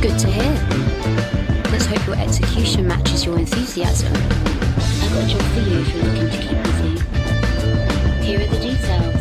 Good to hear. Let's hope your execution matches your enthusiasm. I've got a job for you if you're looking to keep busy. Here are the details.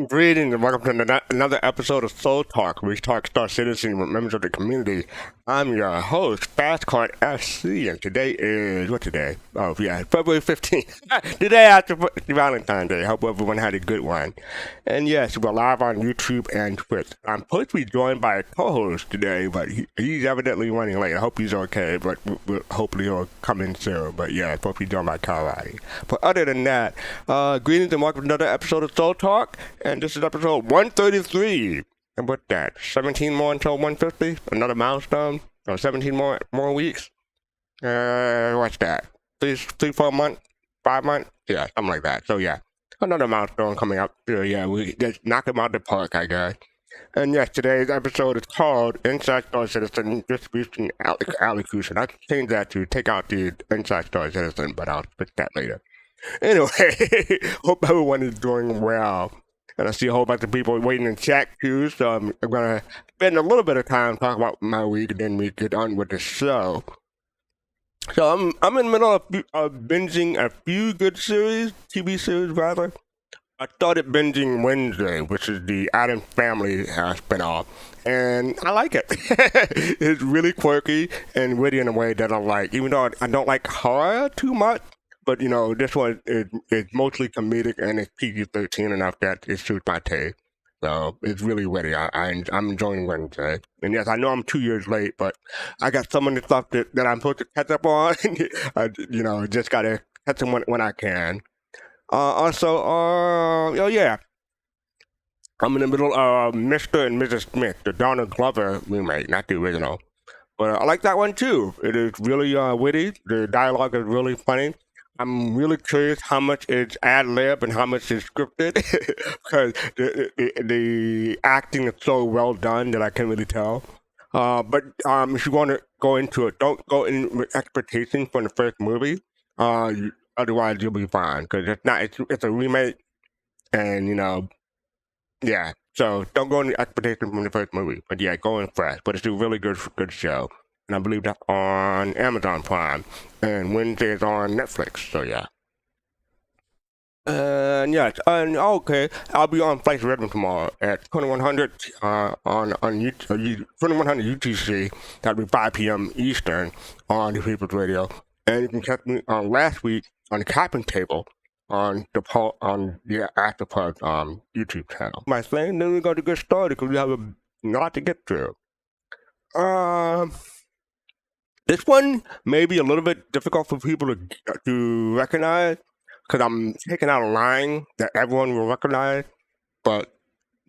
Greetings and welcome to another episode of Soul Talk, where we talk Star Citizen with members of the community. I'm your host, fastcart SC, and today is, what today? Oh yeah, February 15th, the day after Valentine's Day. Hope everyone had a good one. And yes, we're live on YouTube and Twitch. I'm supposed to be joined by a co-host today, but he's evidently running late. I hope he's okay, but hopefully he'll come in soon. But yeah, I'm supposed to be joined by Carrack. But other than that, greetings and welcome to another episode of Soul Talk. And this is episode 133. And with that, 17 more until 150? Another milestone? Or 17 more weeks? What's that? 4 months? 5 months? Yeah, something like that. So yeah, another milestone coming up. Yeah, we just knock them out the park, I guess. And yes, today's episode is called Inside Star Citizen Distribution Allocution. I changed that to take out the Inside Star Citizen, but I'll fix that later. Anyway, hope everyone is doing well. And I see a whole bunch of people waiting in chat queues, so I'm going to spend a little bit of time talking about my week, and then we get on with the show. So I'm in the middle of binging a few good series, TV series rather. I started binging Wednesday, which is the Addams Family spinoff, and I like it. It's really quirky and witty in a way that I like, even though I don't like horror too much. But, you know, this one is mostly comedic, and it's PG-13 enough that it suits my taste. So it's really witty. I'm enjoying Wednesday. And yes, I know I'm 2 years late, but I got some of the stuff that I'm supposed to catch up on. You know, just got to catch them when I can. Oh yeah. I'm in the middle of Mr. and Mrs. Smith, the Donald Glover remake, not the original. But I like that one too. It is really witty. The dialogue is really funny. I'm really curious how much is ad-lib and how much is scripted, because the acting is so well done that I can't really tell. But if you want to go into it, don't go in with expectations from the first movie. Otherwise, you'll be fine, because it's a remake, and, you know, yeah. So don't go in the expectations from the first movie. But yeah, go in fresh. But it's a really good show. And I believe that's on Amazon Prime. And Wednesday is on Netflix, so yeah. And yes, okay, I'll be on Flight Redmond tomorrow at 2100 on 2100 UTC. That'll be 5 p.m. Eastern on the People's Radio. And you can catch me on last week on the Captain Table on the Afterpart YouTube channel. My thing, then we got to get started because we have a lot to get through. This one may be a little bit difficult for people to recognize, because I'm taking out a line that everyone will recognize. But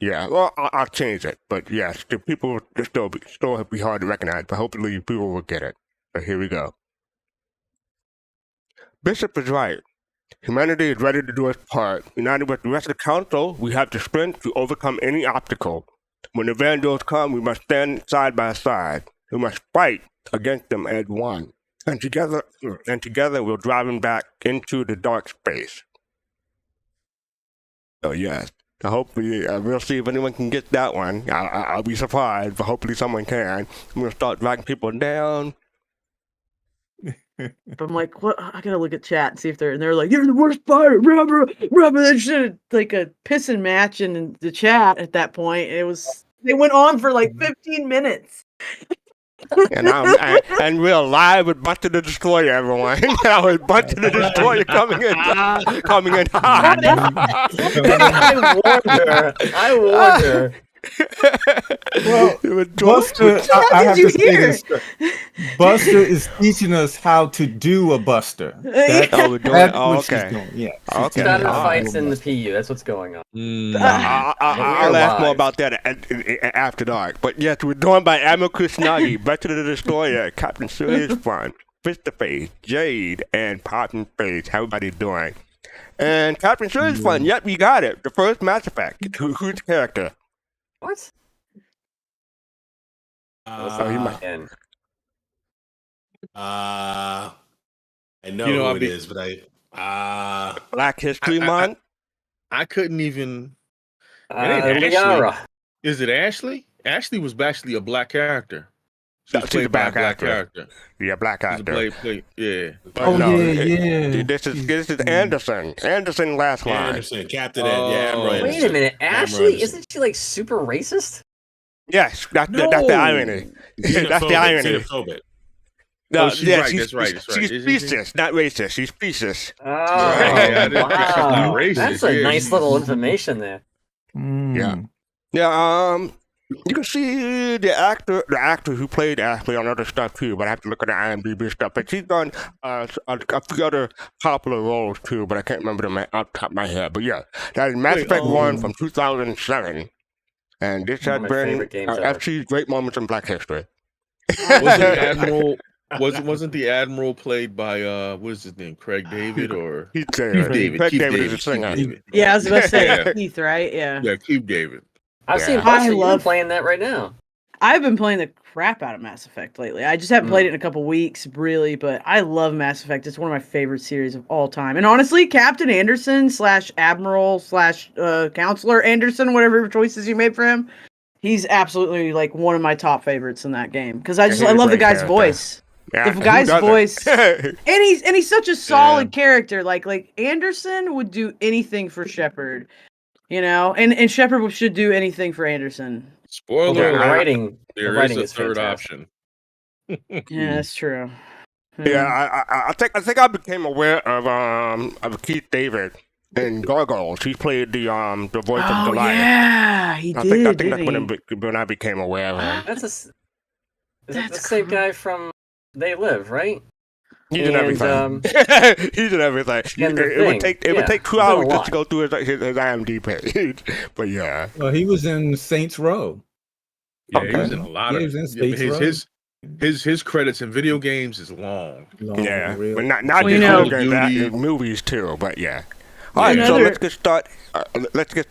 yeah, well, I'll change it. But yes, the people will still be hard to recognize. But hopefully people will get it. So here we go. Bishop is right. Humanity is ready to do its part. United with the rest of the council, we have the strength to overcome any obstacle. When the Vandals come, we must stand side by side. We must fight against them as one. And together we'll drive them back into the dark space. So yes, hopefully we'll see if anyone can get that one. I'll be surprised, but hopefully someone can. I'm gonna start dragging people down. But I'm like, what? I gotta look at chat and see if they're like, you're the worst fighter, rubber. That shit, like a pissing match in the chat at that point. They went on for like 15 minutes. And we're live with Buster the Destroyer, everyone. Now with Buster the Destroyer coming in hot. I wonder. Well, Buster, I have to say this. Buster is teaching us how to do a Buster. That's what she's doing. Yeah. Okay. Started fights in the PU. That's what's going on. I'll ask more about that after dark. But yes, we're joined by Admiral Kushnagi, Buster the Destroyer, Captain Serious Fun, Face, Jade, and Poppin' Face. How everybody doing? And Captain Serious Fun, yep, we got it. The first Mass Effect. Who's the character? What? I know who it is, but Black History Month. I couldn't even. Liara. Is it Ashley? Ashley was actually a black character. She's a black character. Yeah, black actor. Yeah. This is Anderson. Anderson last line. Anderson, Captain Admiral. Wait a minute, Ashley? Isn't she like super racist? Yes, that's the irony. That's the irony. No, she's right. That's right. She's specious, not racist. She's specious. Oh, wow. That's a nice little information there. Yeah. You can see the actor who played Ashley on other stuff too, but I have to look at the IMDb stuff. But she's done a few other popular roles too, but I can't remember them off the top of my head. But yeah, that is Mass Effect 1 from 2007. And this has been actually great moments in Black history. Wasn't the Admiral played by what is his name? Craig David or Keith David? Keith David is a singer. Yeah, I was about to say Keith, right? Yeah. Yeah, Keith David. I've seen Buster. You're playing that right now. I've been playing the crap out of Mass Effect lately. I just haven't played it in a couple weeks, really, but I love Mass Effect. It's one of my favorite series of all time. And honestly, Captain Anderson / Admiral / Counselor Anderson, whatever choices you made for him, he's absolutely like one of my top favorites in that game because I love the guy's voice. Yeah, the guy's voice, and he's such a solid character. Like Anderson would do anything for Shepard. You know, and Shepard should do anything for Anderson. Spoiler alert, there is a third option. Yeah, that's true. Yeah, I think I became aware of Keith David in Gargoyles. He played the voice of Goliath. Yeah, he did. I think that's when I became aware of him. That's the same guy from They Live, right? He's in everything. He's in everything. It would take 2 hours just to go through his IMDb page. But yeah. Well, he was in Saints Row. Yeah, he was in a lot of. His credits in video games is long. Yeah, but not just games, movies too. But yeah. All right, so let's get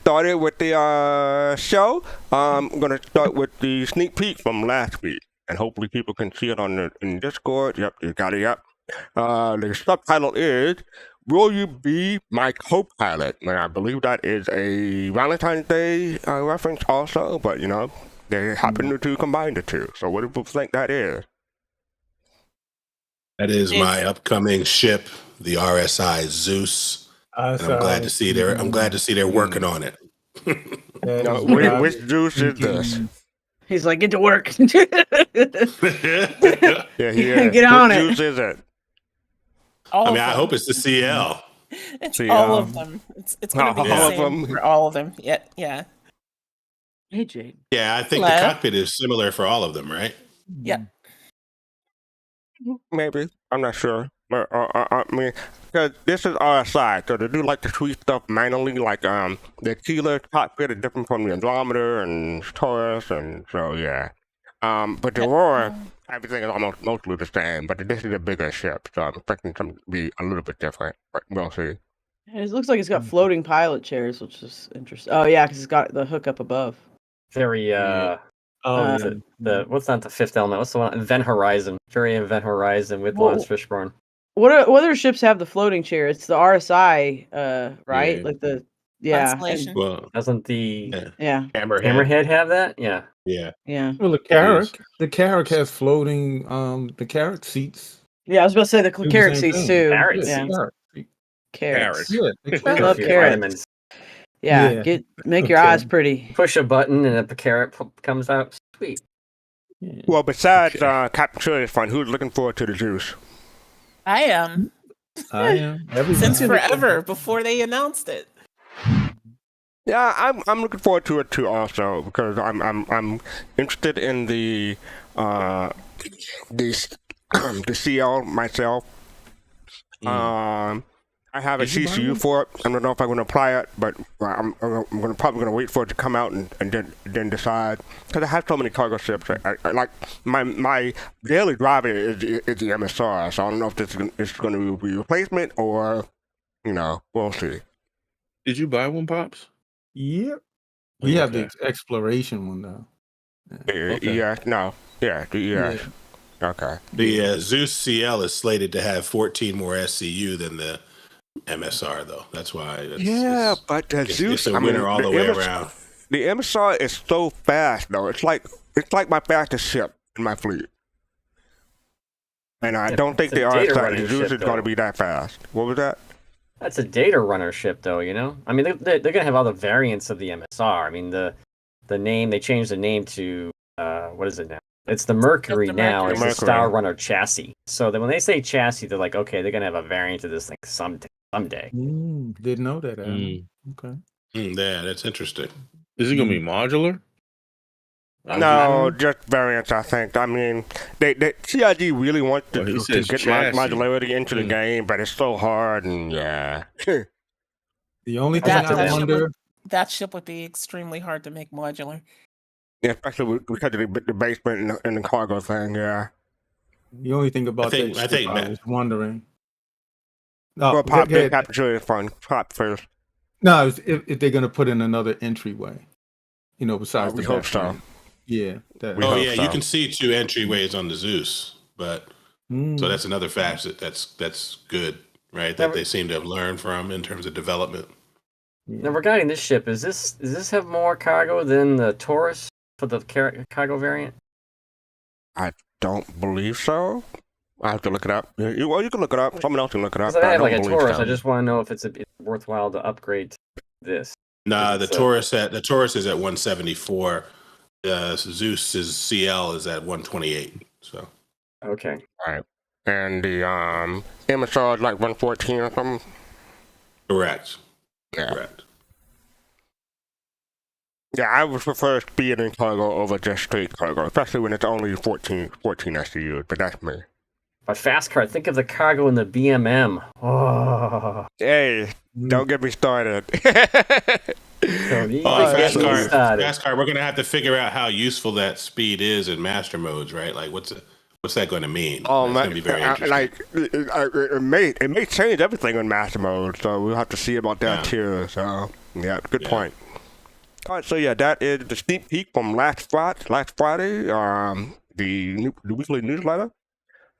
started with the show. I'm gonna start with the sneak peek from last week, and hopefully people can see it in Discord. Yep, you got it. Yep. The subtitle is "Will You Be My Co-Pilot?" And I believe that is a Valentine's Day reference also, but you know they happen to combine the two. So what do people think that is? That is my upcoming ship, the RSI Zeus. And I'm glad to see they're working on it. Which Zeus is this? He's like, get to work. Yeah, get on it. Zeus is it? I hope it's the CL. It's all of them. It's going to be the same for all of them. Yeah. Hey, Jade. Yeah, I think the cockpit is similar for all of them, right? Yeah. Maybe. I'm not sure. But, I mean, because this is RSI, so they do like to tweak stuff manually, like the Keeler cockpit is different from the Andromeda and Taurus, and so yeah. But the Aurora everything is almost mostly the same, but this is a bigger ship, so I'm expecting something to be a little bit different. But we'll see. It looks like it's got floating pilot chairs, which is interesting. Oh yeah, because it's got the hookup above. Very what's not the Fifth Element? What's the one? Event Horizon. Very Event Horizon with Lawrence Fishburne. What other ships have the floating chair? It's the RSI, right? Yeah. Like the Constellation. Well, Doesn't the Hammerhead have that? Yeah. Well, the Carrack has floating the Carrack seats. Yeah, I was about to say the Carrack seats too. Carrot Carrots. Yeah, I love carrots. Yeah, make your eyes pretty. Push a button and a carrot comes out. Sweet. Yeah. Well, besides Captain Shirley's fun, who's looking forward to the Zeus? I am. Since forever, before they announced it. Yeah, I'm looking forward to it too, also, because I'm interested in the CL myself. I have a CCU for it. I don't know if I'm going to apply it, but I'm probably going to wait for it to come out and then decide. Because I have so many cargo ships. I like my daily driver is the MSR, so I don't know if this is going to be a replacement or, we'll see. Did you buy one, Pops? Yep. We have the exploration one though. Okay. The Zeus CL is slated to have 14 more SCU than the MSR, though. That's why. But the Zeus, it's a winner all the way around. The MSR is so fast, though. It's like my fastest ship in my fleet. And I don't think the Zeus is going to be that fast. What was that? That's a data runner ship, though. I mean, they're going to have all the variants of the MSR. I mean, the name, they changed the name to what is it now? It's the Mercury now. It's the Star Runner chassis. So when they say chassis, they're like, okay, they're gonna have a variant of this thing someday. Didn't know that. Okay. Yeah, that's interesting. Is it gonna be modular? No, just variants. I think. I mean, they CIG really wants to get modularity into the game, but it's so hard, and The only thing I wonder. That ship would be extremely hard to make modular. Yeah, especially because of the basement and the cargo thing, The only thing about I was wondering. Well, Pop is fun. Pop first. No, if they're going to put in another entryway, besides the hope so. Yeah. You can see 2 entryways on the Zeus, but so that's another facet that's good, right? That they seem to have learned from in terms of development. Now, regarding this ship, does this have more cargo than the Taurus? For the cargo variant? I don't believe so. I have to look it up. You can look it up. Someone else can look it up. I have like a Taurus. So. I just want to know if it's worthwhile to upgrade this. Nah, the Taurus is at 174. Zeus's CL is at 128. So. Okay. All right. And the MSR is like 114 or something. Correct. Yeah. Correct. Yeah, I would prefer speed and cargo over just straight cargo, especially when it's only 14 SCUs, but that's me. But fastcart, think of the cargo in the BMM. Oh. Hey, don't get me started. Fastcart, we're going to have to figure out how useful that speed is in master modes, right? Like, what's that going to mean? Oh, it's going to be very interesting. It may change everything in master mode, so we'll have to see about that too. So, good point. All right, so that is the sneak peek from last Friday, the weekly newsletter.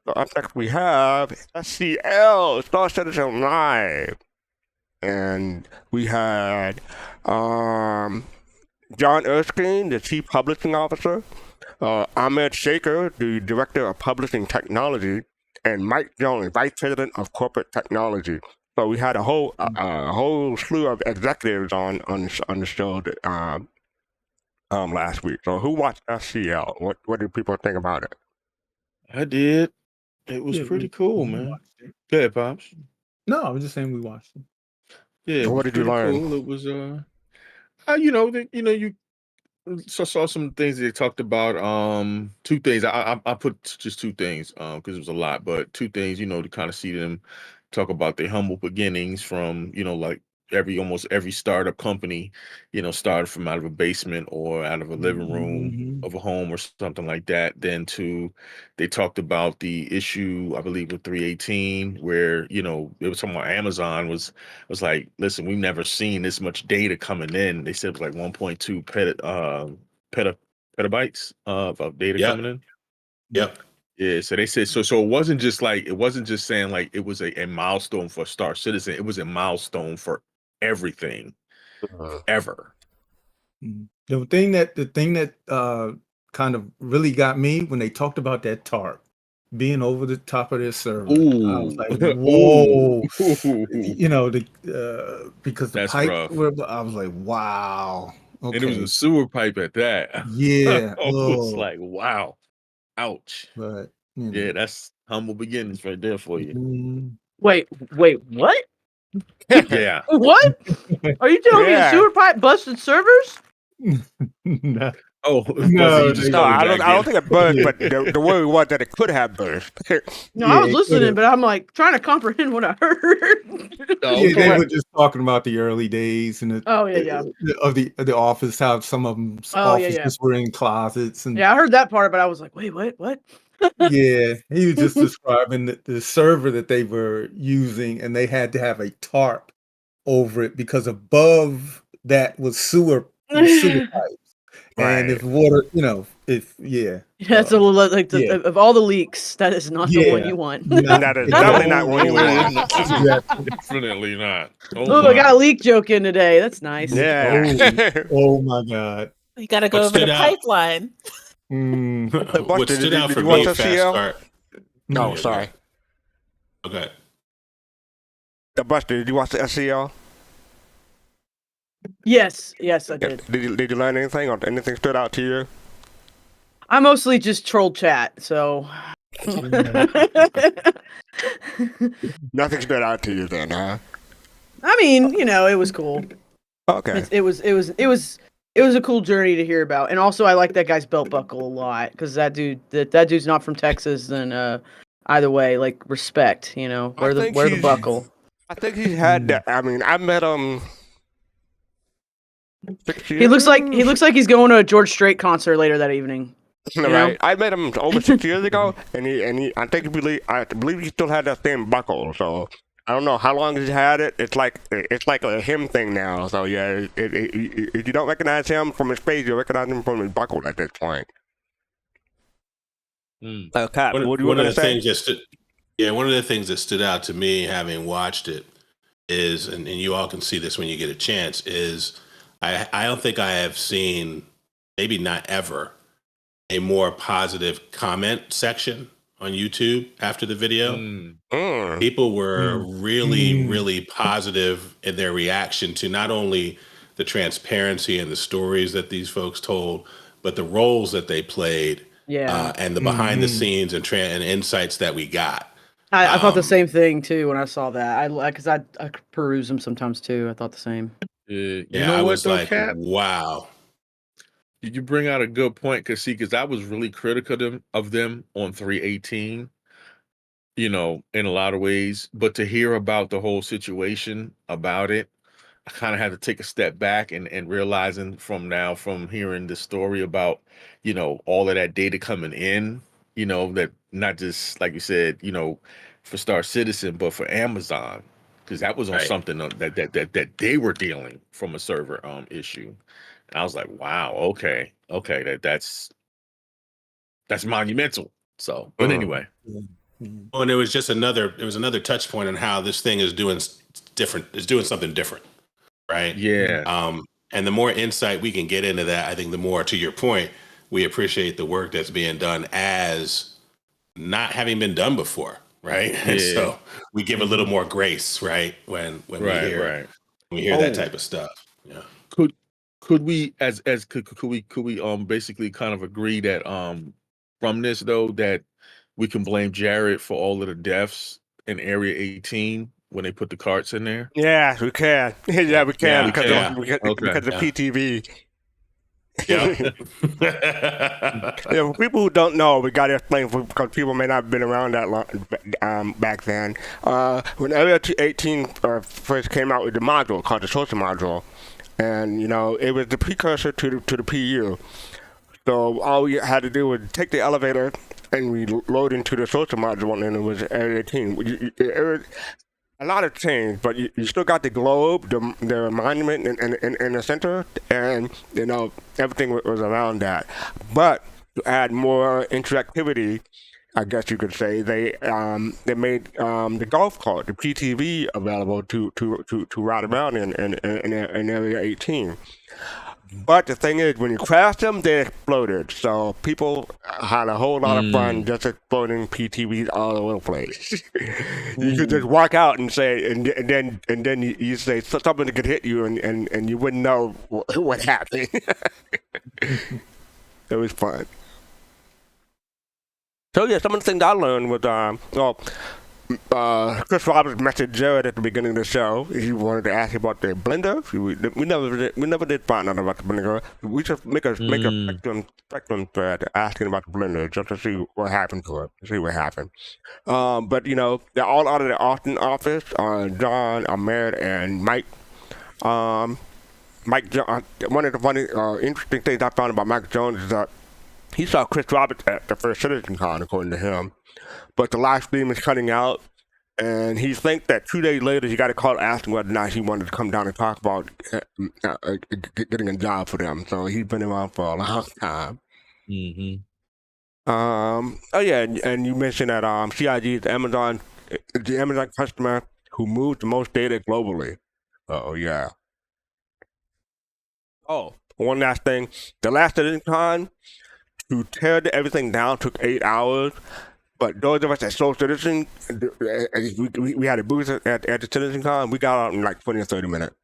So up next we have SCL, Star Citizen Live. And we had John Erskine, the Chief Publishing Officer, Ahmed Shaker, the Director of Publishing Technology, and Mike Jones, Vice President of Corporate Technology. So we had a whole slew of executives on the show last week. So who watched SCL? What did people think about it? I did. It was pretty cool, man. Go ahead, Pops. No, I was just saying we watched it. Yeah. So what did you learn? Cool. It was you saw some things they talked about. 2 things. I put just 2 things because it was a lot, but 2 things. To kind of see them talk about their humble beginnings from like almost every startup company, started from out of a basement or out of a living room of a home or something like that. Then they talked about the issue, I believe, with 318, where it was talking about Amazon was like, listen, we've never seen this much data coming in. They said it was like 1.2 petabytes of data coming in. Yep. Yeah, so they said so. So it wasn't just saying like it was a milestone for Star Citizen. It was a milestone for everything ever. The thing that kind of really got me when they talked about that tarp being over the top of their server. Ooh. I was like, whoa. Because the That's pipe rough. I was like, wow. Okay. And it was a sewer pipe at that. Yeah. It's like, wow. Ouch. But yeah, that's humble beginnings right there for you. Wait, what? Yeah. What? Are you telling me a sewer pipe busted servers? No. Oh, no, I don't think it burst, but the worry was that it could have burst. No, I was listening, but I'm like trying to comprehend what I heard. They were just talking about the early days and of the office, how some of them offices were in closets. And I heard that part, but I was like, wait, what? Yeah, he was just describing the server that they were using, and they had to have a tarp over it because above that was sewer pipes. Right. And if water, that's a little like of all the leaks, that is not the one you want. That is definitely not one you want. Definitely not. I got a leak joke in today. That's nice. Yeah. Oh my God. You got to go over the pipeline. What stood out for me, fastcart. No, sorry. Okay. Buster, did you watch the SCL? Yes, I did. Did you learn anything or anything stood out to you? I mostly just trolled chat, so nothing stood out to you then, huh? I mean, it was cool. Okay. It was a cool journey to hear about, and also I like that guy's belt buckle a lot because that dude's not from Texas. Then either way, like respect, wear the buckle. I think he had that. I mean, I met him. He looks like he's going to a George Strait concert later that evening. Right. I met him over 6 years ago, and he I believe he still had that same buckle. So I don't know how long he's had it. It's like a him thing now. So yeah, if you don't recognize him from his face, you recognize him from his buckle at this point. Cap, what do you want to say? One of the things that stood out to me having watched it is, and you all can see this when you get a chance, is I don't think I have seen, maybe not ever, a more positive comment section on YouTube after the video. People were really positive in their reaction to not only the transparency and the stories that these folks told, but the roles that they played, and the behind the scenes and insights that we got. I thought the same thing too when I saw that. Because I peruse them sometimes too. I thought the same. I was like, wow. Did you bring out a good point? Because I was really critical of them on 318, in a lot of ways. But to hear about the whole situation about it, I kind of had to take a step back and realizing from hearing the story about, all of that data coming in, that not just, like you said, for Star Citizen, but for Amazon, because that was on something that they were dealing from a server issue. And I was like, wow, okay, that's monumental. So, but anyway. Oh, and it was another touch point on how this thing is doing something different, right? Yeah. And the more insight we can get into that, I think the more, to your point, we appreciate the work that's being done as not having been done before, right? Yeah. And so we give a little more grace, right, when we hear that type of stuff. Yeah. Could we basically kind of agree that from this though that we can blame Jared for all of the deaths in Area 18 when they put the carts in there? Yeah, we can. Yeah, we can because of PTV. Yeah. For people who don't know, we got to explain because people may not have been around that long back then. When Area 18 first came out with the module called the social module, and it was the precursor to the PU. So all we had to do was take the elevator and we load into the social module, and it was Area 18. A lot of change, but you still got the globe, the monument in the center, and everything was around that. But to add more interactivity, I guess you could say, they made the golf cart, the PTV, available to ride around in Area 18. But the thing is, when you crashed them, they exploded. So people had a whole lot of fun just exploding PTVs all over the place. You could just walk out and say, and then you say something could hit you, and you wouldn't know what happened. It was fun. So yeah, some of the things I learned was Chris Roberts messaged Jared at the beginning of the show. He wanted to ask about the blender. We never did find out about the blender. We just make a spectrum thread asking about the blender just to see what happened to it. But they're all out of the Austin office. John, Ahmed, and Mike. Mike. One of the funny, interesting things I found about Mike Jones is that he saw Chris Roberts at the first CitizenCon, according to him. But the live stream is cutting out, and he thinks that 2 days later he got a call asking whether or not he wanted to come down and talk about getting a job for them. So he's been around for a long time. Mm-hmm. Oh yeah, and you mentioned that CIG is the Amazon customer who moves the most data globally. Oh yeah. Oh, one last thing. The last CitizenCon, to tear everything down took 8 hours. But those of us that sold Citizen, we had a booth at the CitizenCon. We got out in like 20 or 30 minutes.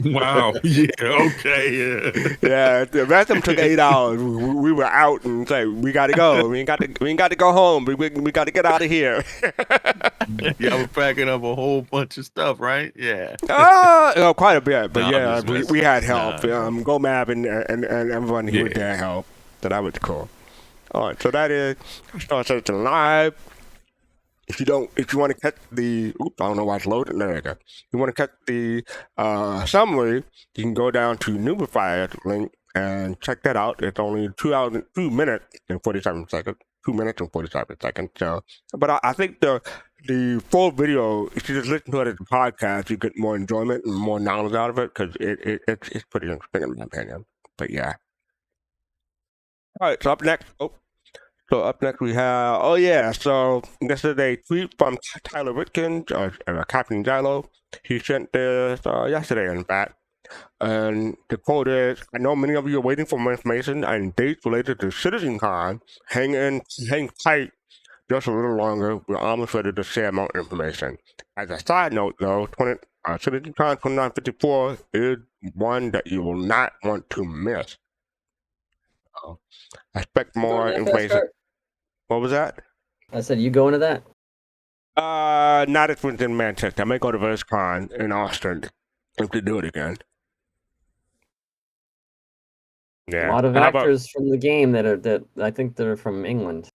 Wow. Yeah. Okay. Yeah. Yeah. The rest of them took 8 hours. We were out and say, we got to go. We ain't got to go home. We got to get out of here. Yeah, I was packing up a whole bunch of stuff, right? Yeah. Quite a bit. But yeah, we had help. GoMab and everyone who was there help. So that was cool. All right, so that is Star Citizen Live. If you want to catch the, I don't know why it's loaded. There you go. If you want to catch the summary, you can go down to Numify's link and check that out. It's only 2 minutes and 47 seconds. 2 minutes and 47 seconds. So, but I think the full video, if you just listen to it as a podcast, you get more enjoyment and more knowledge out of it because it's pretty interesting in my opinion. But yeah. All right, so up next we have, so this is a tweet from Tyler Witkins, Captain Jilo. He sent this yesterday, in fact. And the quote is, I know many of you are waiting for more information and dates related to CitizenCon. Hang tight just a little longer. We're almost ready to share more information. As a side note, though, CitizenCon 2954 is one that you will not want to miss. I expect more information. What was that? I said, you going to that? Not if it's in Manchester. I may go to VerseCon in Austin if they do it again. Yeah. A lot of actors from the game that I think they're from England,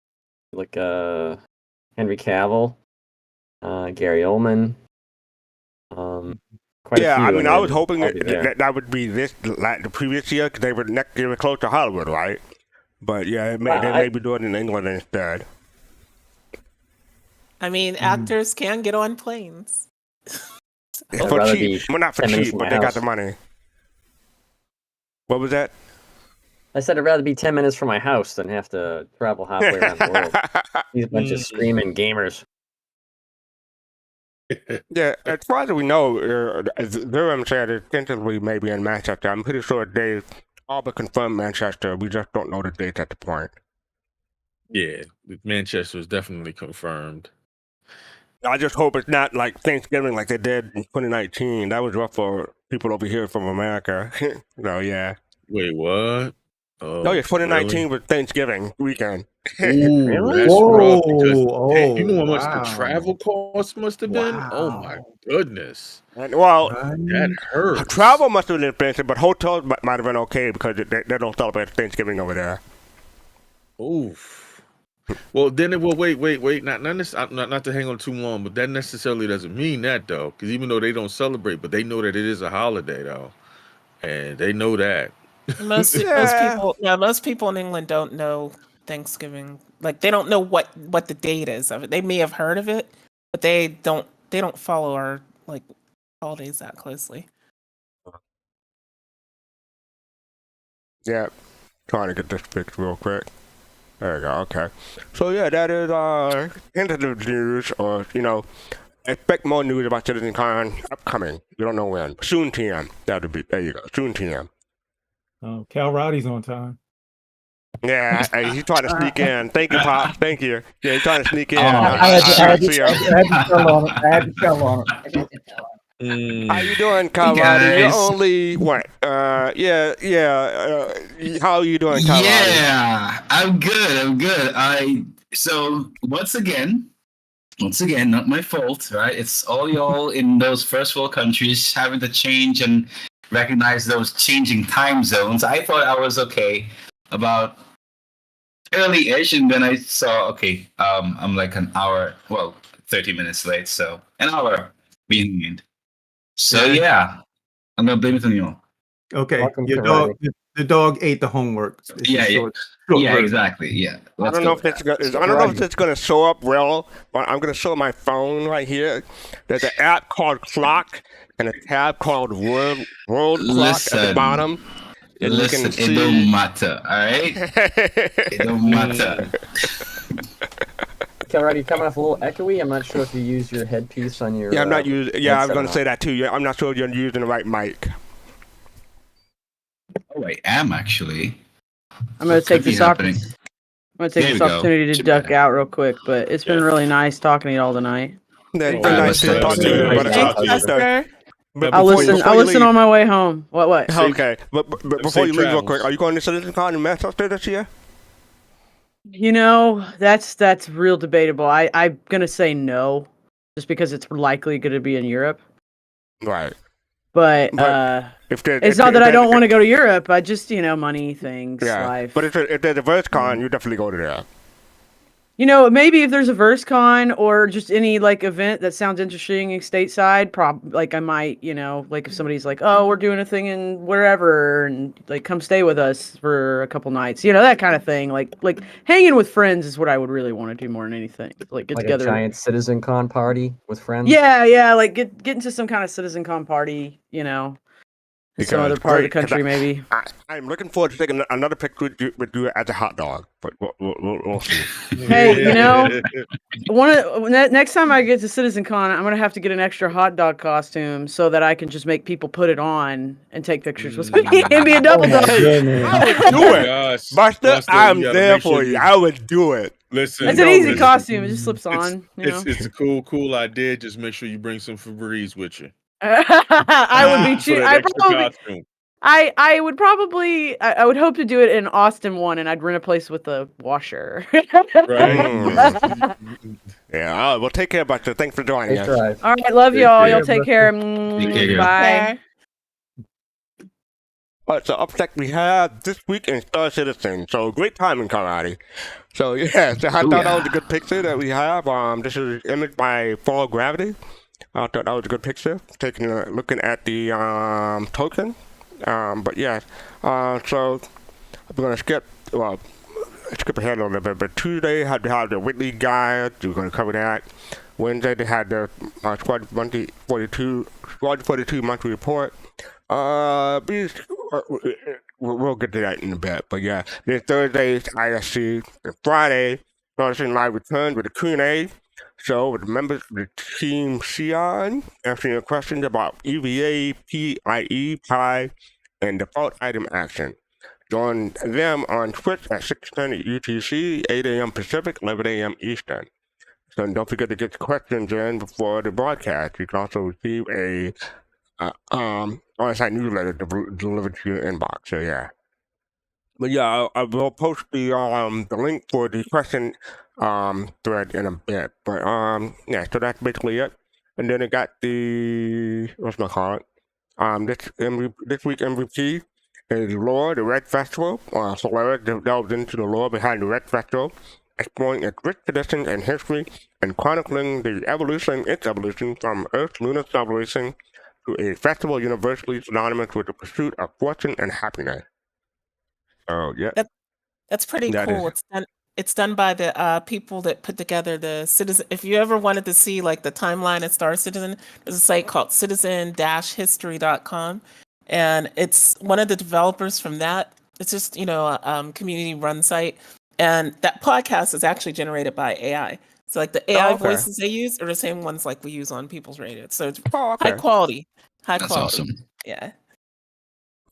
like Henry Cavill, Gary Oldman. Yeah, I mean, I was hoping that would be the previous year because they were close to Hollywood, right? But yeah, they may be doing it in England instead. I mean, actors can get on planes. For cheap. Well, not for cheap, but they got the money. What was that? I said I'd rather be 10 minutes from my house than have to travel halfway around the world. These bunch of screaming gamers. Yeah, as far as we know, Durham said extensively maybe in Manchester. I'm pretty sure they all but confirmed Manchester. We just don't know the date at the point. Yeah, Manchester is definitely confirmed. I just hope it's not like Thanksgiving like they did in 2019. That was rough for people over here from America. Yeah. Wait, what? Oh, yeah, 2019 was Thanksgiving weekend. Ooh, Really? that's rough because you know how much the wow. travel cost must have been? Oh my Wow. goodness. And, well, That hurts. travel must have been expensive, but hotels might have been okay because they don't celebrate Thanksgiving over there. Oof. Well, then wait. Not to hang on too long, but that necessarily doesn't mean that though, because even though they don't celebrate, but they know that it is a holiday though, and they know that. Most people in England don't know Thanksgiving. Like they don't know what the date is of it. They may have heard of it, but they don't follow our like holidays that closely. Yeah, trying to get this fixed real quick. There you go. Okay. So yeah, that is tentative news, or expect more news about CitizenCon upcoming. You don't know when. Soon TM. That'll be there. You go. Soon TM. Oh, Kalrati's on time. Yeah, he's trying to sneak in. Thank you, Pop. Thank you. Yeah, he's trying to sneak in. I had to tell on it. How you doing, Kalrati? You're only what? How are you doing, Kalrati? Yeah, I'm good. So once again, not my fault, right? It's all y'all in those first world countries having to change and recognize those changing time zones. I thought I was okay about early-ish, and then I saw I'm like an hour, 30 minutes late, so an hour behind. So yeah, I'm gonna blame it on you. Okay, Welcome your to dog. Reddit. The dog ate the homework. It's a short version. Exactly. Yeah. I don't know if it's gonna show up well, but I'm gonna show my phone right here. There's an app called Clock and a tab called World Clock at the bottom. And Listen, you can see... it don't matter, all right? It don't matter. Kalrati, coming off a little echoey. I'm not sure if you use your headpiece on your. Yeah, I'm not using. Yeah, I was gonna headset say that too. Yeah, I'm not sure if you're using the right mic. Oh, I am actually. I'm gonna take this happening. opportunity to duck out real quick, but it's been really nice talking to you all tonight. Yeah, it's been nice to talk to you. But I'll listen on my way home. What? Okay, but before you leave, real quick, are you going to CitizenCon in Manchester this year? That's real debatable. I'm gonna say no, just because it's likely going to be in Europe. Right. But it's not that I don't want to go to Europe. I just money things. Yeah. Life. But if there's a VerseCon, you definitely go to there. Maybe if there's a VerseCon or just any event that sounds interesting stateside, I might, if somebody's like, oh, we're doing a thing in wherever and come stay with us for a couple nights, that kind of thing. Like hanging with friends is what I would really want to do more than anything. Get together. A giant CitizenCon party with friends. Yeah, get into some kind of CitizenCon party, in some other part of the country, maybe. I'm looking forward to taking another picture with you as a hot dog, but we'll see. Hey, next time I get to CitizenCon, I'm gonna have to get an extra hot dog costume so that I can just make people put it on and take pictures with me and be a double dog. I would do it, Buster. I'm there for you. I would do it. Listen, it's an easy costume. It just slips on. It's a cool idea. Just make sure you bring some Febreze with you. I would be cheap. I would hope to do it in Austin one, and I'd rent a place with a washer. Right. Yeah. Well, take care, Buster. Thanks for joining us. All right, love y'all. Y'all take care. Bye. All right, so up next we have This Week in Star Citizen. So great time in Kalrati. So yeah, so I thought that was a good picture that we have. This is imaged by Fall Gravity. I thought that was a good picture, looking at the token. But yeah, so we're gonna skip ahead a little bit. But Tuesday had the Whitley guide. We're gonna cover that. Wednesday they had the Squadron 42 monthly report. We'll get to that in a bit. But yeah, then Thursday's ISC. And Friday, Thursday Live returns with a Q&A. So, with members of the Team Sion answering your questions about EVA, PIE, PI, and default item action. Join them on Twitch at 6:10 UTC, 8 a.m. Pacific, 11 a.m. Eastern. So, don't forget to get your questions in before the broadcast. You can also receive a on-site newsletter delivered to your inbox. So, yeah. But yeah, I will post the link for the question thread in a bit. But yeah, so that's basically it. And then I got the what's my call it? This week MVP is lore, the Red Festival. Solaris delves into the lore behind the Red Festival, exploring its rich traditions and history, and chronicling its evolution from Earth's lunar celebration to a festival universally synonymous with the pursuit of fortune and happiness. So yeah, That's pretty that cool. is. It's done by the people that put together the Citizen. If you ever wanted to see like the timeline of Star Citizen, there's a site called citizen-history.com, and it's one of the developers from that. It's just a community run site, and that podcast is actually generated by AI. So like the AI voices they use are the same ones like we use on People's Radio. So it's high quality. That's awesome. Yeah.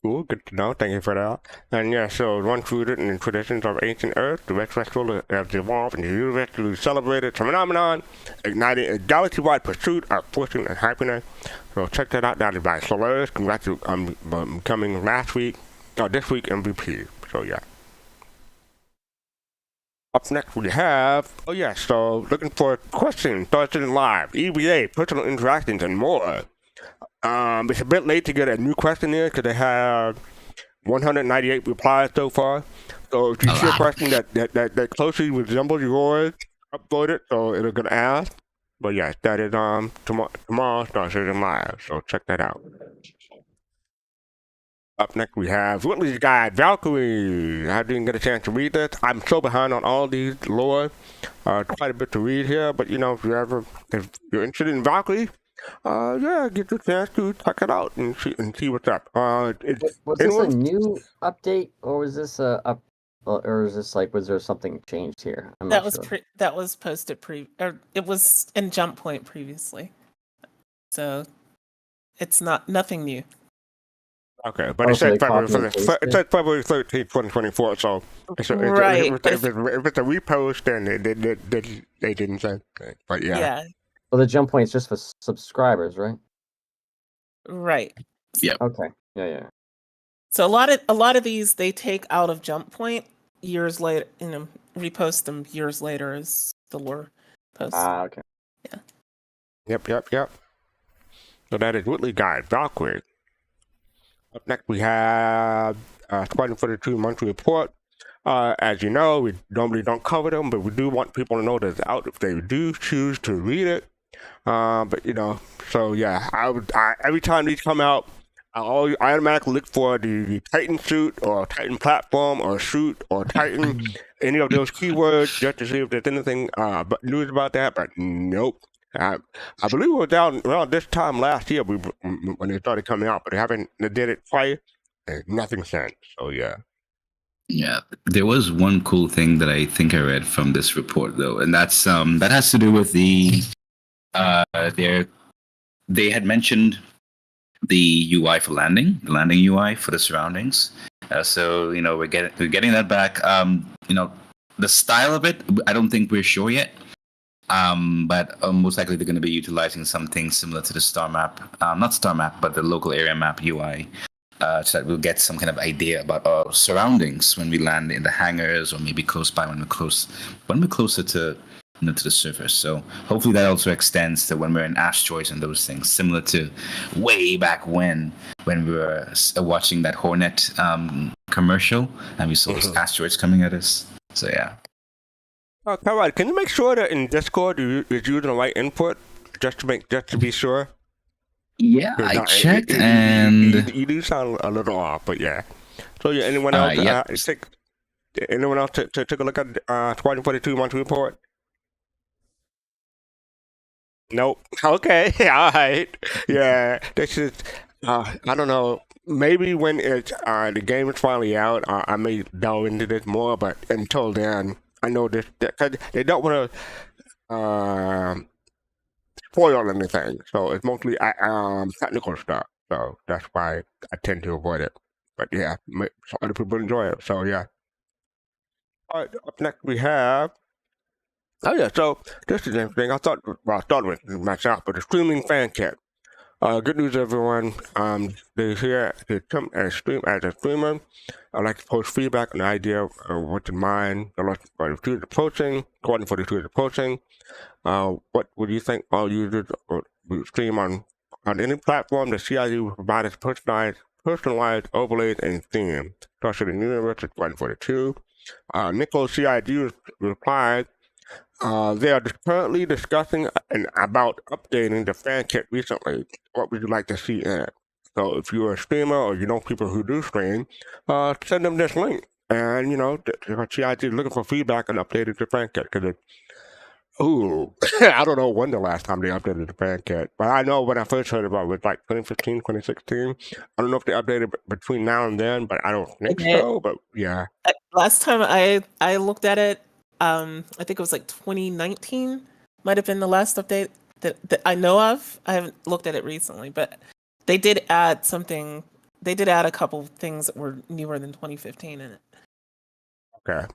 Cool, good to know. Thank you for that. And yeah, so once rooted in the traditions of ancient Earth, the Red Festival has evolved into a universally celebrated phenomenon, igniting a galaxy-wide pursuit of fortune and happiness. So check that out. That is by Solaris. Congrats on becoming this week MVP. So yeah. Up next we have, so looking for questions, Thursday Live, EVA, personal interactions, and more. It's a bit late to get a new question in because they have 198 replies so far. So if you see a question that closely resembles yours, upload it so it'll get asked. But yes, that is tomorrow starts live, so check that out. Up next we have Whitley's Guide, Valkyrie. I didn't get a chance to read this. I'm so behind on all these lore. Quite a bit to read here, but if you're interested in Valkyrie, get the chance to check it out and see what's up. Was this a new update, or was this was there something changed here? That was posted it was in Jump Point previously, so it's nothing new. Okay, but it said February 13th, 2024. So right. If it's a repost, then they didn't say. But yeah. Yeah. Well, the Jump Point is just for subscribers, right? Right. Yeah. Okay. Yeah. So a lot of these they take out of Jump Point years later, repost them years later as the lore post. Okay. Yeah. Yep. So that is Whitley Guide, Valkyrie. Up next we have Squadron 42 monthly report. As you know, we normally don't cover them, but we do want people to know that it's out if they do choose to read it. So yeah, I every time these come out, I automatically look for the Titan suit or Titan platform or suit or Titan, any of those keywords, just to see if there's anything news about that. But nope. I believe it was down around this time last year when they started coming out, but they did it twice and nothing since. So yeah. Yeah, there was one cool thing that I think I read from this report though, and that's that has to do with the they had mentioned the UI for landing, the landing UI for the surroundings. So we're getting that back. The style of it, I don't think we're sure yet. But most likely they're going to be utilizing something similar to the star map, not star map, but the local area map UI, so that we'll get some kind of idea about our surroundings when we land in the hangars or maybe close by when we're closer to to the surface. So hopefully that also extends to when we're in asteroids and those things, similar to way back when we were watching that Hornet commercial and we saw those asteroids coming at us. So yeah. Carrack, can you make sure that in Discord you're using the right input just to be sure? Yeah, I checked and you do sound a little off, but yeah. So yeah, anyone else? Anyone else to take a look at Squadron 42 monthly report? Nope. Okay. All right. Yeah. This is. I don't know. Maybe when it's the game is finally out, I may delve into this more. But until then, I know this because they don't want to spoil anything. So it's mostly technical stuff. So that's why I tend to avoid it. But yeah, so other people enjoy it. So yeah. All right. Up next we have. Oh yeah, so this is interesting. I thought, I'll start with myself, but the streaming fan kit. Good news, everyone. They're here to come and stream as a streamer. I'd like to post feedback and idea of what's in mind. The student approaching, according for the student approaching. What would you think all users would stream on any platform? The CID will provide us personalized overlays and theme. Started in Universe at 142. Nichols CID replied, they are currently discussing about updating the fan kit recently. What would you like to see in it? So if you're a streamer or you know people who do stream, send them this link. And, you know, the CID is looking for feedback and updated the fan kit. Because I don't know when the last time they updated the fan kit. But I know when I first heard about it was like 2015, 2016. I don't know if they updated between now and then, but I don't think so. But yeah. Last time I looked at it, I think it was like 2019 might have been the last update that I know of. I haven't looked at it recently, but they did add something. They did add a couple things that were newer than 2015 in it. Okay.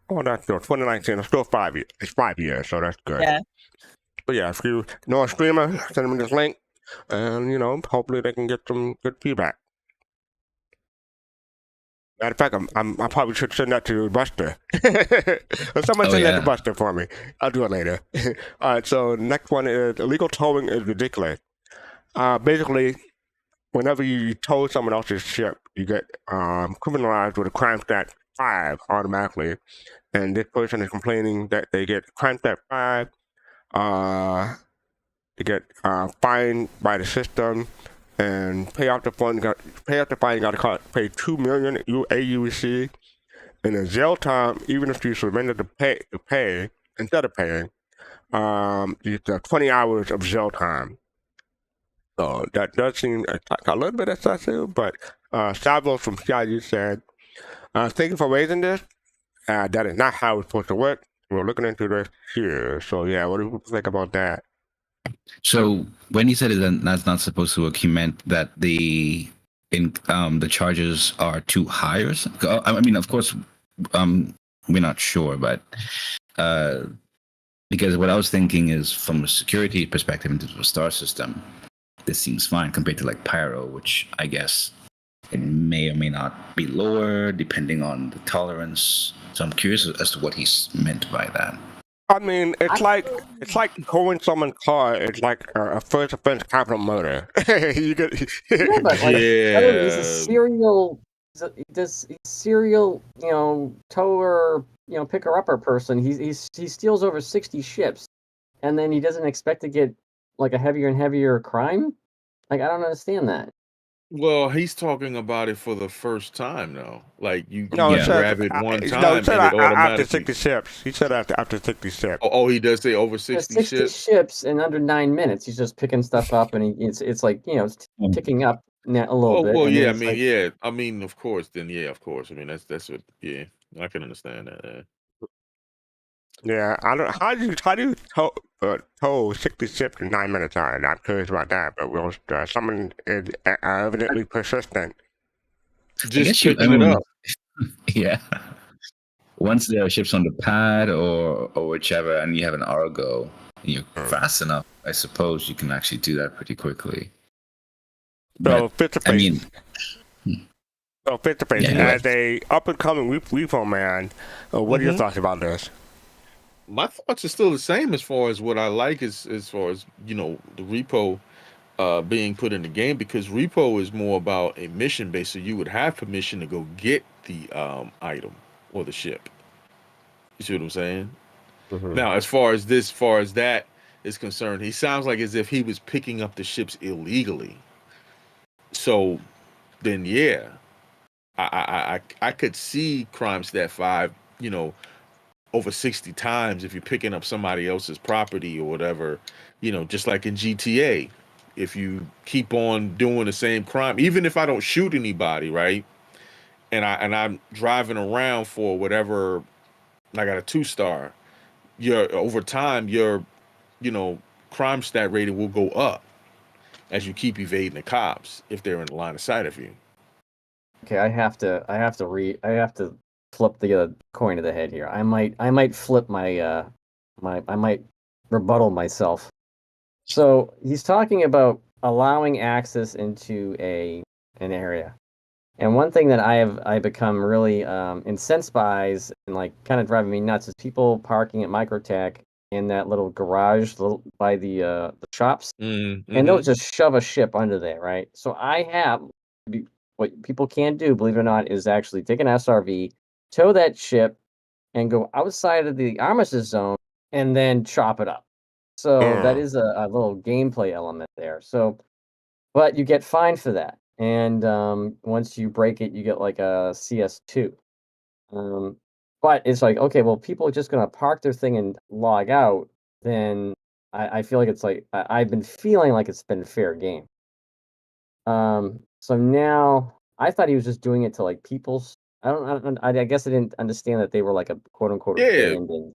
Oh, that's good. 2019. It's still 5 years. It's 5 years, so that's good. Yeah. But yeah, if you know a streamer, send them this link, and you know, hopefully they can get some good feedback. Matter of fact, I probably should send that to Buster. Or someone send that to Buster for me. I'll do it later. All right, so next one is illegal towing is ridiculous. Basically, whenever you tow someone else's ship, you get criminalized with a crime stat 5 automatically. And this person is complaining that they get crime stat 5. They get fined by the system. And pay off the fine. Got to pay 2 million AUC. And in jail time, even if you surrender to pay instead of paying, it's 20 hours of jail time. So that does seem a little bit excessive, but Stavros from CIU said, "Thank you for raising this. That is not how it's supposed to work. We're looking into this here." So yeah, what do you think about that? So when he said that that's not supposed to work, he meant that the charges are too high, or something? I mean, of course, we're not sure, but because what I was thinking is from a security perspective into the star system, this seems fine compared to like Pyro, which I guess it may or may not be lower depending on the tolerance. So I'm curious as to what he's meant by that. I mean, it's like towing someone's car. It's like a first offense capital murder. You get, but like, he's a serial, you know, tower, you know, picker upper person. He steals over 60 ships, and then he doesn't expect to get like a heavier and heavier crime. Like, I don't understand that. Well, he's talking about it for the first time, though. Like you no, grab it one time. No, he said and it after 60 ships. He said after 60 ships. Oh, he does say over 60 ships in under 9 minutes. He's just picking stuff up, and it's like, you know, it's ticking up a little bit. Well, yeah, I mean, like, yeah, I mean, of course. Then, yeah, of course. I mean, that's what. Yeah, I can understand that. Yeah, I don't. How do you tow 60 ships in 9 minutes? I'm not curious about that, but someone is evidently persistent. Just picking it up. Yeah. Once there are ships on the pad or whichever, and you have an Argo, and you're fast enough, I suppose you can actually do that pretty quickly. So, face-to-face. So, face-to-face, as a up-and-coming repo man, what are your thoughts about this? My thoughts are still the same as far as what I like as far as, you know, the repo being put in the game, because repo is more about a mission base, so you would have permission to go get the item or the ship. You see what I'm saying? Now, as far as that is concerned, he sounds like as if he was picking up the ships illegally. So then, yeah, I could see crime stat 5, you know, over 60 times if you're picking up somebody else's property or whatever, you know, just like in GTA. If you keep on doing the same crime, even if I don't shoot anybody, right? And I'm driving around for whatever, I got a 2-star, over time your, you know, crime stat rating will go up as you keep evading the cops if they're in the line of sight of you. Okay, I have to flip the coin to the head here. I might flip I might rebuttal myself. So he's talking about allowing access into an area. And one thing that I've become really incensed by is, and like kind of driving me nuts, is people parking at Microtech in that little garage by the shops, and they'll just shove a ship under there, right? So what people can do, believe it or not, is actually take an SRV, tow that ship, and go outside of the armistice zone, and then chop it up. So that is a little gameplay element there. So, but you get fined for that. And once you break it, you get like a CS2. But it's like, okay, well, people are just going to park their thing and log out. Then I feel like it's like I've been feeling like it's been fair game. So now I thought he was just doing it to like people's. I guess I didn't understand that they were like a quote unquote abandoned.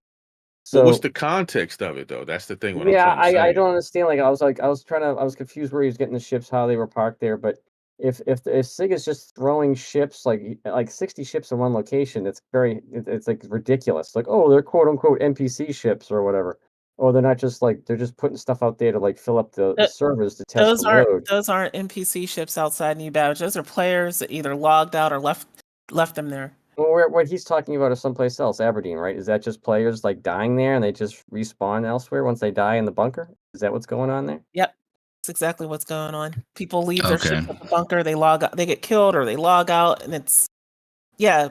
So what's the context of it though? That's the thing. What I'm trying to say. I don't understand. Like I was confused where he was getting the ships, how they were parked there. But if SIG is just throwing ships like 60 ships in one location, it's like ridiculous. Like, oh, they're quote unquote NPC ships or whatever. Or they're not just like they're just putting stuff out there to like fill up the servers to test the load. Those aren't NPC ships outside New Babbage. Those are players that either logged out or left them there. Well, what he's talking about is someplace else, Aberdeen, right? Is that just players like dying there and they just respawn elsewhere once they die in the bunker? Is that what's going on there? Yep, that's exactly what's going on. People leave their ships at the bunker, they log out, they get killed or they log out, and it's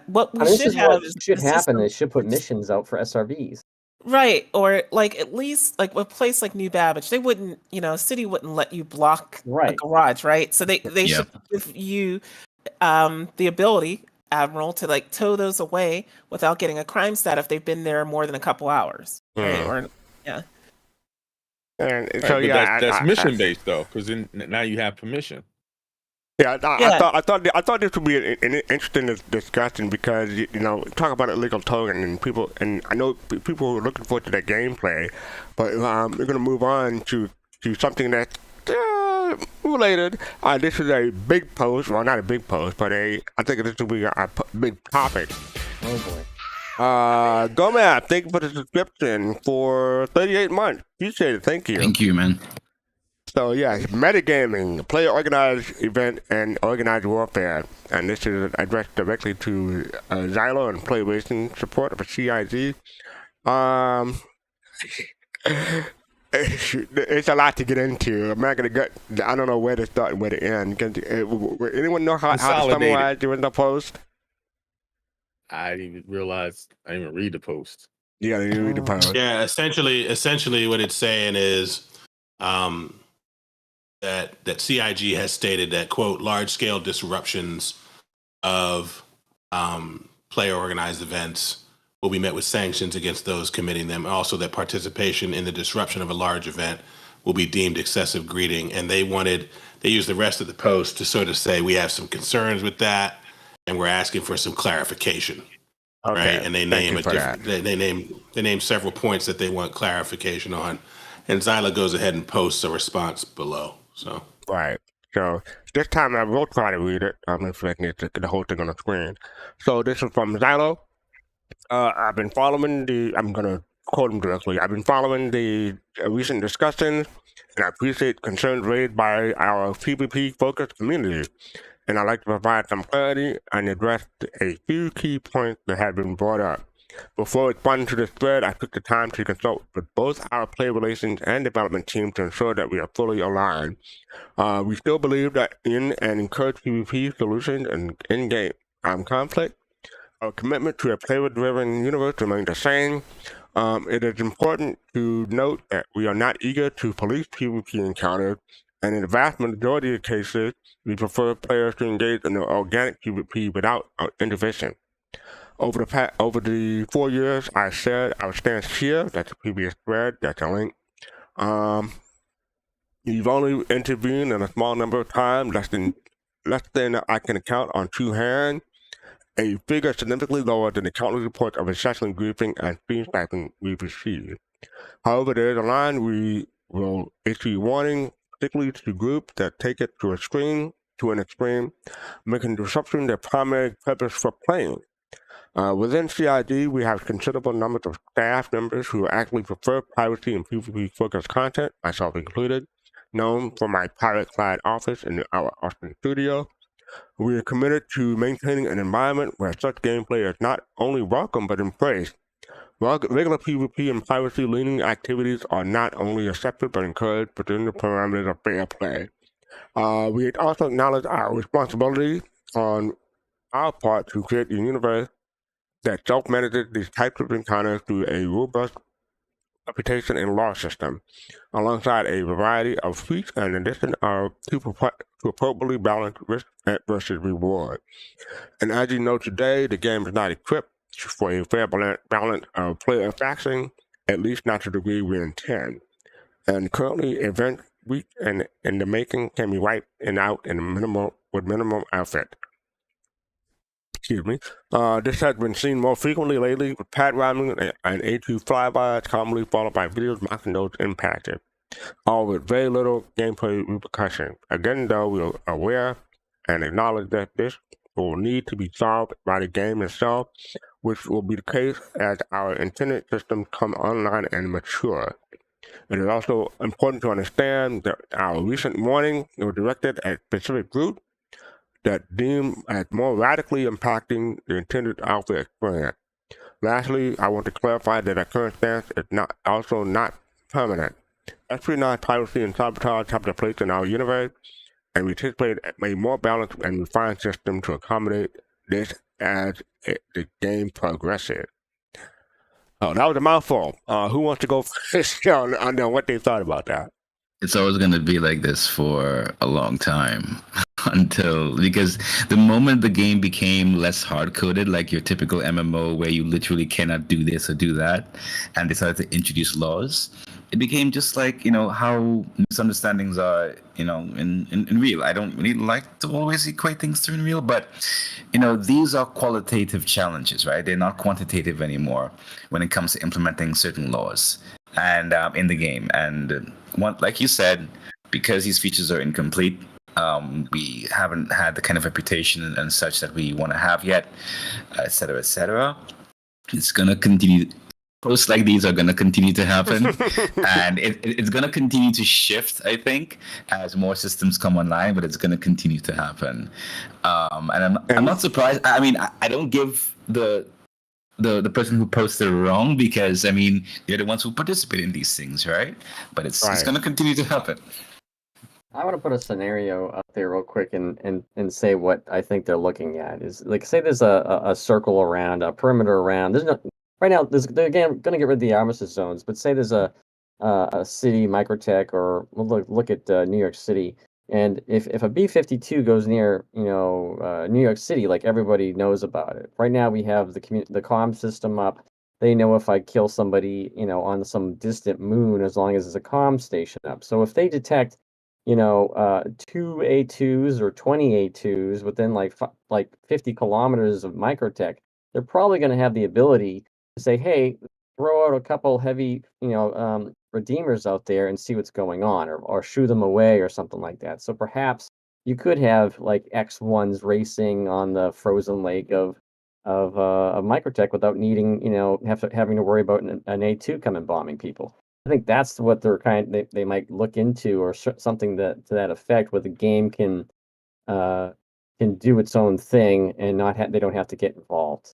what we should have is should happen. They should put missions out for SRVs. Right, or like at least like a place like New Babbage, they wouldn't, city wouldn't let you block a garage, right? So they should give you the ability, Admiral, to like tow those away without getting a crime stat if they've been there more than a couple hours, right? Or And so that's mission based though, because now you have permission. I thought this would be an interesting discussion because talk about illegal towing and I know people are looking forward to that gameplay, but we're gonna move on to something that's related. This is a big post, well, not a big post, but I think this will be a big topic. Oh boy. Gomab, thank you for the subscription for 38 months. Appreciate it. Thank you. Thank you, man. So yeah, metagaming, player organized event and organized warfare, and this is addressed directly to Xylo and PlayStation support for CIG. It's a lot to get into. I'm not gonna I don't know where to start and where to end. Anyone know how to summarize during the post? I didn't even realize. I didn't even read the post. Yeah, I didn't read the post. Yeah, essentially, what it's saying is, that CIG has stated that, quote, large-scale disruptions of player organized events will be met with sanctions against those committing them. Also, that participation in the disruption of a large event will be deemed excessive greeting. And they used the rest of the post to sort of say, we have some concerns with that, and we're asking for some clarification. Okay. Right? And they name they name several points that they want clarification on. And Zyla goes ahead and posts a response below. So right. So this time I will try to read it. I'm expecting it to get the whole thing on the screen. So this is from Zylo. I've been following I'm gonna quote him directly. I've been following the recent discussions, and I appreciate concerns raised by our PvP-focused community. And I'd like to provide some clarity and address a few key points that have been brought up. Before responding to this thread, I took the time to consult with both our player relations and development team to ensure that we are fully aligned. We still believe that in and encourage PvP solutions and in-game conflict. Our commitment to a player-driven universe remains the same. It is important to note that we are not eager to police PvP encounters, and in the vast majority of cases, we prefer players to engage in the organic PvP without intervention. Over the 4 years, I shared our stance here. That's a previous thread. That's a link. You've only intervened in a small number of times, less than I can count on two hands. A figure significantly lower than the countless reports of incessant griefing and stream sniping we've received. However, there is a line we will issue warning, particularly to groups that take it to an extreme, making disruption their primary purpose for playing. Within CID, we have considerable numbers of staff members who actually prefer privacy and PvP-focused content, myself included. known for my Pirate Clyde office in our Austin studio. We are committed to maintaining an environment where such gameplay is not only welcome but embraced. Regular PvP and piracy-leaning activities are not only accepted but encouraged within the parameters of fair play. We also acknowledge our responsibility on our part to create a universe that self-manages these types of encounters through a robust reputation and law system, alongside a variety of feats and addition to appropriately balance risk versus reward. And as you know today, the game is not equipped for a fair balance of player faction, at least not to the degree we intend. And currently, event week and in the making can be wiped and out with minimum effort. Excuse me. This has been seen more frequently lately with pad ramming and A2 flybys, commonly followed by videos mocking those impacted, all with very little gameplay repercussion. Again, though, we are aware and acknowledge that this will need to be solved by the game itself, which will be the case as our intended systems come online and mature. It is also important to understand that our recent warning was directed at specific groups that deem as more radically impacting the intended alpha experience. Lastly, I want to clarify that our current stance is not permanent. Espionage, piracy, and sabotage have their place in our universe, and we anticipate a more balanced and refined system to accommodate this as the game progresses. Oh, that was a mouthful. Who wants to go first on what they thought about that? It's always going to be like this for a long time because the moment the game became less hard-coded, like your typical MMO where you literally cannot do this or do that, and they started to introduce laws, it became just like, how misunderstandings are, in real. I don't really like to always equate things to in real, but, these are qualitative challenges, right? They're not quantitative anymore when it comes to implementing certain laws and in the game. And like you said, because these features are incomplete, we haven't had the kind of reputation and such that we want to have yet, et cetera, et cetera. It's going to continue. Posts like these are going to continue to happen, and it's going to continue to shift, I think, as more systems come online, but it's going to continue to happen. And I'm not surprised. I mean, I don't give the person who posted wrong, because, I mean, they're the ones who participate in these things, right? But it's going to continue to happen. I want to put a scenario up there real quick and say what I think they're looking at. Is like, say there's a circle around, a perimeter around. There's no right now. They're again going to get rid of the armistice zones, but say there's a city, Microtech, or look at New York City, and if a B-52 goes near New York City, like, everybody knows about it. Right now we have the comm system up. They know if I kill somebody on some distant moon, as long as there's a comm station up. So if they detect 2 A2s or 20 A2s within like 50 kilometers of Microtech, they're probably going to have the ability to say, hey, throw out a couple heavy, redeemers out there and see what's going on, or shoo them away or something like that. So perhaps you could have like X1s racing on the frozen lake of Microtech without needing, having to worry about an A2 coming bombing people. I think that's what they might look into, or something to that effect, where the game can do its own thing and they don't have to get involved.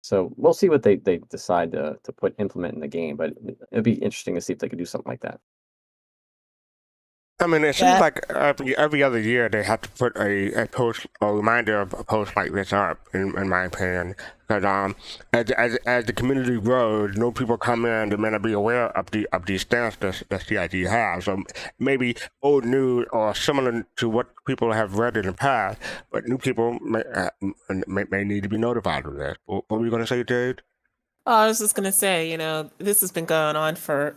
So we'll see what they decide to implement in the game, but it'd be interesting to see if they could do something like that. I mean, it seems like every other year they have to put a reminder of a post like this up, in my opinion. Because as the community grows, new people come in, they may not be aware of the stance that CIG has. So maybe old news or similar to what people have read in the past, but new people may need to be notified of this. What were you going to say, Jade? Oh, I was just going to say, this has been going on for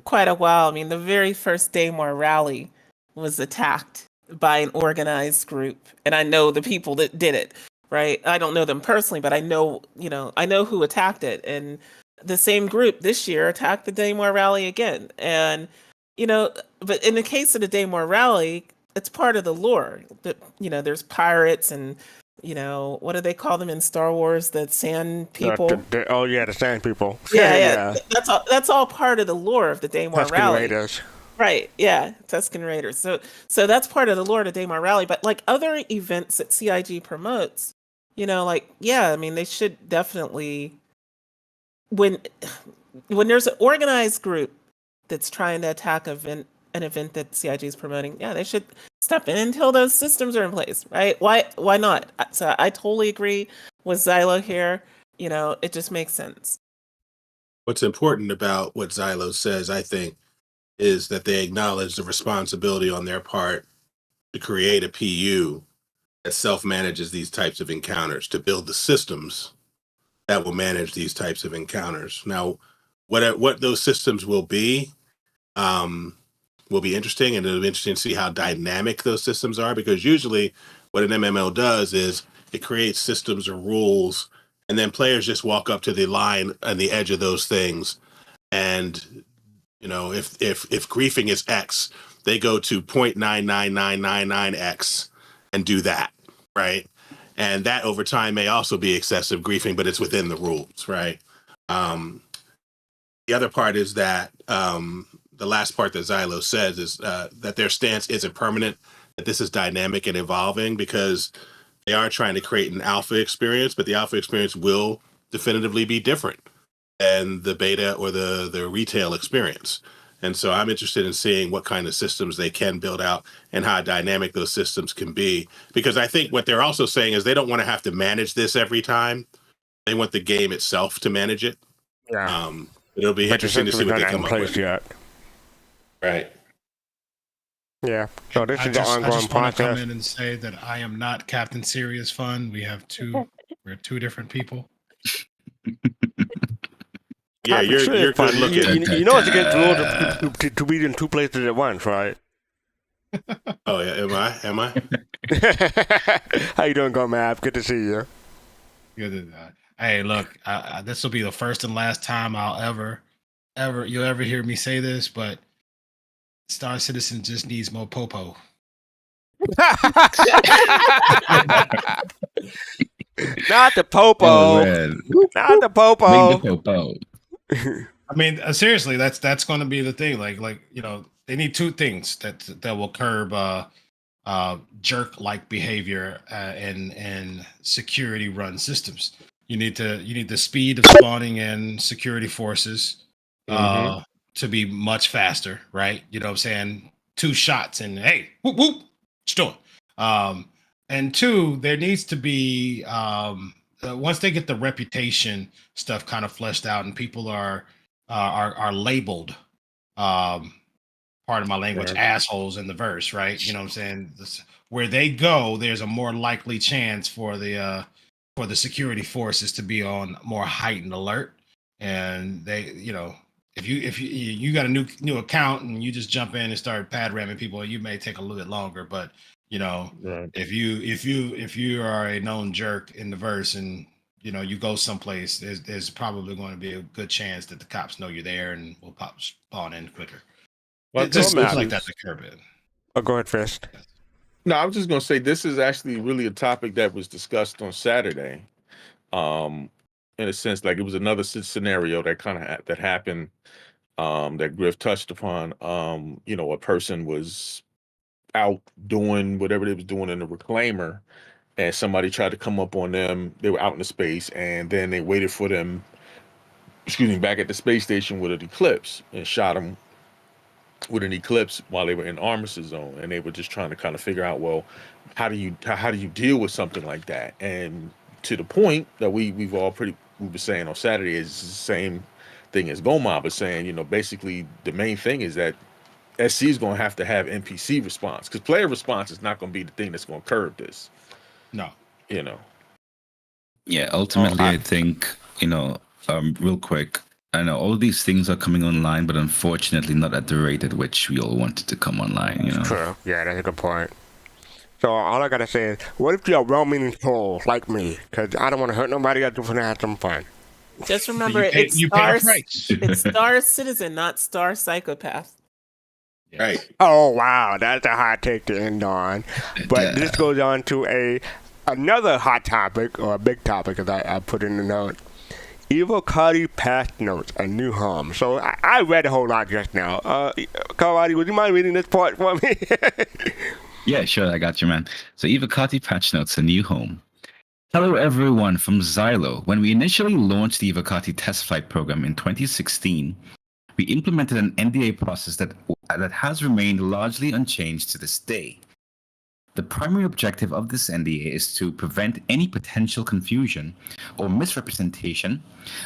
quite a while. I mean, the very first Daymore rally was attacked by an organized group, and I know the people that did it, right? I don't know them personally, but I know who attacked it. And the same group this year attacked the Daymore rally again. And, but in the case of the Daymore rally, it's part of the lore. There's pirates and, what do they call them in Star Wars? The sand people. The sand people. Yeah. That's all part of the lore of the Daymore rally. Raiders. Right. Yeah. Tusken Raiders. So that's part of the Lord of Daymar rally. But like other events that CIG promotes, like, yeah, I mean, they should definitely when there's an organized group that's trying to attack an event that CIG is promoting, yeah, they should step in until those systems are in place, right? Why not? So I totally agree with Xylo here. It just makes sense. What's important about what Xylo says, I think, is that they acknowledge the responsibility on their part to create a PU that self-manages these types of encounters, to build the systems that will manage these types of encounters. Now, what those systems will be interesting, and it'll be interesting to see how dynamic those systems are, because usually what an MMO does is it creates systems or rules, and then players just walk up to the line and the edge of those things, and if griefing is X, they go to 0.99999x and do that, right? And that over time may also be excessive griefing, but it's within the rules, right? The other part is that the last part that Xylo says is that their stance isn't permanent, that this is dynamic and evolving, because they are trying to create an alpha experience, but the alpha experience will definitively be different than the beta or the retail experience. And so I'm interested in seeing what kind of systems they can build out and how dynamic those systems can be. Because I think what they're also saying is they don't want to have to manage this every time. They want the game itself to manage it. Yeah. It'll be interesting to see what they come up with. Yet. Right. Yeah. So this is the ongoing I just want to process. come in and say that I am not Captain Serious Fun. We're two different people. Yeah, you're good looking. You know it's against the rules to be in two places at once, right? Oh yeah, am I? How you doing, Mav? Good to see you. Good. Hey, look, this will be the first and last time you'll ever hear me say this, but Star Citizen just needs more popo. Not the popo. Oh, not the popo. Make the popo. I mean, seriously, that's going to be the thing. Like they need two things that will curb jerk-like behavior and security run systems. You need the speed of spawning and security forces to be much faster, right? You know what I'm saying? 2 shots and hey, whoop whoop, what you doing? And 2, there needs to be once they get the reputation stuff kind of fleshed out and people are labeled, pardon my language, assholes in the verse, right? You know what I'm saying? Where they go, there's a more likely chance for the security forces to be on more heightened alert. And they, if you got a new account and you just jump in and start pad ramming people, you may take a little bit longer, but if you are a known jerk in the verse and you go someplace, there's probably going to be a good chance that the cops know you're there and will spawn in quicker. Well, just like that to curb it. Oh, go ahead, Fist. No, I was just going to say this is actually really a topic that was discussed on Saturday. In a sense, like it was another scenario that kind of that happened that Griff touched upon. A person was out doing whatever they was doing in the reclaimer, and somebody tried to come up on them. They were out in the space, and then they waited for them, back at the space station with an eclipse and shot them with an eclipse while they were in armistice zone. And they were just trying to kind of figure out, well, how do you deal with something like that? And to the point that we were saying on Saturday is the same thing as Goma was saying. Basically the main thing is that SC is going to have NPC response, because player response is not going to be the thing that's going to curb this. No. Yeah, ultimately, I think, real quick, I know all these things are coming online, but unfortunately not at the rate at which we all wanted to come online, True. Yeah, that's a good point. So all I gotta say is, what if you're a well-meaning troll like me? Because I don't want to hurt nobody. I just want to have some fun. Just remember, it's Star Citizen, not Star Psychopath. Right. Oh wow, that's a hot take to end on. But this goes on to another hot topic, or a big topic, as I put in the note. Evocati patch notes, a new home. So I read a whole lot just now. Kalrati, would you mind reading this part for me? Yeah, sure, I got you, man. So Evocati patch notes, a new home. Hello, everyone from Xylo. When we initially launched the Evocati test flight program in 2016, we implemented an NDA process that has remained largely unchanged to this day. The primary objective of this NDA is to prevent any potential confusion or misrepresentation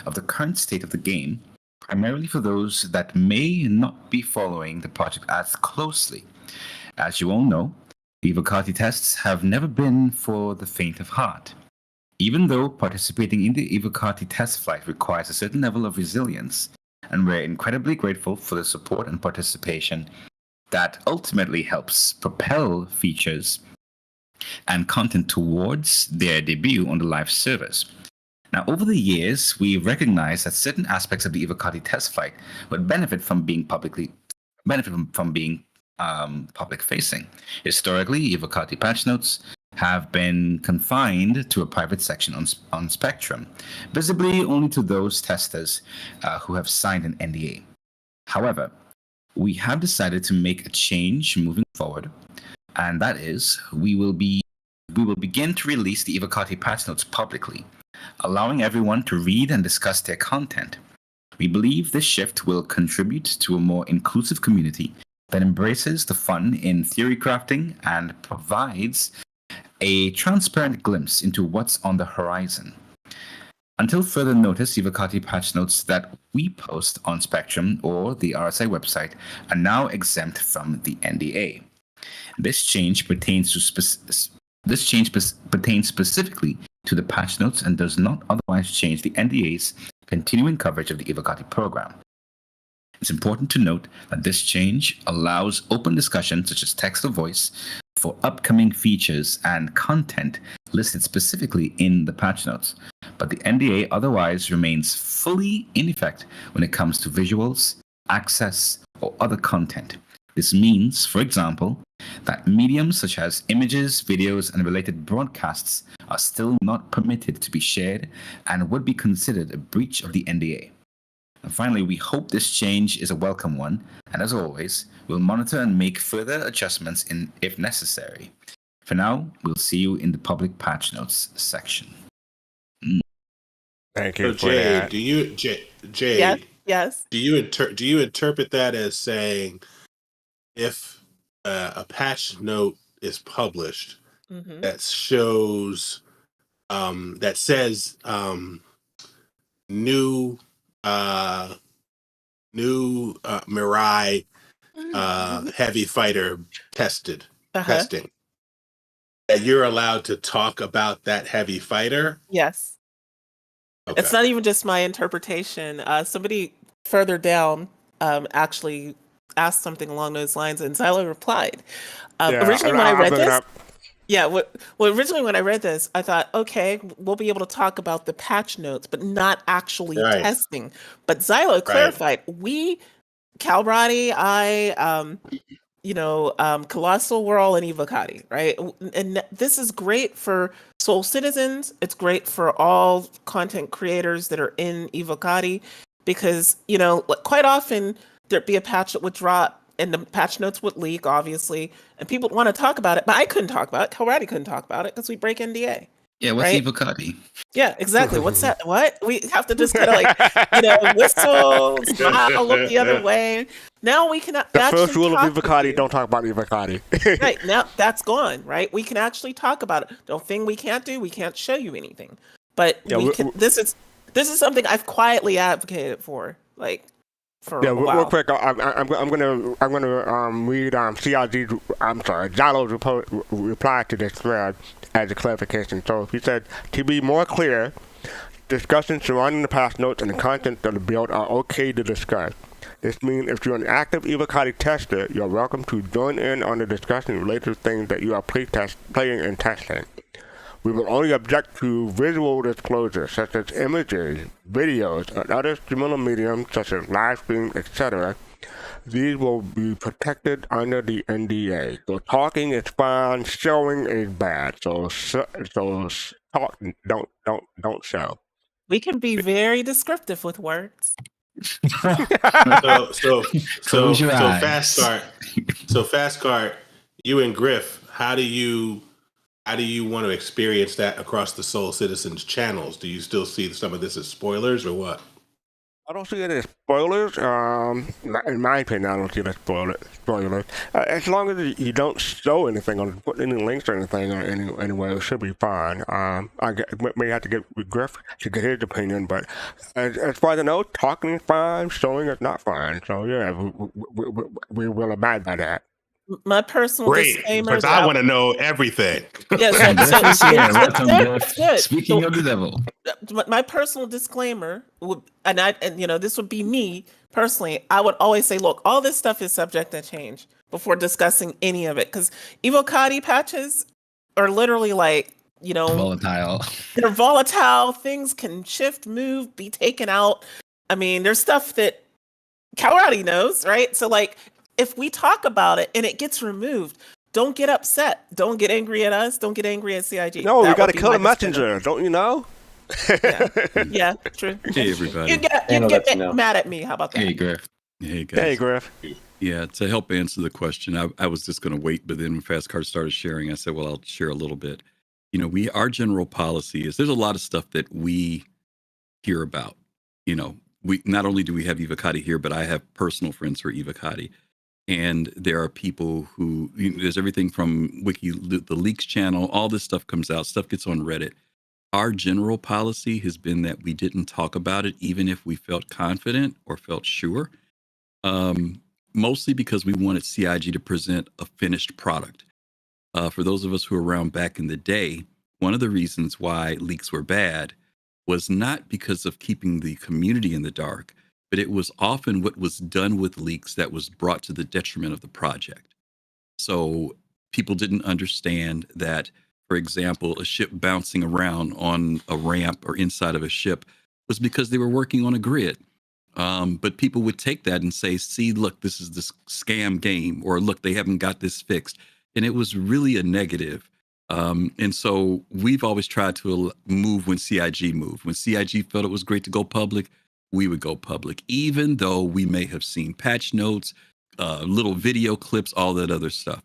of the current state of the game, primarily for those that may not be following the project as closely. As you all know, the Evocati tests have never been for the faint of heart. Even though participating in the Evocati test flight requires a certain level of resilience, and we're incredibly grateful for the support and participation that ultimately helps propel features and content towards their debut on the live service. Now, over the years, we recognized that certain aspects of the Evocati test flight would benefit from being public facing. Historically, Evocati patch notes have been confined to a private section on Spectrum, visibly only to those testers who have signed an NDA. However, we have decided to make a change moving forward, and that is we will begin to release the Evocati patch notes publicly, allowing everyone to read and discuss their content. We believe this shift will contribute to a more inclusive community that embraces the fun in theory crafting and provides a transparent glimpse into what's on the horizon. Until further notice, Evocati patch notes that we post on Spectrum or the RSI website are now exempt from the NDA. This change pertains specifically to the patch notes and does not otherwise change the NDA's continuing coverage of the Evocati program. It's important to note that this change allows open discussion, such as text or voice, for upcoming features and content listed specifically in the patch notes, but the NDA otherwise remains fully in effect when it comes to visuals, access, or other content. This means, for example, that mediums such as images, videos, and related broadcasts are still not permitted to be shared and would be considered a breach of the NDA. And finally, we hope this change is a welcome one, and as always, we'll monitor and make further adjustments if necessary. For now, we'll see you in the public patch notes section. Thank you So for that. Jade, Yes. do you interpret that as saying if a patch note is published that shows that says new Mirai heavy fighter testing, that you're allowed to talk about that heavy fighter? Yes. Okay. It's not even just my interpretation. Somebody further down actually asked something along those lines, and Xylo replied. Originally, when I read this, originally when I read this, I thought, okay, we'll be able to talk about the patch notes, but not actually testing. But Xylo clarified, Kalrati, Colossal, we're all in Evocati, right? And this is great for Soul citizens. It's great for all content creators that are in Evocati, because, quite often there'd be a patch that would drop and the patch notes would leak, obviously, and people want to talk about it, but I couldn't talk about it. Kalrati couldn't talk about it because we break NDA. Yeah, what's Evocati? Yeah, exactly. What's that? What? We have to just kind of whistle, smile, look the other way. Now we can. The first rule of Evocati: don't talk about Evocati. Right, now that's gone. Right, we can actually talk about it. The thing we can't do, we can't show you anything. But we can. This is something I've quietly advocated for, for a while. Real quick, I'm gonna read Xylo's reply to this thread as a clarification. So he said, to be more clear, discussions surrounding the patch notes and the content of the build are okay to discuss. This means if you're an active Evocati tester, you're welcome to join in on the discussion related to things that you are playing and testing. We will only object to visual disclosures such as images, videos, and other similar mediums such as live streams, etc. These will be protected under the NDA. So talking is fine, showing is bad. So talk, don't show. We can be very descriptive with words. So Close your eyes. Fast Cart, you and Griff, how do you want to experience that across the Soul Citizens channels? Do you still see some of this as spoilers or what? I don't see it as spoilers. In my opinion, I don't see it as spoilers. As long as you don't show anything or put any links or anything or anywhere, it should be fine. May have to get with Griff to get his opinion, but as far as I know, talking is fine, showing is not fine. So yeah, we will abide by that. My personal disclaimer. Because I want to know everything. Yes, Speaking of the devil. My personal disclaimer, this would be me personally. I would always say, look, all this stuff is subject to change before discussing any of it, because Evocati patches are literally volatile. They're volatile. Things can shift, move, be taken out. I mean, there's stuff that Kalrati knows, right? So if we talk about it and it gets removed, don't get upset. Don't get angry at us. Don't get angry at CIG. No, we got to kill the messenger. Don't you know? Yeah, true. Hey, everybody. You get mad at me. How about that? Hey, Griff. Hey, guys. Hey, Griff. Yeah, to help answer the question, I was just going to wait, but then when Fastcart started sharing, I said, well, I'll share a little bit. Our general policy is there's a lot of stuff that we hear about. We not only do we have Evocati here, but I have personal friends who are Evocati. And there are people who, there's everything from the Leaks channel, all this stuff comes out, stuff gets on Reddit. Our general policy has been that we didn't talk about it, even if we felt confident or felt sure, mostly because we wanted CIG to present a finished product. For those of us who were around back in the day, one of the reasons why leaks were bad was not because of keeping the community in the dark, but it was often what was done with leaks that was brought to the detriment of the project. So people didn't understand that, for example, a ship bouncing around on a ramp or inside of a ship was because they were working on a grid. But people would take that and say, see, look, this is this scam game, or look, they haven't got this fixed. And it was really a negative. And so we've always tried to move when CIG moved. When CIG felt it was great to go public, we would go public, even though we may have seen patch notes, little video clips, all that other stuff.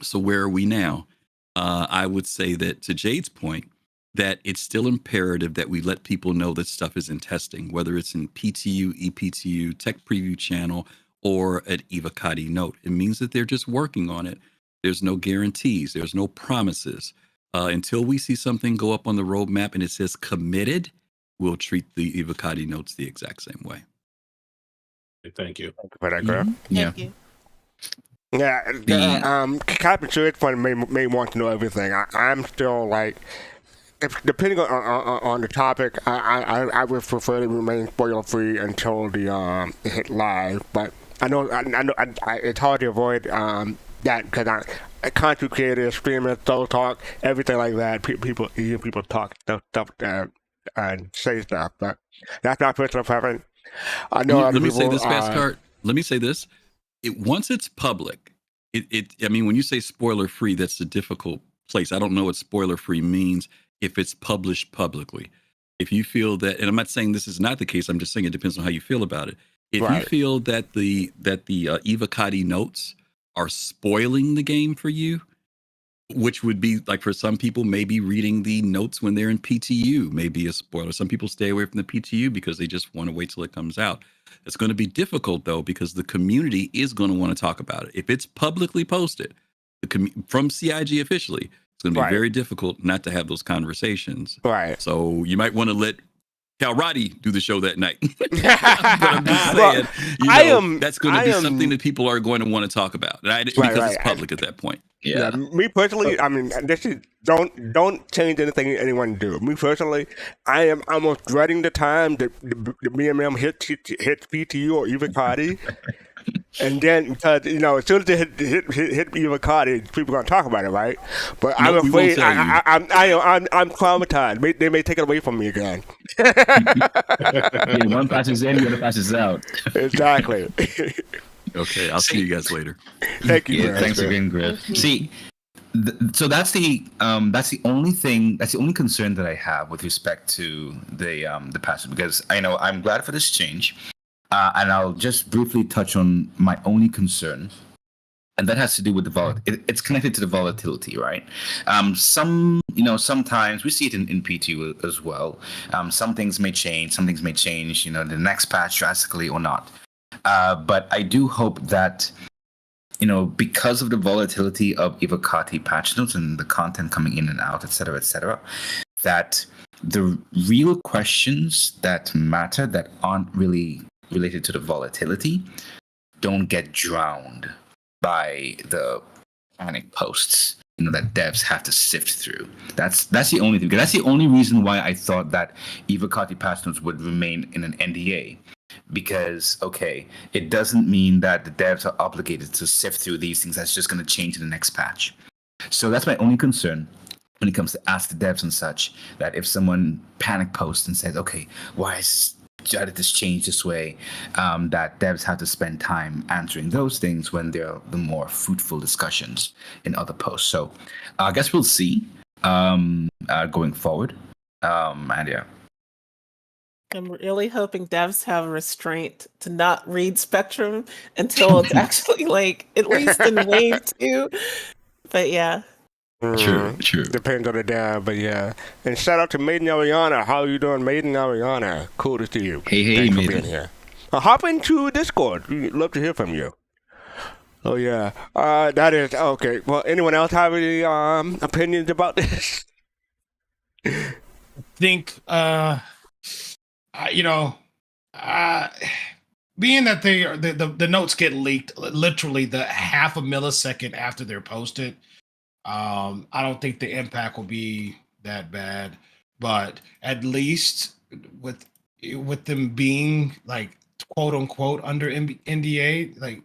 So where are we now? I would say that, to Jade's point, that it's still imperative that we let people know that stuff is in testing, whether it's in PTU, EPTU, Tech Preview channel, or at Evocati Note. It means that they're just working on it. There's no guarantees. There's no promises. Until we see something go up on the roadmap and it says committed, we'll treat the Evocati notes the exact same way. Thank you. For that, Griff. Thank you. Yeah, Captain Suicide may want to know everything. I'm still depending on the topic, I would prefer to remain spoiler free until the hit live. But I know it's hard to avoid that because content creators, streamers, soul talk, everything like that. People talk stuff and say stuff, but that's not personal preference. I know. Let me say this, Fastcart. Let me say this. Once it's public, I mean, when you say spoiler free, that's a difficult place. I don't know what spoiler free means if it's published publicly. If you feel that, and I'm not saying this is not the case, I'm just saying it depends on how you feel about it. If you feel that the Evocati notes are spoiling the game for you, which would be like for some people, maybe reading the notes when they're in PTU may be a spoiler. Some people stay away from the PTU because they just want to wait till it comes out. It's going to be difficult, though, because the community is going to want to talk about it. If it's publicly posted from CIG officially, it's going to be very difficult not to have those conversations. Right. So you might want to let Kalrati do the show that night. But I'm just saying, that's going to be something that people are going to want to talk about, because it's public at that point. Yeah. Me personally, I mean, this is don't change anything anyone do. Me personally, I am almost dreading the time that the BMM hits PTU or Evocati. And then, because as soon as they hit Evocati, people are gonna talk about it, right? But I'm afraid I'm traumatized. They may take it away from me again. One passes in, the other passes out. Exactly. Okay, I'll see you guys later. Thank you. Thanks again, Griff. See, So that's the only thing. That's the only concern that I have with respect to the patch, because I know I'm glad for this change, and I'll just briefly touch on my only concern, and that has to do with the it's connected to the volatility, right? Sometimes we see it in P2 as well. Some things may change. Some things may change. The next patch drastically or not. But I do hope that, because of the volatility of Evocati patch notes and the content coming in and out, et cetera, that the real questions that matter, that aren't really related to the volatility, don't get drowned by the panic posts, that devs have to sift through. That's the only thing. Because that's the only reason why I thought that Evocati patch notes would remain in an NDA. Because, it doesn't mean that the devs are obligated to sift through these things. That's just going to change in the next patch. So that's my only concern when it comes to ask the devs and such, that if someone panic posts and says, why did this change this way, that devs have to spend time answering those things when they're the more fruitful discussions in other posts. So I guess we'll see going forward. And yeah. I'm really hoping devs have restraint to not read Spectrum until it's actually at least in wave 2. But yeah. True. Depends on the dev, but yeah. And shout out to Maiden Ariana. How are you doing, Maiden Ariana? Cool to see you. Hey, Thanks Maiden. for being here. Hop into Discord. We'd love to hear from you. Oh yeah. That is okay. Well, anyone else have any opinions about this? Think being that they are the notes get leaked literally the half a millisecond after they're posted, I don't think the impact will be that bad. But at least with them being quote unquote under NDA,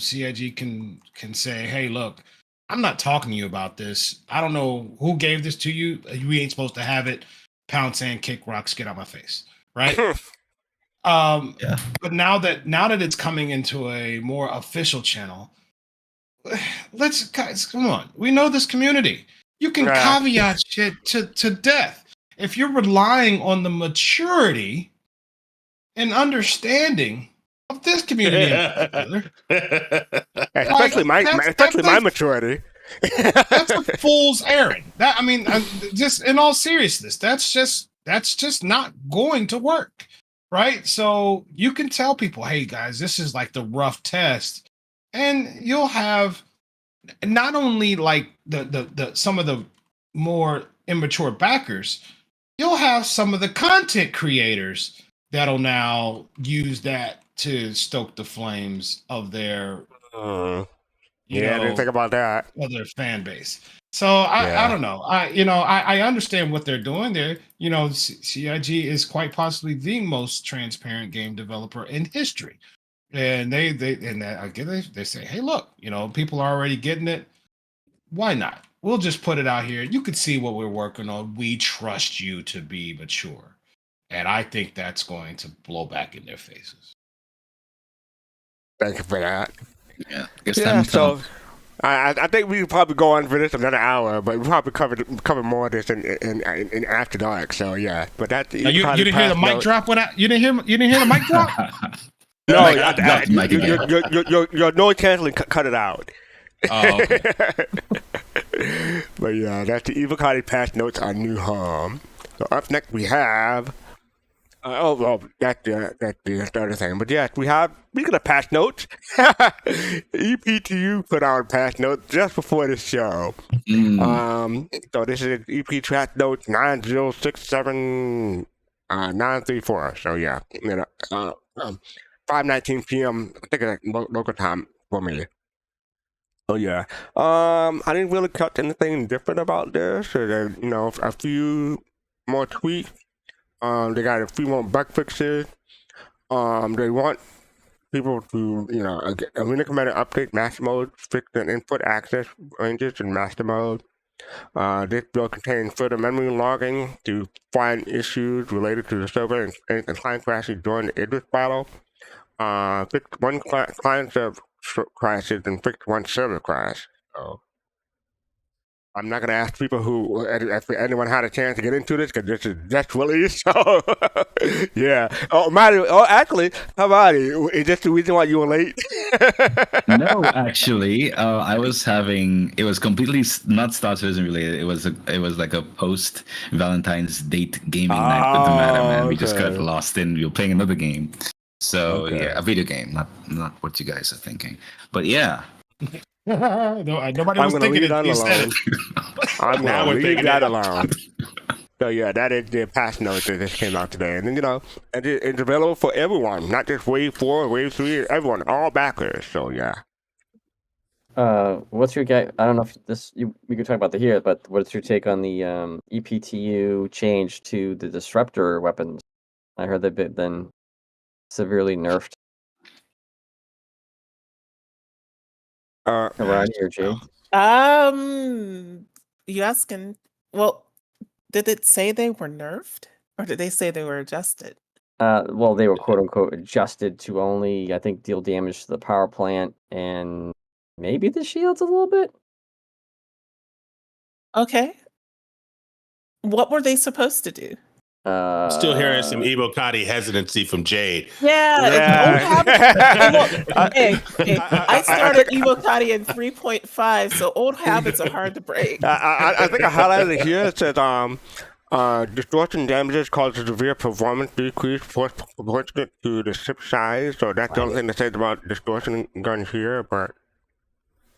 CIG can say, hey, look, I'm not talking to you about this. I don't know who gave this to you. We ain't supposed to have it. Pound sand, kick rocks, get out my face, right? Yeah. But now that it's coming into a more official channel, guys, come on. We know this community. You can caveat shit to death. If you're relying on the maturity and understanding of this community in particular, especially my maturity. That's a fool's errand. Just in all seriousness, that's just not going to work, right? So you can tell people, hey guys, this is the rough test, and you'll have not only the some of the more immature backers, you'll have some of the content creators that'll now use that to stoke the flames of their I didn't think about that. Of their fan base. So I don't know. I understand what they're doing there. CIG is quite possibly the most transparent game developer in history. And they say, hey, look, people are already getting it. Why not? We'll just put it out here. You can see what we're working on. We trust you to be mature. And I think that's going to blow back in their faces. Thank you for that. Yeah. So I think we could probably go on for this another hour, but we probably cover more of this in After Dark. So yeah, but that you didn't hear the mic drop when you didn't hear the mic drop. No, your noise canceling cut it out. Oh, okay. But yeah, that's the Evocati patch notes on New Home. So up next we have. That's the other thing. But yeah, we have, speaking of patch notes, EP2U put out patch notes just before this show. So this is EP patch notes 9067934. So yeah, 5:19 p.m. I think it's local time for me. Oh yeah. I didn't really catch anything different about this. Or a few more tweaks. They got a few more bug fixes. They want people to, a Linux Commander update master mode, fix the input access ranges in master mode. This build contains further memory logging to find issues related to the server and client crashes during the Idris battle. Fix one client server crashes and fix one server crash. So I'm not gonna ask people who if anyone had a chance to get into this because this is just released. So yeah. Oh, Marty. Oh, actually, how about it? Is this the reason why you were late? No, actually, I was having. It was completely not Star Citizen related. It was like a post Valentine's date gaming night with the madam, and we just got lost in. We were playing another game. So yeah, a video game, not what you guys are thinking. But yeah. Nobody was thinking it. You said it. I'm gonna leave that alone. So yeah, that is the patch notes that just came out today, and then it's available for everyone, not just Wave 4, Wave 3, everyone, all backers. So yeah. What's your guy? I don't know if we could talk about here, but what's your take on the EPTU change to the disruptor weapons? I heard they've been severely nerfed. Kalrati or Jay? You asking? Well, did it say they were nerfed, or did they say they were adjusted? Well, they were quote unquote adjusted to only, I think, deal damage to the power plant and maybe the shields a little bit. Okay. What were they supposed to do? I'm still hearing some Evocati hesitancy from Jade. Yeah. I started Evocati in 3.5, so old habits are hard to break. I think I highlighted it here. It says distortion damages cause a severe performance decrease proportionate to the ship size. So that's the only thing that says about distortion guns here. But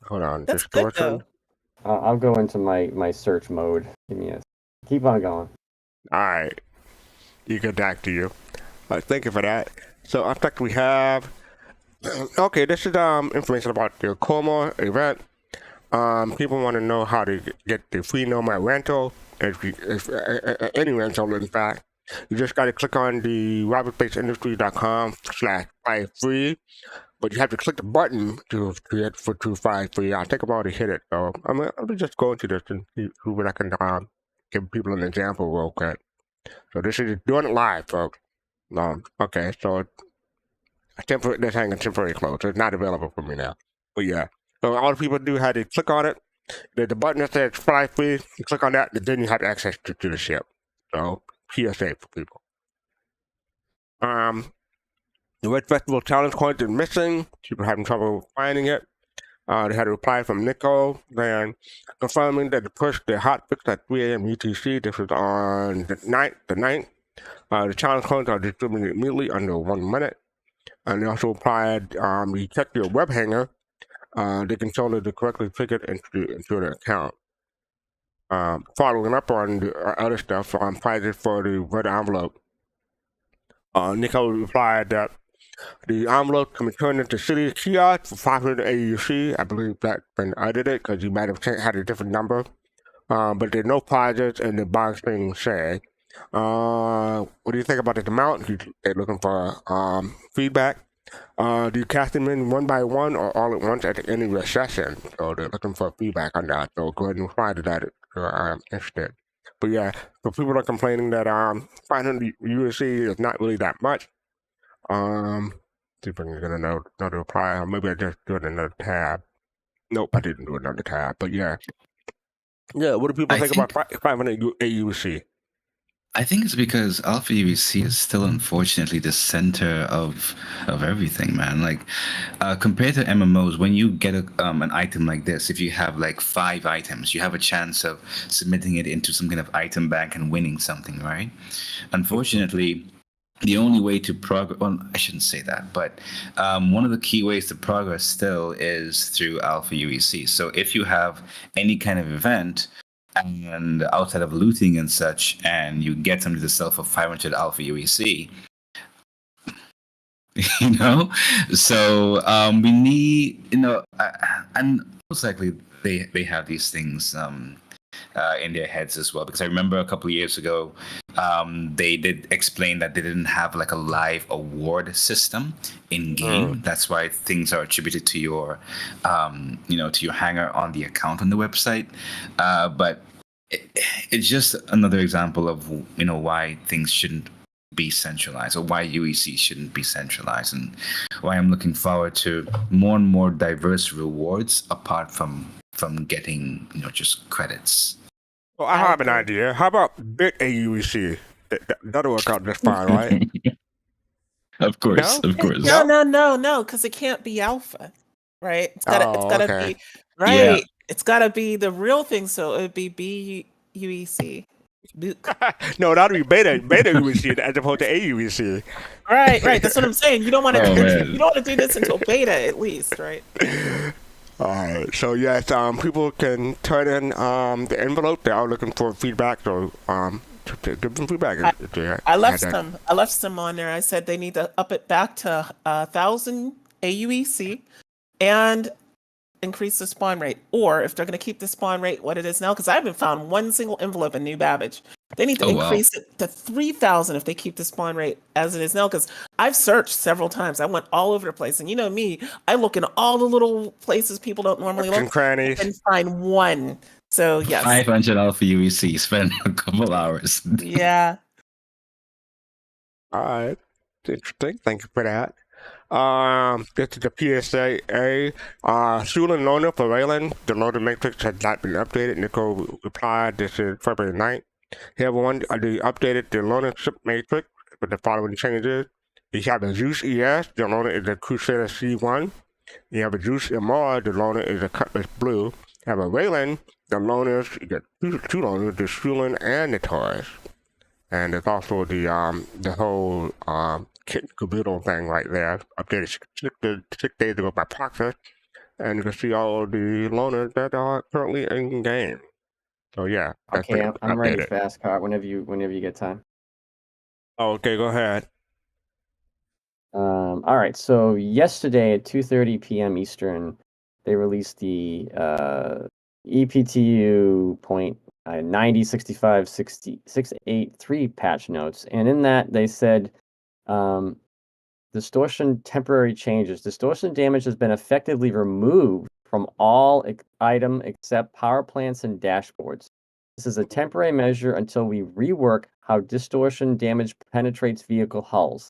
hold on, that's distortion. Good, I'll go into my search mode. Keep on going. All right. You get back to you. Thank you for that. So up next we have. Okay, this is information about the Coramor event. People want to know how to get the free nomad rental. If any rental, in fact, you just got to click on the robertspaceindustry.com/buy free, but you have to click the button to get for 2 free. I think I've already hit it, so I'm gonna just go into this and see what I can give people an example real quick. So this is doing it live, folks. Okay, so this hanging temporary close. So it's not available for me now. But yeah, so all the people do have to click on it. There's the button that says fly free. You click on that, and then you have access to the ship. So PSA for people. The Red Festival Challenge coin is missing. People having trouble finding it. They had a reply from Nico then confirming that they pushed the hotfix at 3 a.m. UTC. This was on the 9th. The challenge coins are distributed immediately under 1 minute. And they also replied, you check your web hanger, they can show that they correctly ticket into the account. Following up on the other stuff, prizes for the red envelope. Nico replied that the envelope can be turned into city kiosk for 500 AUC. I believe that's been edited because you might have had a different number. But there's no prizes and the box being said. What do you think about the amount? They're looking for feedback. Do you cast them in one by one or all at once at the end of your session? So they're looking for feedback on that. So go ahead and reply to that if you're interested. But yeah, so people are complaining that 500 USC is not really that much. See if I can get another reply. Maybe I just do it in another tab. Nope, I didn't do another tab. But yeah. Yeah, what do people think about 500 AUC? I think it's because Alpha UEC is still unfortunately the center of everything, man. Like compared to MMOs, when you get an item like this, if you have like 5 items, you have a chance of submitting it into some kind of item bank and winning something, right? Unfortunately, the only way to progress, well, I shouldn't say that, but one of the key ways to progress still is through Alpha UEC. So if you have any kind of event, and outside of looting and such, and you get something to sell for 500 Alpha UEC, so we need, and most likely they have these things in their heads as well, because I remember a couple of years ago they did explain that they didn't have like a live award system in game. That's why things are attributed to your to your hanger on the account on the website, but it's just another example of why things shouldn't be centralized, or why UEC shouldn't be centralized, and why I'm looking forward to more and more diverse rewards apart from getting just credits. Well, I have an idea. How about bit AUEC? That'll work out just fine, right? Of course. No, because it can't be alpha, right? It's gotta be right. Yeah. It's gotta be the real thing. So it would be BUEC. No, that'll be beta UEC as opposed to AUEC. Right. That's what I'm saying. You don't want to do this until beta at least, right? All right. So yes, people can turn in the envelope. They are looking for feedback. So to give them feedback. I left some on there. I said they need to up it back to 1,000 AUEC and increase the spawn rate. Or if they're going to keep the spawn rate what it is now, because I haven't found one single envelope in New Babbage. They need to increase it to 3,000 if they keep the spawn rate as it is now. Because I've searched several times. I went all over the place. And you know me, I look in all the little places people don't normally look. Crannies. And find one. So, yes. 500 alpha UEC. Spend a couple hours. Yeah. All right. Interesting. Thank you for that. This is the PSA. Shulin loaner for Raylan. The loaner matrix has not been updated. Nico replied, this is February 9th. Hey everyone, I updated the loaner ship matrix with the following changes. You have a Zeus ES, the loaner is a Crusader C1. You have a Zeus MR, the loaner is a Cutlass Blue. You have a Raylan, the loaners, you get two loaners, the Shulin and the Taurus. And there's also the whole kit caboodle thing right there. Updated 6 days ago by Proxus. And you can see all the loaners that are currently in game. So yeah. Okay, I'm ready, fastcart. Whenever you get time. Okay, go ahead. All right. So yesterday at 2:30 p.m. Eastern, they released the EPTU 90.65.683 patch notes, and in that they said distortion temporary changes. Distortion damage has been effectively removed from all item except power plants and dashboards. This is a temporary measure until we rework how distortion damage penetrates vehicle hulls.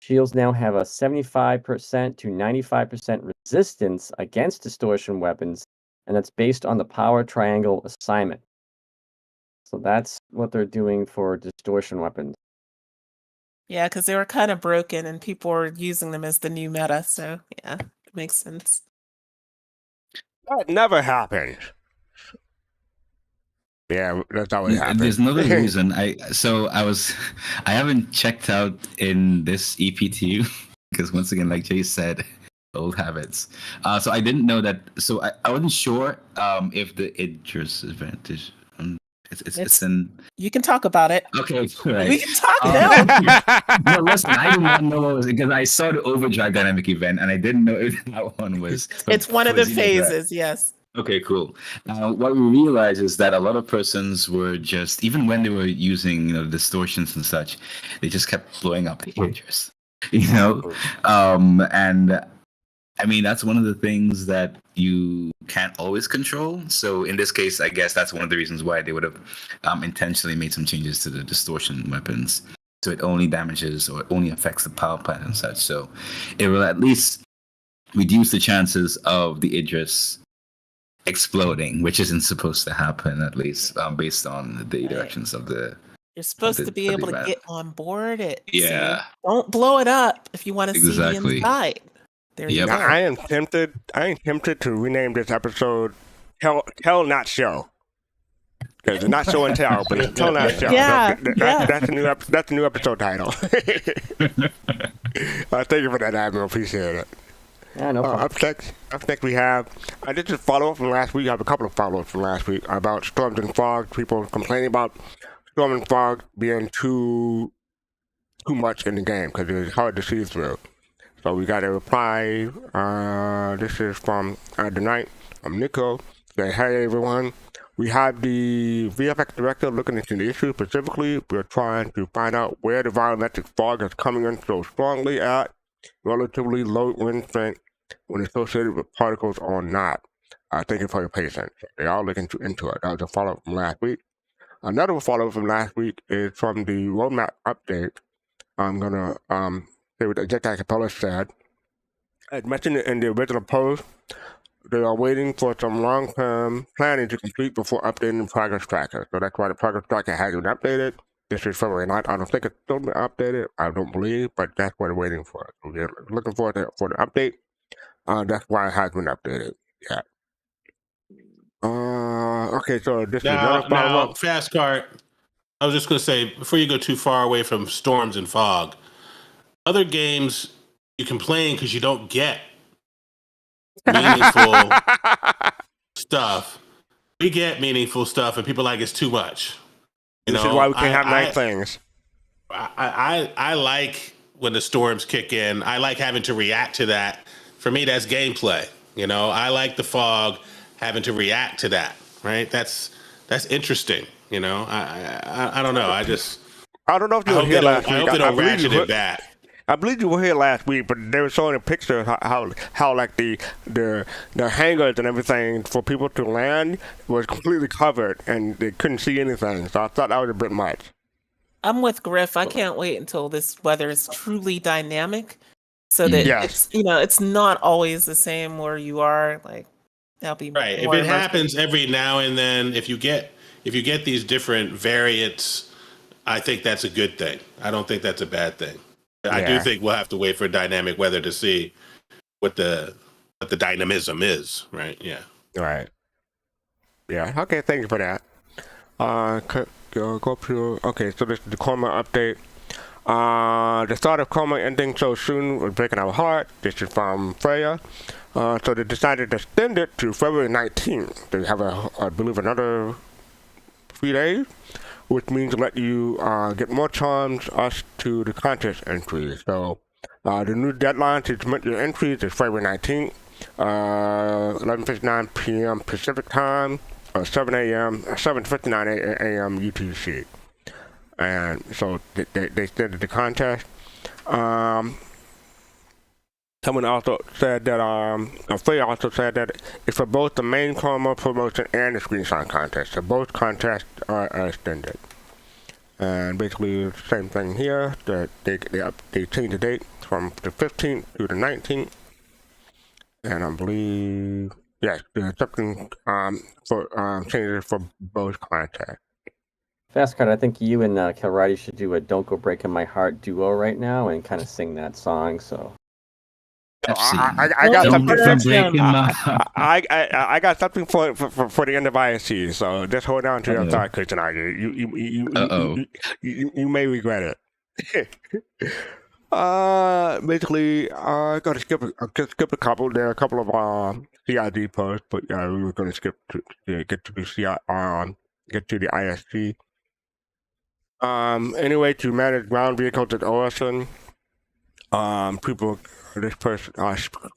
Shields now have a 75% to 95% resistance against distortion weapons, and that's based on the power triangle assignment. So that's what they're doing for distortion weapons. Yeah, because they were kind of broken and people were using them as the new meta. So yeah, it makes sense. That never happens. Yeah, that's always happens. There's another reason. I haven't checked out in this EPTU because once again, like Jay said, old habits. So I didn't know that. So I wasn't sure if the Idris advantage. It's in. You can talk about it. Okay, right. We can talk now. No, listen, I didn't want to know what was because I saw the Overdrive dynamic event and I didn't know if that one was. It's one of the phases, yes. Okay, cool. Now, what we realized is that a lot of persons were just, even when they were using, distortions and such, they just kept blowing up the Idris, and I mean, that's one of the things that you can't always control. So in this case, I guess that's one of the reasons why they would have intentionally made some changes to the distortion weapons. So it only damages or it only affects the power plant and such. So it will at least reduce the chances of the Idris exploding, which isn't supposed to happen, at least based on the directions of the... You're supposed to be able to get on board it. Yeah. So don't blow it up if you want to see the inside. There you go. I am tempted to rename this episode Tell Not Show. Because it's not show and tell, but it's Tell Not Show. Yeah, that's the new episode title. Thank you for that, Admiral. Appreciate it. Yeah, no problem. Up next we have, this is a follow-up from last week. I have a couple of follow-ups from last week about Storms and Fog. People complaining about Storm and Fog being too much in the game because it's hard to see through. So we got a reply. This is from the night from Nico. Say, hey everyone, we have the VFX director looking into the issue. Specifically, we're trying to find out where the volumetric fog is coming in so strongly at relatively low wind strength when associated with particles or not. Thank you for your patience. They are looking into it. That was a follow-up from last week. Another follow-up from last week is from the roadmap update. I'm gonna say what Jack Capella said. As mentioned in the original post, they are waiting for some long-term planning to complete before updating the progress tracker. So that's why the progress tracker hasn't been updated. This is February 9th. I don't think it's still been updated. I don't believe, but that's what they're waiting for. So we're looking forward for the update. That's why it has been updated. Yeah. Okay, so this is another follow-up. fastcart. I was just going to say, before you go too far away from storms and fog, other games you complain because you don't get meaningful stuff. We get meaningful stuff, and people are like it's too much. This is why we can't have nice things. I like when the storms kick in. I like having to react to that. For me, that's gameplay. I like the fog, having to react to that. Right? That's interesting. I don't know. I don't know if you were here last week. I hope they don't ratchet it back. I believe you were here last week, but they were showing a picture of how like the hangars and everything for people to land was completely covered and they couldn't see anything. So I thought that was a bit much. I'm with Griff. I can't wait until this weather is truly dynamic, so that it's not always the same where you are. Like that'll be right. If it happens every now and then, if you get these different variants, I think that's a good thing. I don't think that's a bad thing. I do think we'll have to wait for dynamic weather to see what the dynamism is, right? Yeah. Right. Yeah. Okay. Thank you for that. Go to so this is the Coramor update. The start of Coramor ending so soon was breaking our heart. This is from Freya. So they decided to extend it to February 19th. They have I believe another 3 days, which means let you get more charms us to the contest entries. So the new deadline to submit your entries is February 19th, 11:59 p.m. Pacific time, 7:59 a.m. UTC. And so they extended the contest. Someone also said that Freya also said that it's for both the main Coramor promotion and the screenshot contest. So both contests are extended. And basically the same thing here. That they changed the date from the 15th to the 19th. And I believe there's something for changes for both contests. Fastcart, I think you and Kalrati should do a "Don't Go Breaking My Heart" duo right now and kind of sing that song. So. I got something. I got something for the end of ISC. So just hold on to your thought, Christian. You may regret it. Basically, I got to skip a couple. There are a couple of CID posts, but we were going to skip to get to the get to the ISC. Anyway, to manage ground vehicles at Orson, people. This person,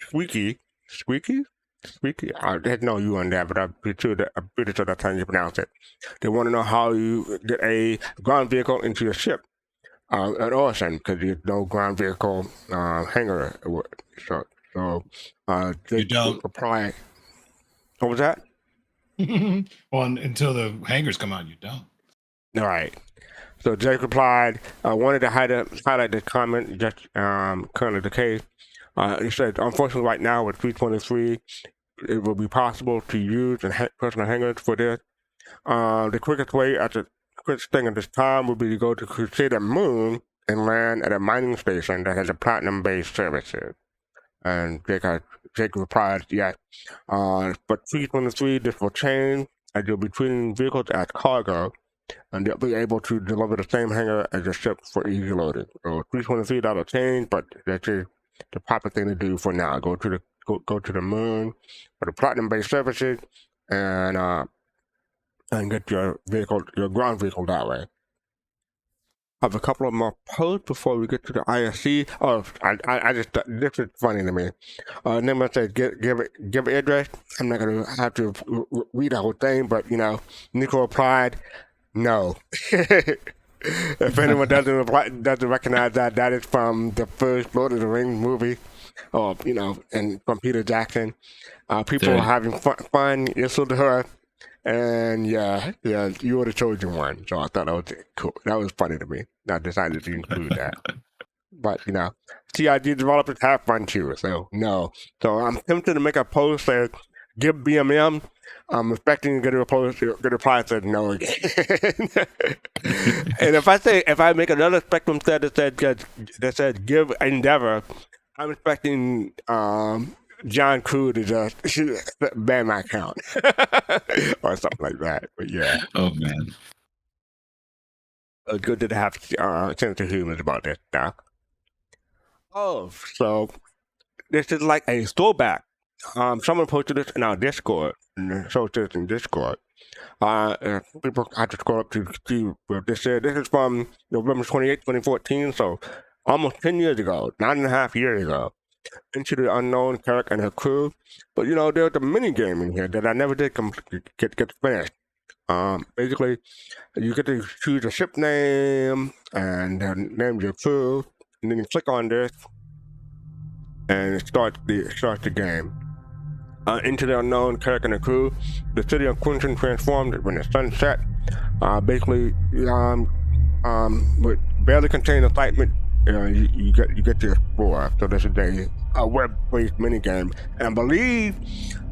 Squeaky. I had no you on that, but I'm pretty sure that's how you pronounce it. They want to know how you get a ground vehicle into your ship at Orson, because there's no ground vehicle hangar. So they you don't reply. What was that? Well, until the hangars come out, you don't. All right. So Jake replied, I wanted to highlight this comment, just currently the case. He said, unfortunately, right now with 323, it will be possible to use personal hangars for this. The quickest thing at this time would be to go to Crusader Moon and land at a mining station that has a platinum-based services. And Jake replied, yes. But 323, this will change, as you'll be treating vehicles as cargo, and they'll be able to deliver the same hangar as your ship for easy loading. So 323, that'll change, but that's the proper thing to do for now. Go to the moon for the platinum-based services, and get your ground vehicle that way. I have a couple of more posts before we get to the ISC. Oh, I just this is funny to me. Nimmer says give address. I'm not gonna have to read the whole thing, but Nico replied, no. If anyone doesn't recognize that is from the first Lord of the Rings movie, and from Peter Jackson. People are having fun, Isildur, and you were the chosen one. So I thought that was cool. That was funny to me. I decided to include that. But CID developers have fun too, so no. So I'm tempted to make a post that give BMM. I'm expecting to get a reply that says no again. And if I make another Spectrum set that says give Endeavor, I'm expecting John Crew to just ban my account or something like that. But yeah. Oh man. Good to have sense of humor about this now. Oh, so this is like a throwback. Someone posted this in our Discord, so this in Discord. People had to scroll up to see what this is. This is from November 28th, 2014, so almost 10 years ago, 9.5 years ago. Into the Unknown, Carrack and her crew. But there's a mini game in here that I never did get finished. Basically, you get to choose a ship name and name your crew, and then you click on this, and it starts the game. Into the Unknown, Carrack and the crew. The city of Quinton transformed when the sun set. Basically, with barely contained excitement, you get to explore. So this is a web-based minigame. And I believe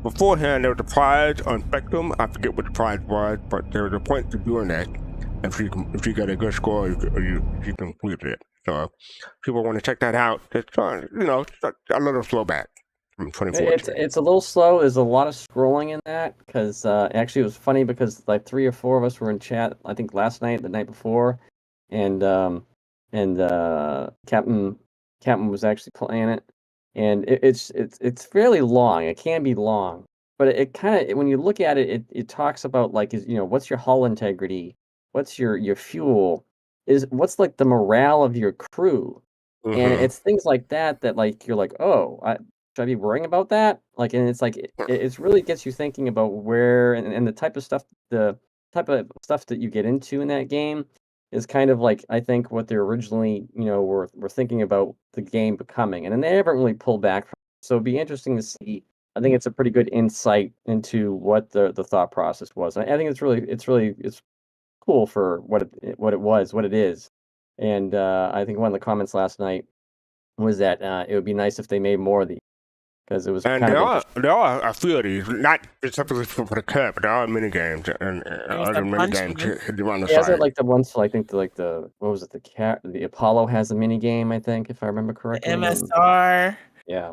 beforehand there was a prize on Spectrum. I forget what the prize was, but there was a point to doing that. If you get a good score, you complete it. So people want to check that out. It's a little throwback from 2014. It's a little slow. There's a lot of scrolling in that because actually it was funny because like 3 or 4 of us were in chat. I think last night, the night before, and Captain was actually playing it, and it's fairly long. It can be long, but it kind of when you look at it, it talks about like what's your hull integrity, what's your fuel, what's like the morale of your crew, and it's things like that like you're like, oh, should I be worrying about that? Like, and it's like it really gets you thinking about where and the type of stuff that you get into in that game is kind of like I think what they originally were thinking about the game becoming, and then they haven't really pulled back from it. So it'd be interesting to see. I think it's a pretty good insight into what the thought process was. I think it's cool for what it is, and I think one of the comments last night was that it would be nice if they made more of these. Because it was and there are a few of these, not specifically for the cup, but there are mini games and other mini games around the side. Yeah, like the ones. I think the what was it? The Apollo has a mini game. I think if I remember correctly. The MSR. Yeah.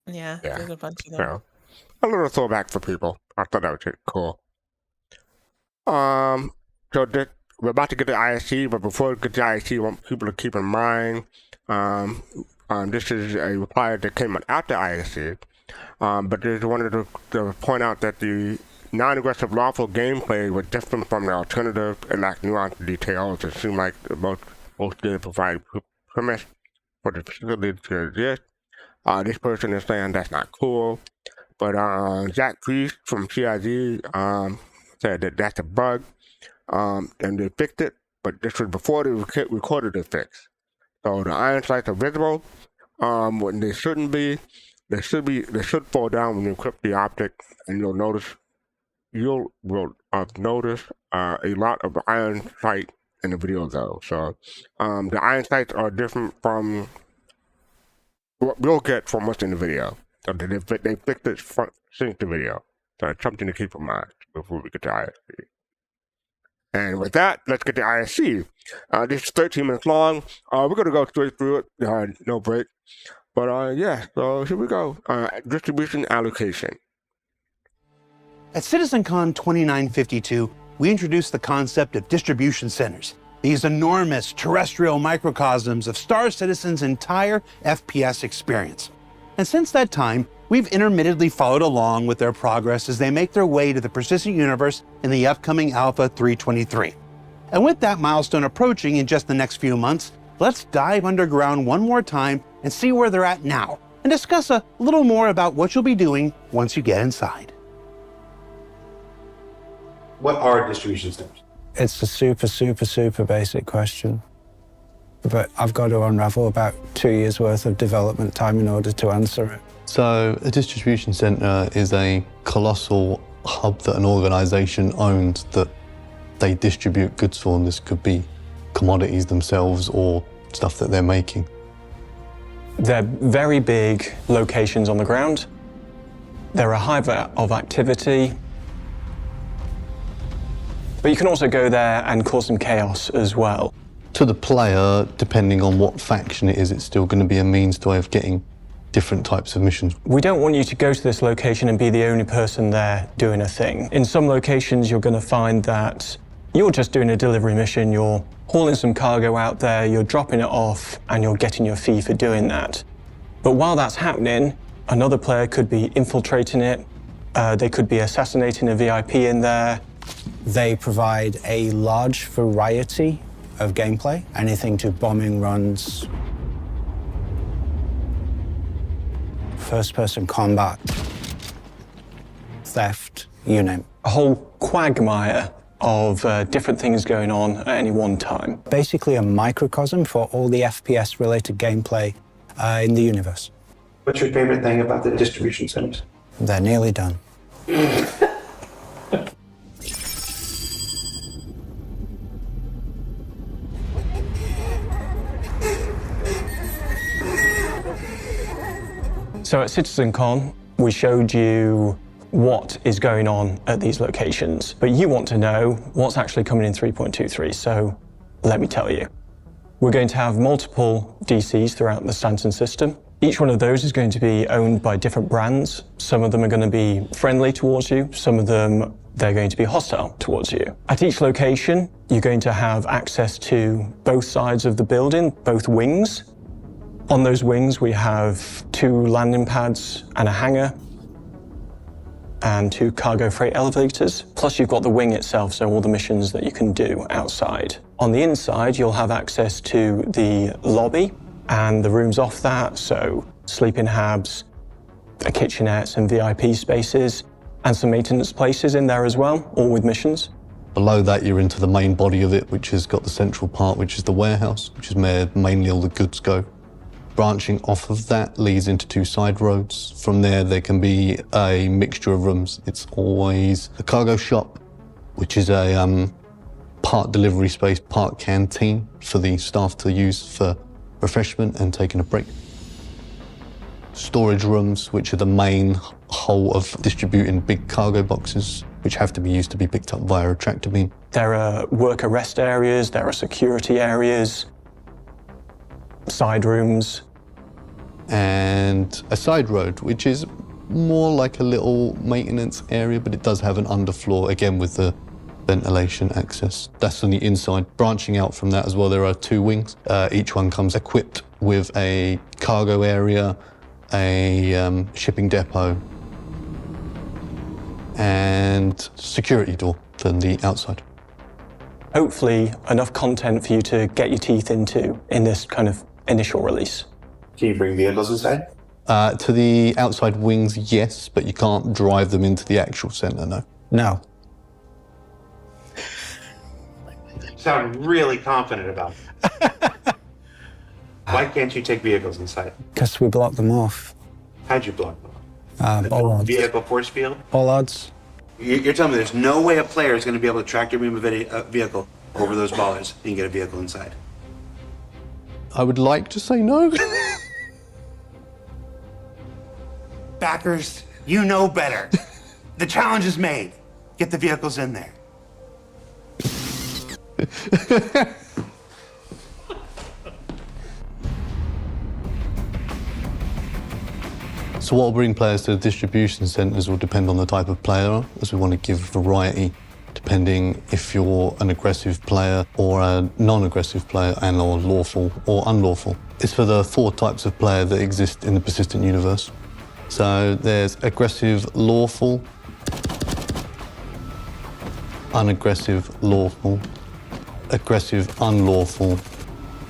Yeah, there's a bunch of them. A little throwback for people. I thought that was cool. So we're about to get to ISC, but before we get to ISC, I want people to keep in mind. This is a reply that came out after ISC, but I just wanted to point out that the non-aggressive lawful gameplay was different from the alternative and lacked nuanced details. It seemed like most didn't provide premise for the facility to exist. This person is saying that's not cool, but Zach Priest from CIG said that that's a bug, and they fixed it, but this was before they recorded the fix. So the iron sights are visible when they shouldn't be. They should fall down when you equip the optic, and you'll notice a lot of iron sight in the video though. So the iron sights are different from what we'll get from what's in the video. So they fixed it since the video. So it's something to keep in mind before we get to ISC. And with that, let's get to ISC. This is 13 minutes long. We're going to go straight through it, no break. But so here we go. Distribution allocation. At CitizenCon 2952, we introduced the concept of distribution centers. These enormous terrestrial microcosms of Star Citizen's entire FPS experience. And since that time, we've intermittently followed along with their progress as they make their way to the persistent universe in the upcoming Alpha 323. And with that milestone approaching in just the next few months, let's dive underground one more time and see where they're at now, and discuss a little more about what you'll be doing once you get inside. What are distribution centers? It's a super basic question, but I've got to unravel about 2 years worth of development time in order to answer it. So a distribution center is a colossal hub that an organization owns that they distribute goods for, and this could be commodities themselves or stuff that they're making. They're very big locations on the ground They're a hive of activity. But you can also go there and cause some chaos as well. To the player, depending on what faction it is, it's still going to be a means to way of getting different types of missions. We don't want you to go to this location and be the only person there doing a thing. In some locations, you're going to find that you're just doing a delivery mission, you're hauling some cargo out there, you're dropping it off, and you're getting your fee for doing that. But while that's happening, another player could be infiltrating it, they could be assassinating a VIP in there. They provide a large variety of gameplay, anything to bombing runs, first-person combat, theft, you name it. A whole quagmire of different things going on at any one time. Basically a microcosm for all the FPS-related gameplay in the universe. What's your favorite thing about the distribution centers? They're nearly done. So at CitizenCon, we showed you what is going on at these locations, but you want to know what's actually coming in 3.23, so let me tell you. We're going to have multiple DCs throughout the Stanton system. Each one of those is going to be owned by different brands. Some of them are going to be friendly towards you, some of them they're going to be hostile towards you. At each location, you're going to have access to both sides of the building, both wings. On those wings, we have 2 landing pads and a hangar, and 2 cargo freight elevators. Plus you've got the wing itself, so all the missions that you can do outside. On the inside, you'll have access to the lobby and the rooms off that, so sleeping habs, a kitchenette, and VIP spaces, and some maintenance places in there as well, all with missions. Below that, you're into the main body of it, which has got the central part, which is the warehouse, which is where mainly all the goods go. Branching off of that leads into 2 side roads. From there can be a mixture of rooms. It's always a cargo shop, which is a part delivery space, part canteen for the staff to use for refreshment and taking a break. Storage rooms, which are the main whole of distributing big cargo boxes, which have to be used to be picked up via a tractor beam. There are worker rest areas, there are security areas, side rooms. And a side road, which is more like a little maintenance area, but it does have an underfloor, again with the ventilation access. That's on the inside. Branching out from that as well, there are 2 wings. Each one comes equipped with a cargo area, a shipping depot, and security door from the outside. Hopefully enough content for you to get your teeth into in this kind of initial release. Can you bring vehicles inside? To the outside wings, yes, but you can't drive them into the actual center, no. No. Sound really confident about it. Why can't you take vehicles inside? Because we blocked them off. How'd you block them? Bollards. Vehicle force field? Bollards. You're telling me there's no way a player is going to be able to tractor beam a vehicle over those bollards and get a vehicle inside? I would like to say no. Backers, you know better. The challenge is made. Get the vehicles in there. So what will bring players to the distribution centres will depend on the type of player, as we want to give variety, depending if you're an aggressive player or a non-aggressive player and or lawful or unlawful. It's for the 4 types of player that exist in the persistent universe. So there's aggressive lawful, unaggressive lawful, aggressive unlawful,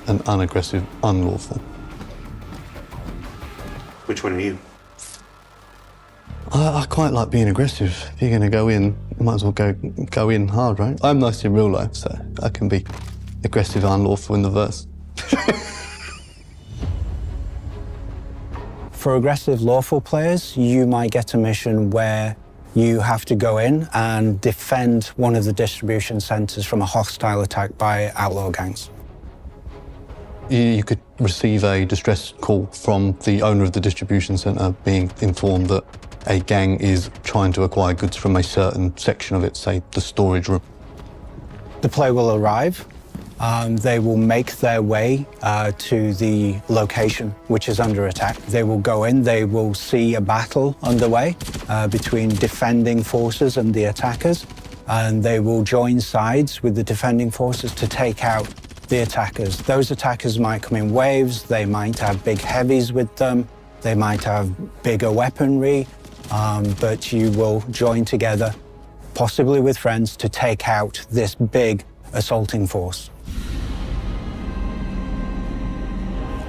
and unaggressive unlawful. Which one are you? I quite like being aggressive. If you're going to go in, you might as well go in hard, right? I'm nice in real life, so I can be aggressive and unlawful in the verse. For aggressive lawful players, you might get a mission where you have to go in and defend one of the distribution centres from a hostile attack by outlaw gangs. You could receive a distress call from the owner of the distribution centre being informed that a gang is trying to acquire goods from a certain section of it, say the storage room. The player will arrive. They will make their way to the location which is under attack. They will go in, they will see a battle underway between defending forces and the attackers, and they will join sides with the defending forces to take out the attackers. Those attackers might come in waves, they might have big heavies with them, they might have bigger weaponry, but you will join together, possibly with friends, to take out this big assaulting force.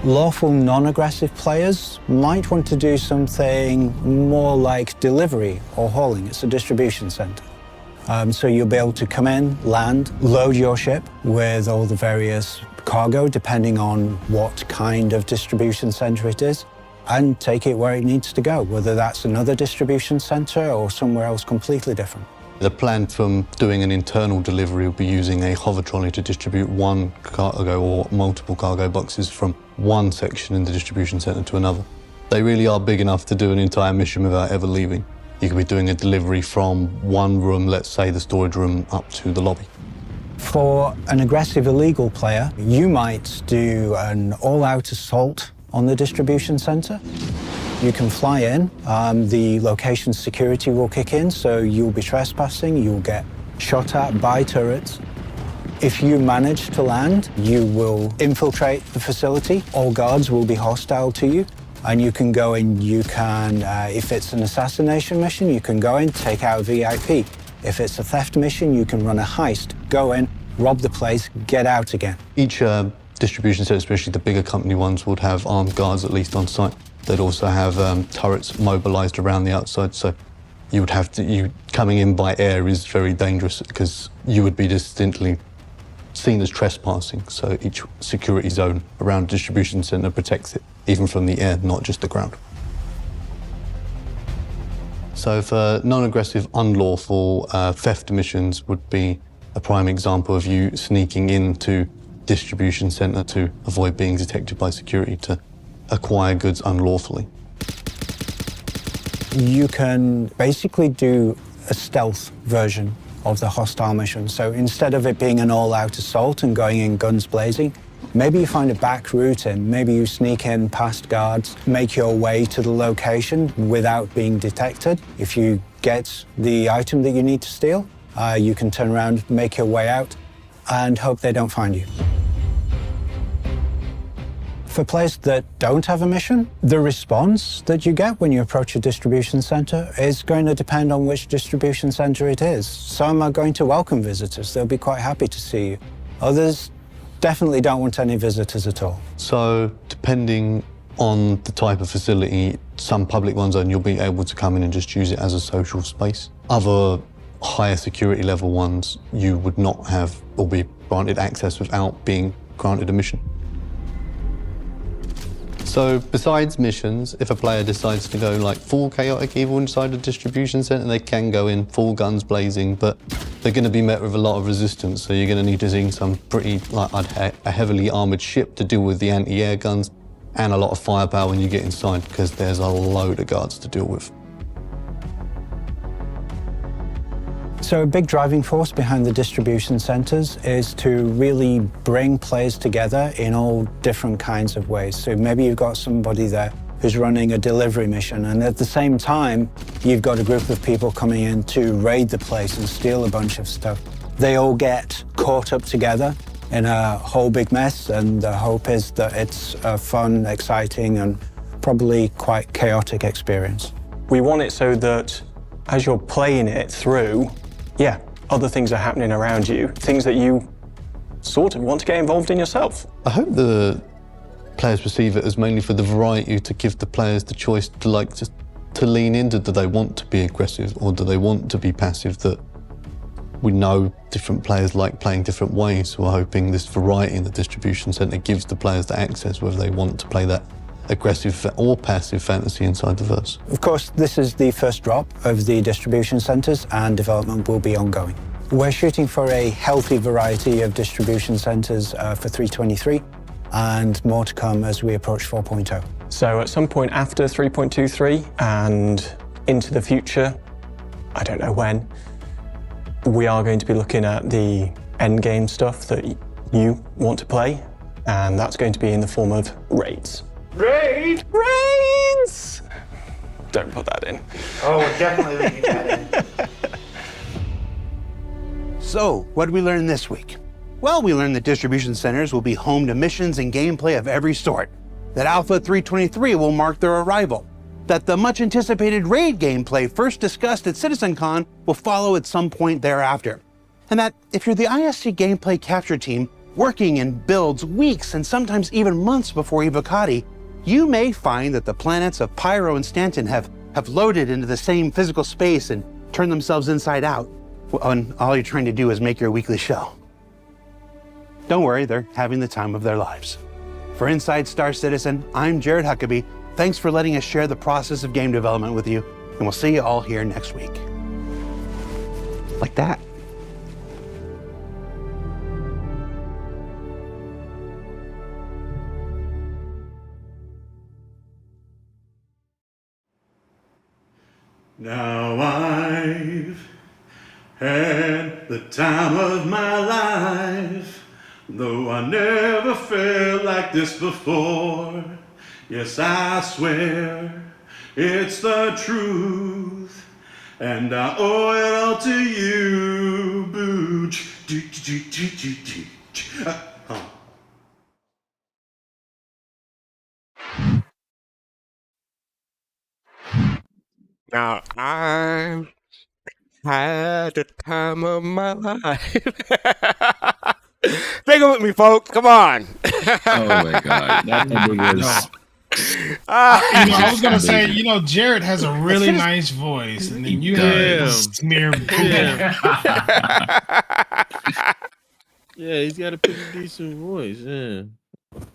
Lawful non-aggressive players might want to do something more like delivery or hauling. It's a distribution center. So you'll be able to come in, land, load your ship with all the various cargo, depending on what kind of distribution center it is, and take it where it needs to go, whether that's another distribution center or somewhere else completely different. The plan from doing an internal delivery will be using a hover trolley to distribute one cargo or multiple cargo boxes from one section in the distribution centre to another. They really are big enough to do an entire mission without ever leaving. You could be doing a delivery from one room, let's say the storage room, up to the lobby. For an aggressive illegal player, you might do an all-out assault on the distribution centre. You can fly in, the location security will kick in, so you'll be trespassing, you'll get shot at by turrets. If you manage to land, you will infiltrate the facility. All guards will be hostile to you, and you can go in, you can, if it's an assassination mission, you can go in, take out a VIP. If it's a theft mission, you can run a heist, go in, rob the place, get out again. Each distribution centre, especially the bigger company ones, would have armed guards at least on site. They'd also have turrets mobilised around the outside, so you would have to, coming in by air is very dangerous because you would be distinctly seen as trespassing, so each security zone around a distribution centre protects it, even from the air, not just the ground. So for non-aggressive, unlawful theft missions would be a prime example of you sneaking into distribution centre to avoid being detected by security to acquire goods unlawfully. You can basically do a stealth version of the hostile mission. So instead of it being an all-out assault and going in guns blazing, maybe you find a back route in, maybe you sneak in past guards, make your way to the location without being detected. If you get the item that you need to steal, you can turn around, make your way out, and hope they don't find you. For players that don't have a mission, the response that you get when you approach a distribution center is going to depend on which distribution center it is. Some are going to welcome visitors. They'll be quite happy to see you. Others definitely don't want any visitors at all. So depending on the type of facility, some public ones, and you'll be able to come in and just use it as a social space. Other higher security level ones, you would not have or be granted access without being granted a mission. So besides missions, if a player decides to go like full chaotic evil inside a distribution center, they can go in full guns blazing, but they're going to be met with a lot of resistance. So you're going to need to see some pretty, like a heavily armored ship to deal with the anti-air guns and a lot of firepower when you get inside because there's a load of guards to deal with. So a big driving force behind the distribution centers is to really bring players together in all different kinds of ways. So maybe you've got somebody there who's running a delivery mission, and at the same time, you've got a group of people coming in to raid the place and steal a bunch of stuff. They all get caught up together in a whole big mess, and the hope is that it's a fun, exciting, and probably quite chaotic experience. We want it so that as you're playing it through, yeah, other things are happening around you, things that you sort of want to get involved in yourself. I hope the players perceive it as mainly for the variety, to give the players the choice to like just to lean into, do they want to be aggressive or do they want to be passive? That we know different players like playing different ways, so we're hoping this variety in the distribution centre gives the players the access whether they want to play that aggressive or passive fantasy inside the verse. Of course, this is the first drop of the distribution centres and development will be ongoing. We're shooting for a healthy variety of distribution centres for 3.23 and more to come as we approach 4.0. So at some point after 3.23 and into the future, I don't know when, we are going to be looking at the end game stuff that you want to play, and that's going to be in the form of raids. Raid! Raids! Don't put that in. Oh, we're definitely leaving that in. So, what did we learn this week? Well, we learned that distribution centers will be home to missions and gameplay of every sort, that Alpha-133 will mark their arrival, that the much-anticipated raid gameplay first discussed at CitizenCon will follow at some point thereafter, and that if you're the ISC gameplay capture team working in builds weeks and sometimes even months before Evocati, you may find that the planets of Pyro and Stanton have loaded into the same physical space and turned themselves inside out, when all you're trying to do is make your weekly show. Don't worry, they're having the time of their lives. For Inside Star Citizen, I'm Jared Huckabee. Thanks for letting us share the process of game development with you, and we'll see you all here next week. Like that. Now I've had the time of my life, though I never felt like this before. Yes, I swear it's the truth, and I owe it all to you, Booch. Now I've had the time of my life. Think of it with me, folks. Come on. Oh my God, that was. I was gonna say, Jared has a really nice voice, and then you have smear. Yeah, he's got a pretty decent voice. Yeah.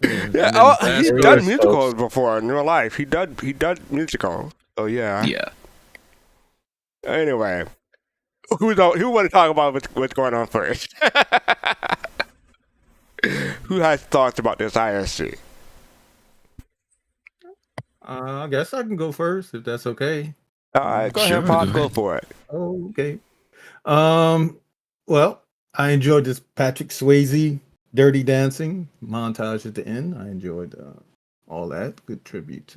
He's done musicals before in real life. He done musicals. Oh yeah. Yeah. Anyway, who want to talk about what's going on first? Who has thoughts about this ISC? I guess I can go first if that's okay. All right, go ahead, Pop. Go for it. Oh, okay. Well, I enjoyed this Patrick Swayze Dirty Dancing montage at the end. I enjoyed all that. Good tribute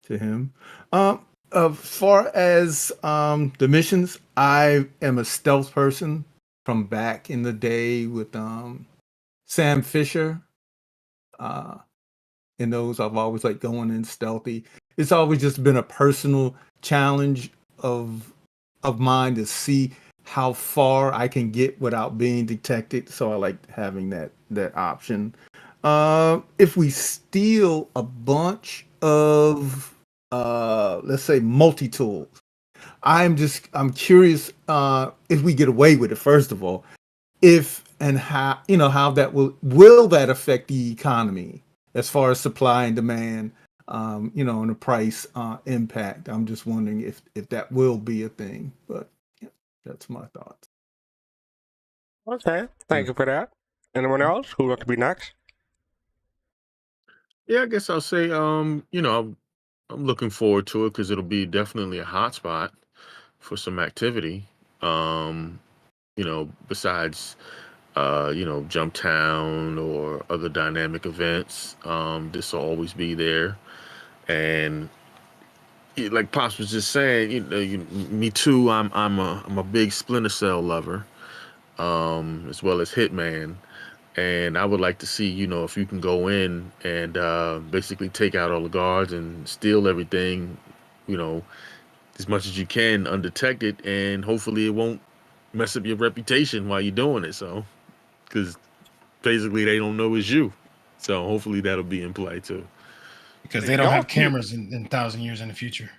to him. As far as the missions, I am a stealth person from back in the day with Sam Fisher. In those, I've always liked going in stealthy. It's always just been a personal challenge of mine to see how far I can get without being detected. So I like having that option. If we steal a bunch of let's say multi-tools, I'm curious if we get away with it, first of all, if and how that will that affect the economy as far as supply and demand, and the price impact. I'm just wondering if that will be a thing, but yeah, that's my thoughts. Okay, thank you for that. Anyone else who would like to be next? Yeah, I guess I'll say, I'm looking forward to it because it'll be definitely a hot spot for some activity. Besides, Jump Town or other dynamic events, this will always be there. And like Pops was just saying, me too. I'm a big Splinter Cell lover, as well as Hitman. And I would like to see, if you can go in and basically take out all the guards and steal everything, as much as you can undetected, and hopefully it won't mess up your reputation while you're doing it. So, because basically they don't know it's you. So hopefully that'll be in play too. Because they don't have cameras in 1,000 years in the future.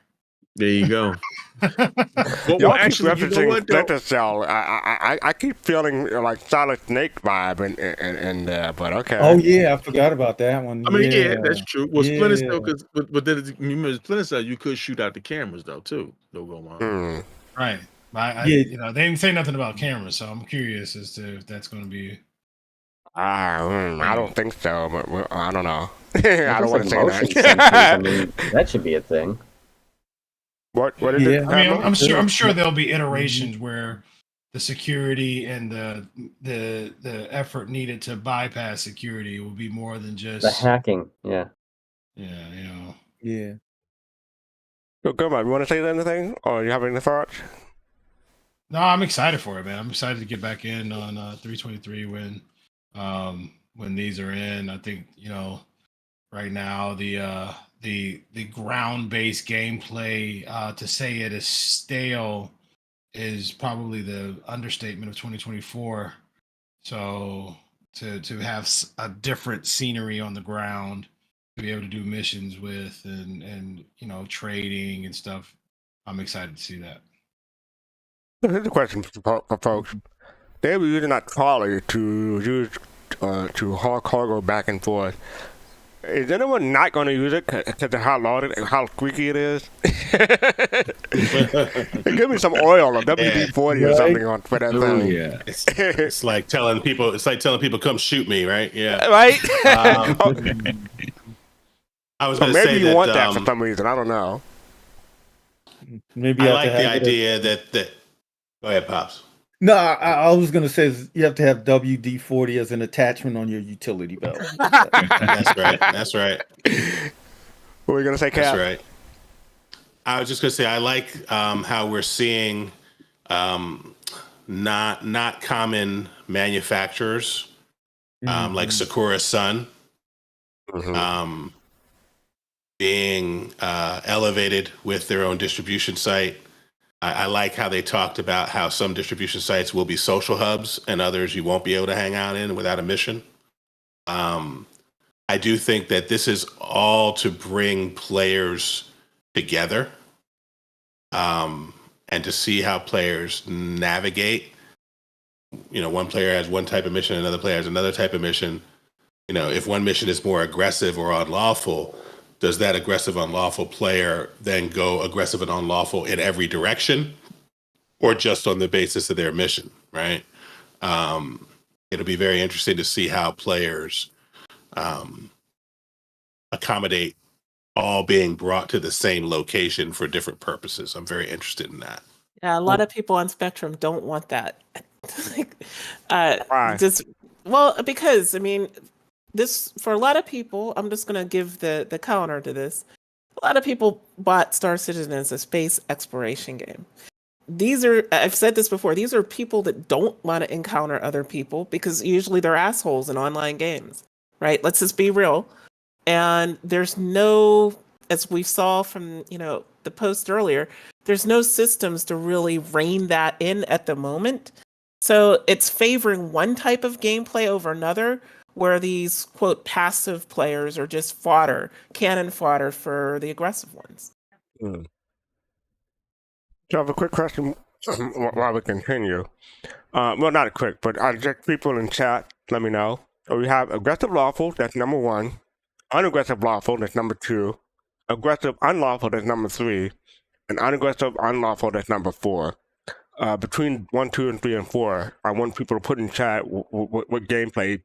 There you go. Y'all keep referencing Splinter Cell. I keep feeling like Solid Snake vibe and but okay. Oh yeah, I forgot about that one. I mean, yeah, that's true. Well, Splinter Cell, but then remember Splinter Cell, you could shoot out the cameras though too. Don't go on. Right. They didn't say nothing about cameras, so I'm curious as to if that's going to be. I don't think so, but I don't know. I don't want to say that. I mean, that should be a thing. What is it? I mean, I'm sure there'll be iterations where the security and the effort needed to bypass security will be more than just The hacking. Yeah. Yeah, you know. Yeah. So, come on, you want to say anything, or you have any thoughts? No, I'm excited for it, man. I'm excited to get back in on 323 when these are in. I think right now the ground-based gameplay to say it is stale is probably the understatement of 2024. So to have a different scenery on the ground to be able to do missions with and trading and stuff, I'm excited to see that. Here's a question for folks. They were using that trolley to haul cargo back and forth. Is anyone not going to use it because of how squeaky it is? Give me some oil or WD-40 or something on for that thing. Yeah, it's like telling people. It's like telling people, "Come shoot me," right? Yeah, right. I was So going to say maybe you that, want that for some reason. I don't know. Maybe I you have like to the have idea that. Go ahead, Pops. No, I was gonna say you have to have WD-40 as an attachment on your utility belt. That's right. That's right. What were you gonna say, Cap? That's right. I was just gonna say I like how we're seeing not common manufacturers like Sakura Sun being elevated with their own distribution site. I like how they talked about how some distribution sites will be social hubs and others you won't be able to hang out in without a mission. I do think that this is all to bring players together and to see how players navigate. One player has one type of mission, another player has another type of mission. If one mission is more aggressive or unlawful, does that aggressive, unlawful player then go aggressive and unlawful in every direction or just on the basis of their mission, right? It'll be very interesting to see how players accommodate all being brought to the same location for different purposes. I'm very interested in that. Yeah, a lot of people on Spectrum don't want that. Why? Because I mean, this for a lot of people. I'm just gonna give the counter to this. A lot of people bought Star Citizen as a space exploration game. I've said this before. These are people that don't want to encounter other people because usually they're assholes in online games, right? Let's just be real. And there's no, as we saw from the post earlier, there's no systems to really rein that in at the moment. So it's favoring one type of gameplay over another, where these quote passive players are just cannon fodder for the aggressive ones. So I have a quick question while we continue. Well, not a quick, but I'll just people in chat let me know. So we have aggressive lawful, that's number 1. Unaggressive lawful, that's number 2. Aggressive unlawful, that's number 3. And unaggressive unlawful, that's number 4. Between 1, 2, and 3, and 4, I want people to put in chat what gameplay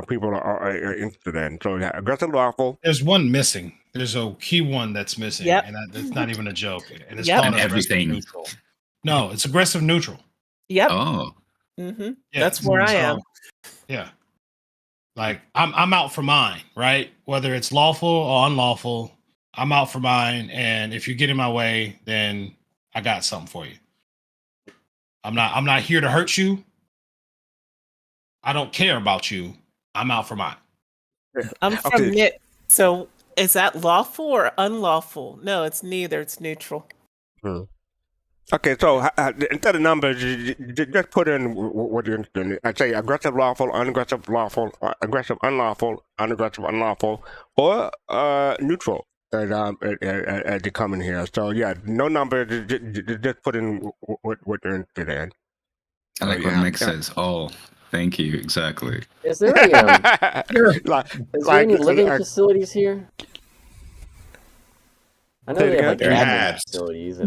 people are interested in. So yeah, aggressive lawful. There's one missing. There's a key one that's missing, and that's not even a joke. And it's called everything. Neutral. No, it's aggressive neutral. Yep. Oh. Mm-hmm. Yeah, that's where I am. Yeah. Like I'm out for mine, right? Whether it's lawful or unlawful, I'm out for mine. And if you get in my way, then I got something for you. I'm not here to hurt you. I don't care about you. I'm out for mine. I'm from Nick. So is that lawful or unlawful? No, it's neither. It's neutral. Okay, so instead of numbers, just put in what you're interested in. I'd say aggressive lawful, unaggressive lawful, aggressive unlawful, unaggressive unlawful, or neutral as you come in here. So yeah, no number, just put in what you're interested in. I like what Mick says. Oh, thank you. Exactly. Is there any living facilities here? I know they have like admin facilities.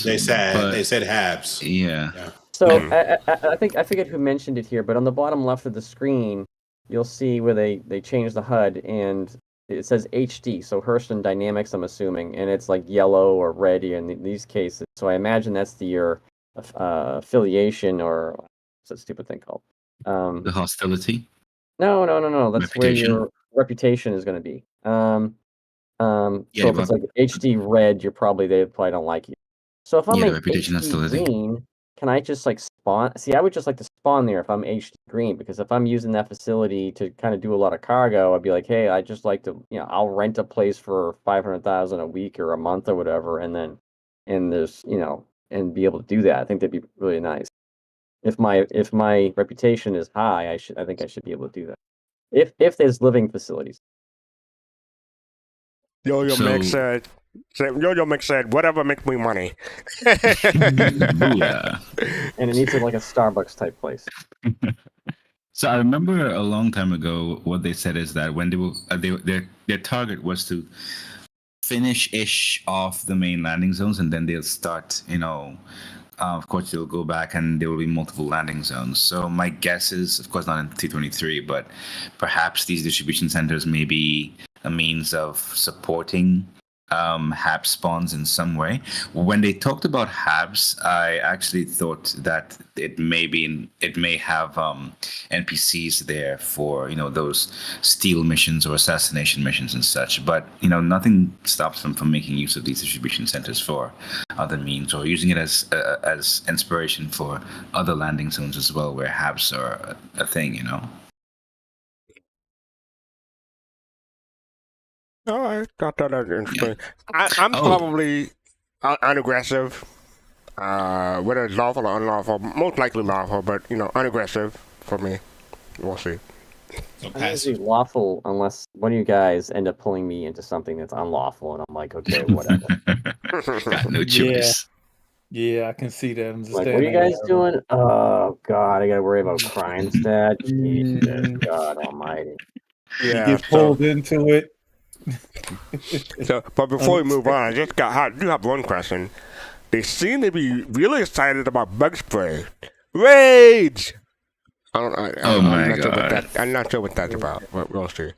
They said Habs. Yeah. So I think I forget who mentioned it here, but on the bottom left of the screen, you'll see where they changed the HUD, and it says HD, so Hurston Dynamics, I'm assuming, and it's like yellow or red in these cases. So I imagine that's your affiliation, or what's that stupid thing called? The hostility? No. That's Reputation? where your reputation is going to be. Yeah, So if it's but like HD red, they probably don't like you. So if I'm yeah, the a reputation HD hostility. green, can I just like spawn? See, I would just like to spawn there if I'm HD green, because if I'm using that facility to kind of do a lot of cargo, I'd be like, hey, I just like to, I'll rent a place for 500,000 a week or a month or whatever, and there's, and be able to do that. I think that'd be really nice. If my reputation is high, I think I should be able to do that. If there's living facilities. Yo-Yo Mix said, whatever makes me money. Booyah. And it needs to be like a Starbucks type place. So I remember a long time ago, what they said is that when their target was to finish-ish off the main landing zones, and then they'll start, of course, they'll go back and there will be multiple landing zones. So my guess is, of course, not in T23, but perhaps these distribution centers may be a means of supporting HAB spawns in some way. When they talked about HABs, I actually thought that it may have NPCs there for those steal missions or assassination missions and such. But nothing stops them from making use of these distribution centers for other means, or using it as inspiration for other landing zones as well, where HABs are a thing. Oh, I thought that was interesting. I'm probably unaggressive. Whether it's lawful or unlawful, most likely lawful, but unaggressive for me. We'll see. I'm usually lawful unless one of you guys end up pulling me into something that's unlawful, and I'm like, okay, whatever. Got no choice. Yeah, I can see that. Like, what are you guys doing? Oh God, I gotta worry about crime stats. Jesus, God Almighty. You get pulled into it. But before we move on, I do have one question. They seem to be really excited about bug spray. Rage! I'm not sure what that's about. We'll see.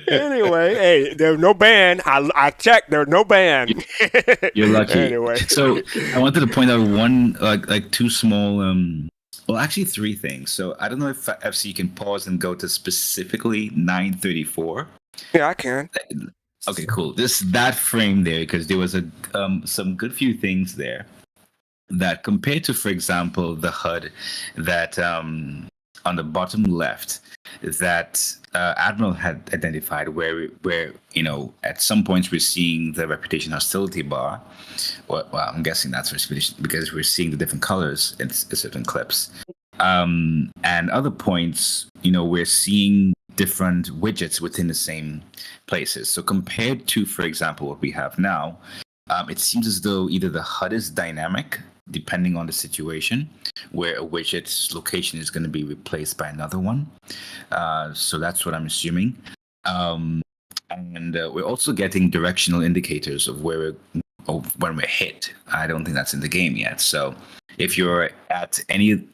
Anyway, hey, there's no ban. I checked. There's no ban. You're lucky. Anyway, so I wanted to point out one, like two small, well, actually three things. So I don't know if FC can pause and go to specifically 934. Yeah, I can. Okay, cool. That frame there, because there was some good few things there that compared to, for example, the HUD that on the bottom left that Admiral had identified, where at some points we're seeing the reputation hostility bar. Well, I'm guessing that's because we're seeing the different colors in certain clips, and other points we're seeing different widgets within the same places. So compared to, for example, what we have now, it seems as though either the HUD is dynamic depending on the situation, where a widget's location is going to be replaced by another one. So that's what I'm assuming. And we're also getting directional indicators of when we're hit. I don't think that's in the game yet. So if you're at any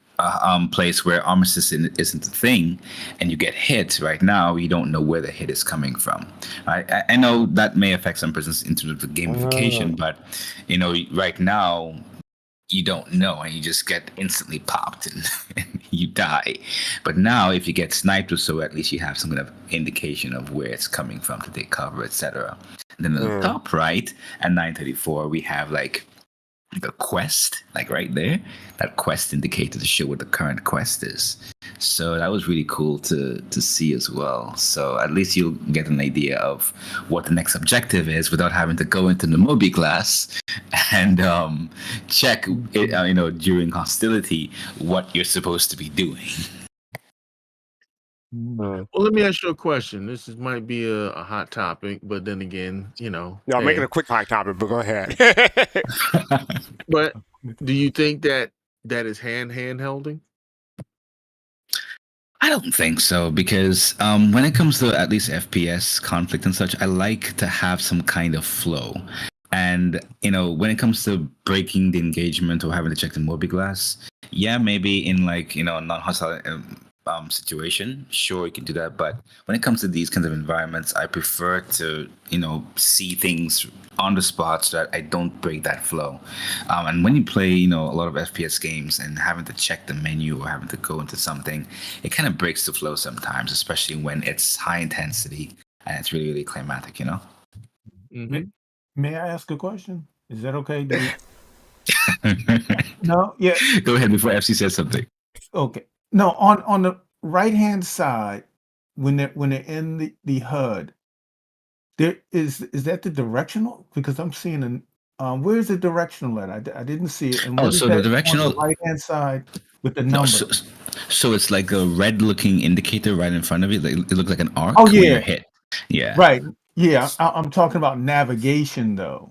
place where armistice isn't a thing and you get hit right now, you don't know where the hit is coming from. I know that may affect some persons in terms of the gamification, but right now you don't know, and you just get instantly popped and you die. But now, if you get sniped or so, at least you have some kind of indication of where it's coming from to take cover, etc. Then at the top right, at 934, we have like a quest, like right there. That quest indicator to show what the current quest is. So that was really cool to see as well. So at least you'll get an idea of what the next objective is without having to go into the Moby class and check it, during hostility what you're supposed to be doing. Well, let me ask you a question. This might be a hot topic, but then again, No, I'm making a quick hot topic, but go ahead. But do you think that is hand-holding? I don't think so, because when it comes to at least FPS conflict and such, I like to have some kind of flow. And, when it comes to breaking the engagement or having to check the Moby glass, yeah, maybe in like, non-hostile situation, sure, you can do that. But when it comes to these kinds of environments, I prefer to, see things on the spot so that I don't break that flow. And when you play, a lot of FPS games and having to check the menu or having to go into something, it kind of breaks the flow sometimes, especially when it's high intensity and it's really, really climatic, Mm-hmm. May I ask a question? Is that okay? No, yeah. Go ahead before FC says something. Okay. No, on the right hand side, when they're in the HUD, there is that the directional? Because I'm seeing where's the directional at? I didn't see it. And so the directional on the right hand side with the number. So it's like a red looking indicator right in front of you. It looks like an arc Oh when yeah, you're hit. Yeah. right. Yeah, I'm talking about navigation though.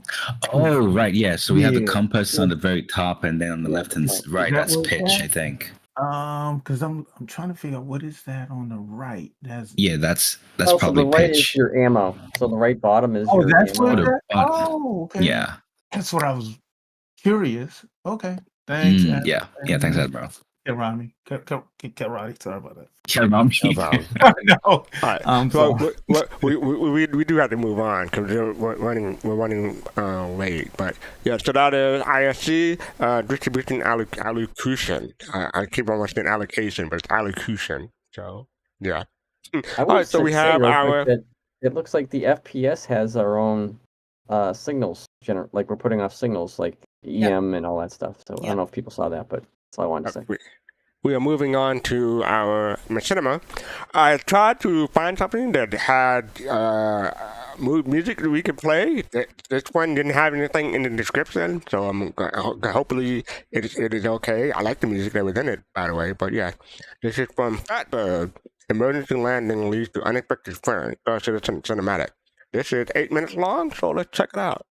Oh, right. Yeah. So we have the Yeah. compass on the very top, and then on the left and right, that that's what it's pitch, at? I think. Because I'm trying to figure out what is that on the right. That's Yeah, that's So probably the right is pitch. your ammo. So the right bottom is oh, your that's ammo. what The that. bottom. Oh, okay. Yeah. That's what I was curious. Okay, thanks. Yeah. Yeah. Thanks, bro. Karami. Karate. Sorry about that. No problem. No, All right. I'm So sorry. we do have to move on because we're running late. But yeah, so that is ISC distribution allocution. I keep almost saying allocation, but it's allocution. So yeah. I All would right. So we say have real quick our. that it looks like the FPS has our own signals. Like we're putting off signals like EM and all that stuff. So I don't know if people saw that, but that's all I wanted to say. We are moving on to our Machinima. I tried to find something that had music that we could play. This one didn't have anything in the description, so hopefully it is okay. I like the music that was in it, by the way. But yeah, this is from FatBird. Emergency landing leads to unexpected friend. Star Citizen cinematic. This is 8 minutes long, so let's check it out.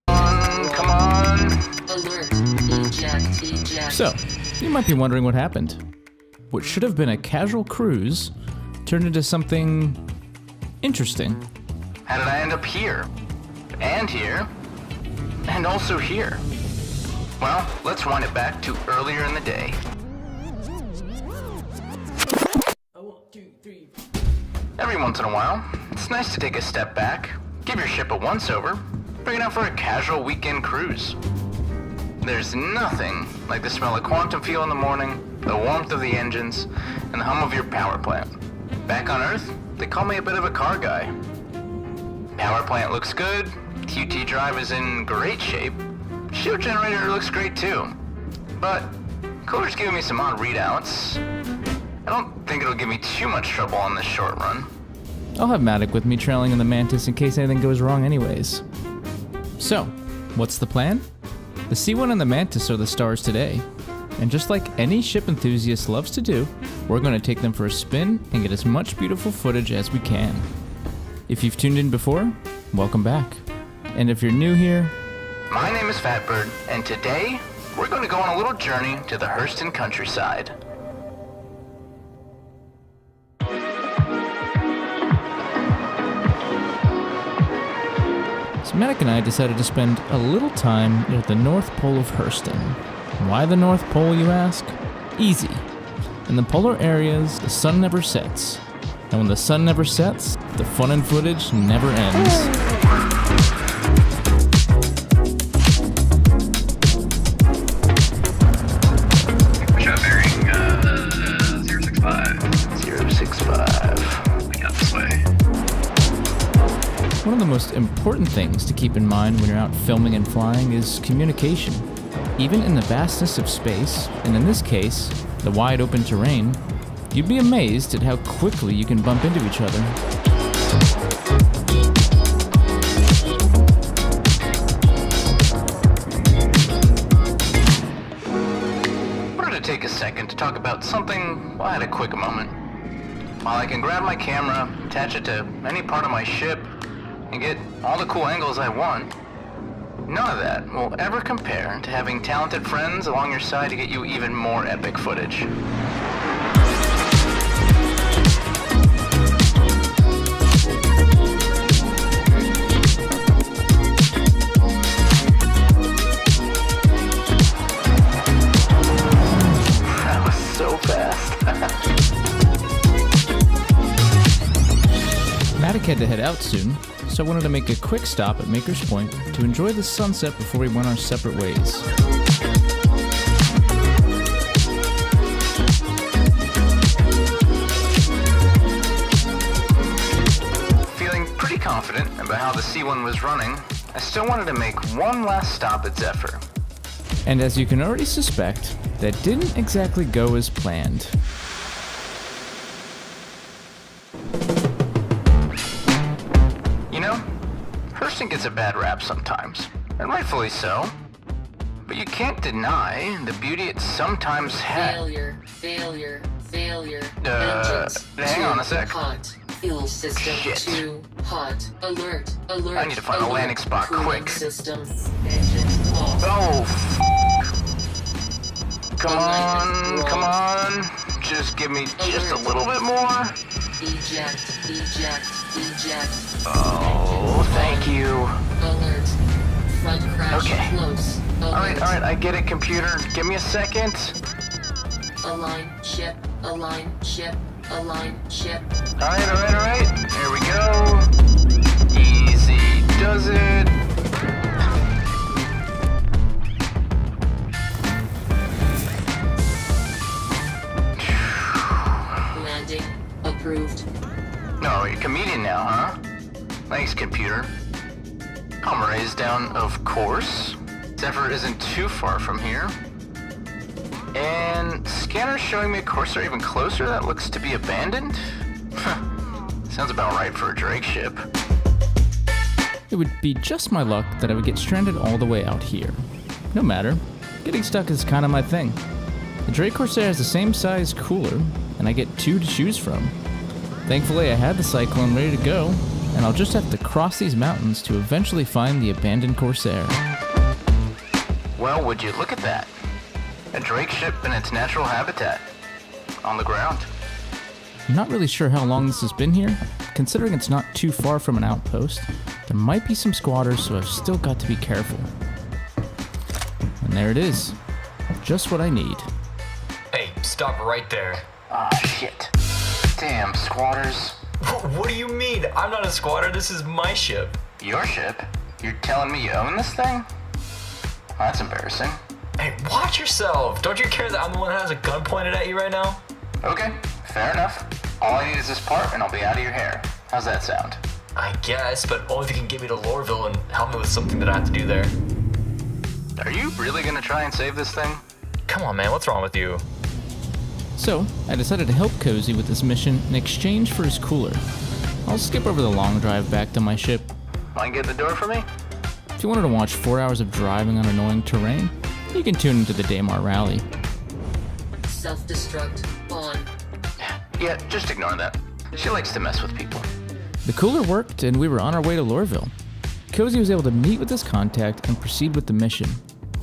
Come on. Alert. Eject. So, you might be wondering what happened. What should have been a casual cruise turned into something interesting. How did I end up here? And here? And also here? Well, let's wind it back to earlier in the day. 1, 2, 3. Every once in a while, it's nice to take a step back, give your ship a once-over, bring it out for a casual weekend cruise. There's nothing like the smell of quantum fuel in the morning, the warmth of the engines, and the hum of your power plant. Back on Earth, they call me a bit of a car guy. Power plant looks good, QT drive is in great shape, shield generator looks great too. But cooler's giving me some odd readouts. I don't think it'll give me too much trouble on this short run. I'll have Matic with me trailing in the Mantis in case anything goes wrong anyways. So, what's the plan? The C1 and the Mantis are the stars today. And just like any ship enthusiast loves to do, we're going to take them for a spin and get as much beautiful footage as we can. If you've tuned in before, welcome back. And if you're new here... My name is FatBird, and today, we're going to go on a little journey to the Hurston countryside. So Matic and I decided to spend a little time near the North Pole of Hurston. Why the North Pole, you ask? Easy. In the polar areas, the sun never sets. And when the sun never sets, the fun and footage never ends. Shot bearing 065. 065. We got this way. One of the most important things to keep in mind when you're out filming and flying is communication. Even in the vastness of space, and in this case, the wide open terrain, you'd be amazed at how quickly you can bump into each other. I wanted to take a second to talk about something while I had a quick moment. While I can grab my camera, attach it to any part of my ship, and get all the cool angles I want, none of that will ever compare to having talented friends along your side to get you even more epic footage. That was so fast. head out soon, so I wanted to make a quick stop at Maker's Point to enjoy the sunset before we went our separate ways. Feeling pretty confident about how the C1 was running, I still wanted to make one last stop at Zephyr. And as you can already suspect, that didn't exactly go as planned. You know, Hurston gets a bad rap sometimes, and rightfully so. But you can't deny the beauty it sometimes has. Failure. Hang on a sec. Hot. Fuel system Shit. too hot. Alert. I need to find a landing spot Cooling quick. System. Engine off. Oh, Come on. Just give me just a little bit more. Eject. Oh, thank you. Alert. Front crash Okay. close. Alright, I get it, computer. Give me a second. Align ship. Alright. Here we go. Easy does it. Landing approved. No, you're a comedian now, huh? Thanks, computer. Coramor is down, of course. Zephyr isn't too far from here. And scanner's showing me a Corsair even closer that looks to be abandoned? Sounds about right for a Drake ship. It would be just my luck that I would get stranded all the way out here. No matter, getting stuck is kind of my thing. The Drake Corsair has the same size cooler, and I get 2 to choose from. Thankfully, I had the Cyclone ready to go, and I'll just have to cross these mountains to eventually find the abandoned Corsair. Well, would you look at that? A Drake ship in its natural habitat. On the ground. I'm not really sure how long this has been here. Considering it's not too far from an outpost, there might be some squatters, so I've still got to be careful. And there it is. Just what I need. Hey, stop right there. Ah, shit. Damn, squatters. What do you mean? I'm not a squatter, this is my ship. Your ship? You're telling me you own this thing? That's embarrassing. Hey, watch yourself! Don't you care that I'm the one that has a gun pointed at you right now? Okay, fair enough. All I need is this part and I'll be out of your hair. How's that sound? I guess, but only if you can get me to Lorville and help me with something that I have to do there. Are you really gonna try and save this thing? Come on, man, what's wrong with you? So, I decided to help Cozy with this mission in exchange for his cooler. I'll skip over the long drive back to my ship. Mind getting the door for me? If you wanted to watch 4 hours of driving on annoying terrain, you can tune into the Daymar Rally. Self-destruct on. Yeah, just ignore that. She likes to mess with people. The cooler worked, and we were on our way to Lorville. Cozy was able to meet with his contact and proceed with the mission.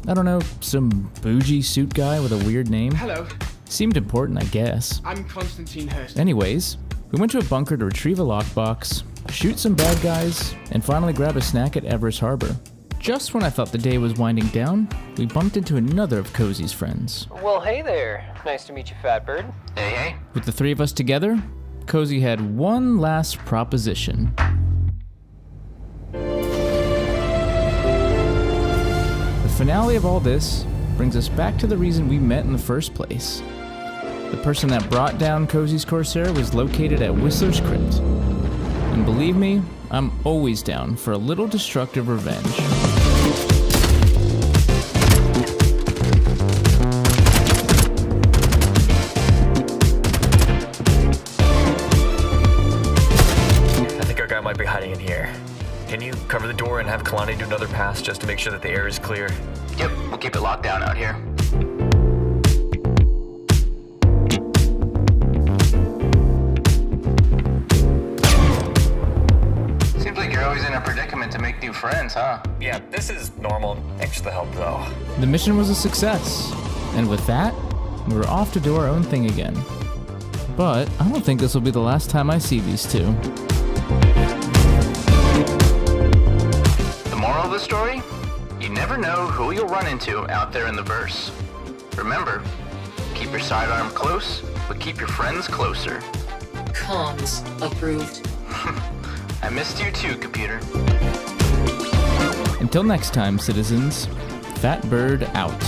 I don't know, some bougie suit guy with a weird name. Hello, Seemed important, I guess. I'm Constantine Hurst. Anyways, we went to a bunker to retrieve a lockbox, shoot some bad guys, and finally grab a snack at Everest Harbor. Just when I thought the day was winding down, we bumped into another of Cozy's friends. Well, hey there. Nice to meet you, FatBird. Hey. With the 3 of us together, Cozy had one last proposition. The finale of all this brings us back to the reason we met in the first place. The person that brought down Cozy's Corsair was located at Whistler's Crypt. And believe me, I'm always down for a little destructive revenge. I think our guy might be hiding in here. Can you cover the door and have Kalani do another pass just to make sure that the air is clear? Yep, we'll keep it locked down out here. Seems like you're always in a predicament to make new friends, huh? Yeah, this is normal. Thanks for the help, though. The mission was a success, and with that, we were off to do our own thing again. But I don't think this will be the last time I see these two. The moral of the story? You never know who you'll run into out there in the verse. Remember, keep your sidearm close, but keep your friends closer. Comms approved. I missed you too, computer. Until next time, citizens, FatBird out.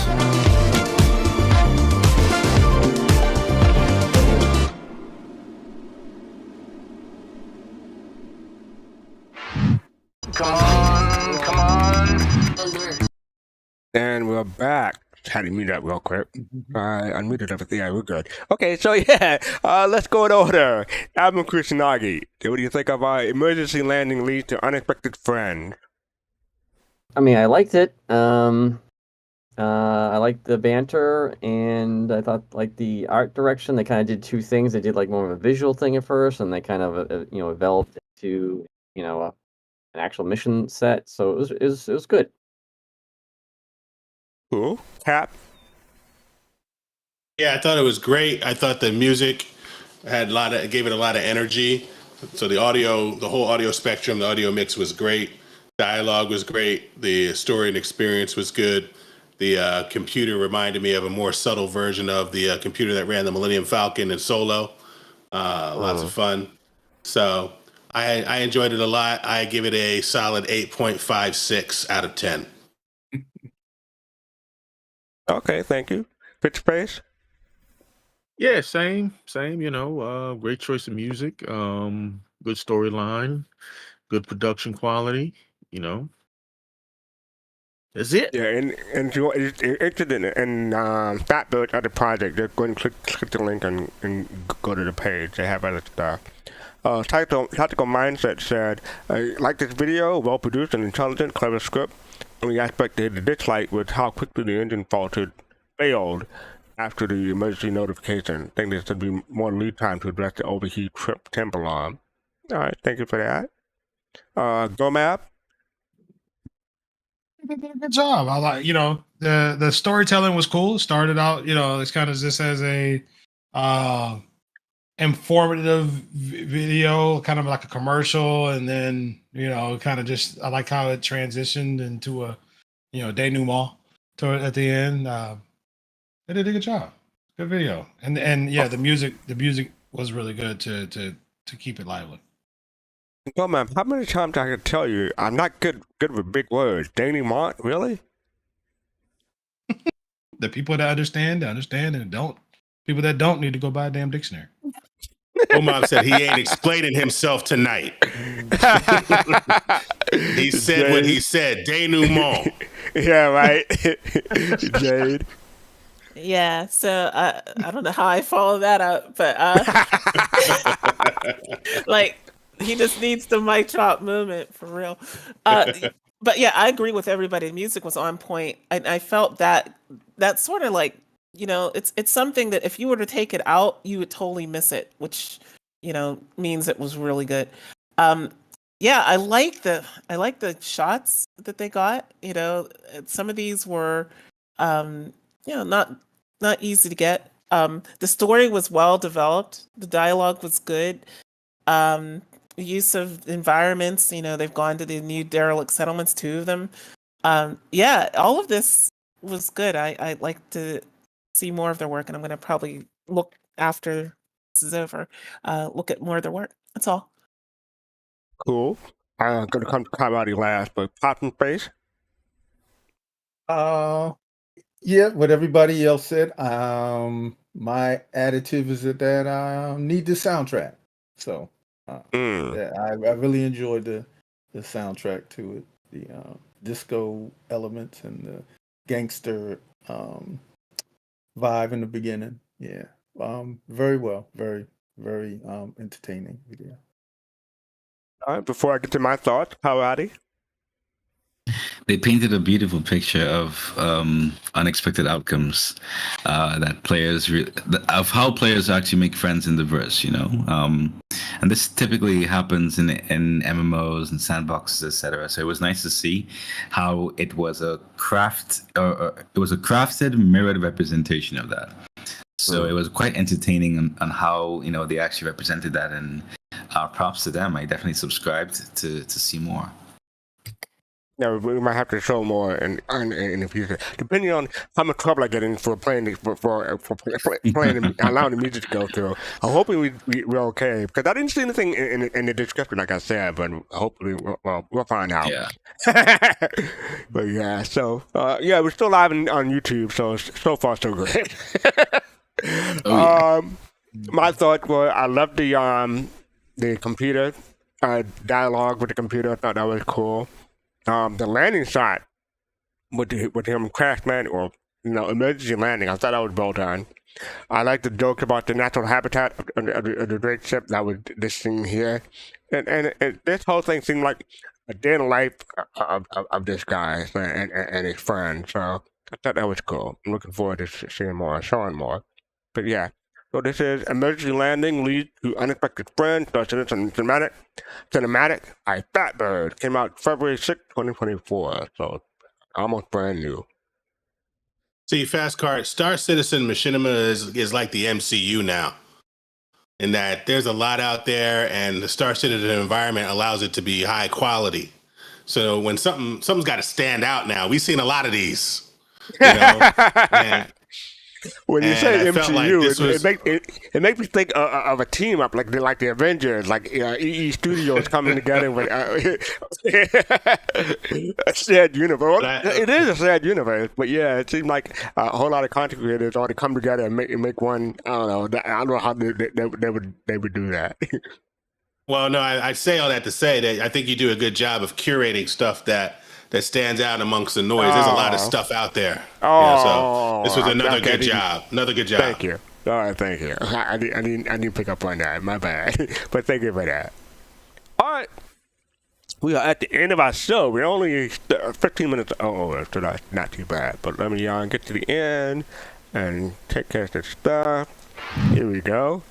Come on. Alert. And we're back. Had to mute that real quick. I unmuted everything. Yeah, we're good. Okay, so yeah, let's go in order. Admiral Kusanagi, what do you think of our emergency landing leads to unexpected friend? I mean, I liked it. I liked the banter, and I thought like the art direction. They kind of did two things. They did like more of a visual thing at first, and they kind of developed into an actual mission set. So it was good. Cool. Cap. Yeah, I thought it was great. I thought the music gave it a lot of energy. So the whole audio spectrum, the audio mix was great. Dialogue was great. The story and experience was good. The computer reminded me of a more subtle version of the computer that ran the Millennium Falcon and Solo. Lots of fun. So I enjoyed it a lot. I give it a solid 8.56 out of 10. Okay, thank you. Pitch Space? Yeah, same. Great choice of music. Good storyline. Good production quality. That's it. Yeah, and if you're interested in FatBird other project, just go and click the link and go to the page. They have other stuff. Tactical Mindset said, I like this video, well produced and intelligent, clever script. Only aspect they dislike was how quickly the engine failed after the emergency notification. I think there should be more lead time to address the overheat temp alarm. All right, thank you for that. GoMap. They did a good job. I like, the storytelling was cool. It started out, it's kind of just as a informative video, kind of like a commercial, and then kind of just I like how it transitioned into a denouement at the end. They did a good job. Good video, and yeah, the music was really good to keep it lively. Well, man, how many times I can tell you I'm not good with big words? Denouement, really? The people that understand, and don't. People that don't need to go buy a damn dictionary. Omar said he ain't explaining himself tonight. He said what he said. Denouement. Yeah, right. Jade. Yeah, so I don't know how I follow that up, but like he just needs the mic drop moment for real. But yeah, I agree with everybody. The music was on point. I felt that sort of like, it's something that if you were to take it out, you would totally miss it, which means it was really good. Yeah, I like the shots that they got. Some of these were not easy to get. The story was well developed. The dialogue was good. Use of environments, they've gone to the new derelict settlements, 2 of them. Yeah, all of this was good. I'd like to see more of their work, and I'm going to probably look after this is over, look at more of their work. That's all. Cool. I'm going to come to Kalrati last, but Poppin' Face? Yeah, what everybody else said. My attitude is that I need the soundtrack. So yeah, I really enjoyed the soundtrack to it. The disco elements and the gangster vibe in the beginning. Yeah. Very well. Very, very entertaining video. All right, before I get to my thoughts, Kalrati? They painted a beautiful picture of unexpected outcomes that players of how players actually make friends in the verse, and this typically happens in MMOs and sandboxes, etc. So it was nice to see how it was a crafted, mirrored representation of that. So it was quite entertaining on how they actually represented that, and props to them. I definitely subscribed to see more. Yeah, we might have to show more in the future, depending on how much trouble I get in for playing playing allowing the music to go through. I'm hoping we're okay because I didn't see anything in the description, like I said, but hopefully we'll find out. Yeah. But yeah, so yeah, we're still live on YouTube, so far so good. My thoughts were I love the computer dialogue with the computer. I thought that was cool. The landing shot with him crash landing or emergency landing, I thought that was well done. I like the joke about the natural habitat of the great ship that was this thing here, and this whole thing seemed like a day in the life of this guy and his friend. So I thought that was cool. I'm looking forward to seeing more, showing more. But yeah. So this is Emergency Landing Leads to Unexpected Friends, starts in cinematic by FatBird. Came out February 6, 2024, so almost brand new. See, fastcart, Star Citizen Machinima is like the MCU now, in that there's a lot out there, and the Star Citizen environment allows it to be high quality. So when something's got to stand out now, we've seen a lot of these. When you say MCU, like it makes me think of a team up like the Avengers, like EE Studios coming together with a shared universe. It is a shared universe, but yeah, it seems like a whole lot of content creators ought to come together and make one. I don't know how they would do that. Well, no, I say all that to say that I think you do a good job of curating stuff that stands out amongst the noise. There's a lot of stuff out there. So this was another good job. Another good job. Thank you. All right, thank you. I didn't pick up on that. My bad. But thank you for that. All right. We are at the end of our show. We're only 15 minutes over, so that's not too bad. But let me get to the end and take care of this stuff. Here we go.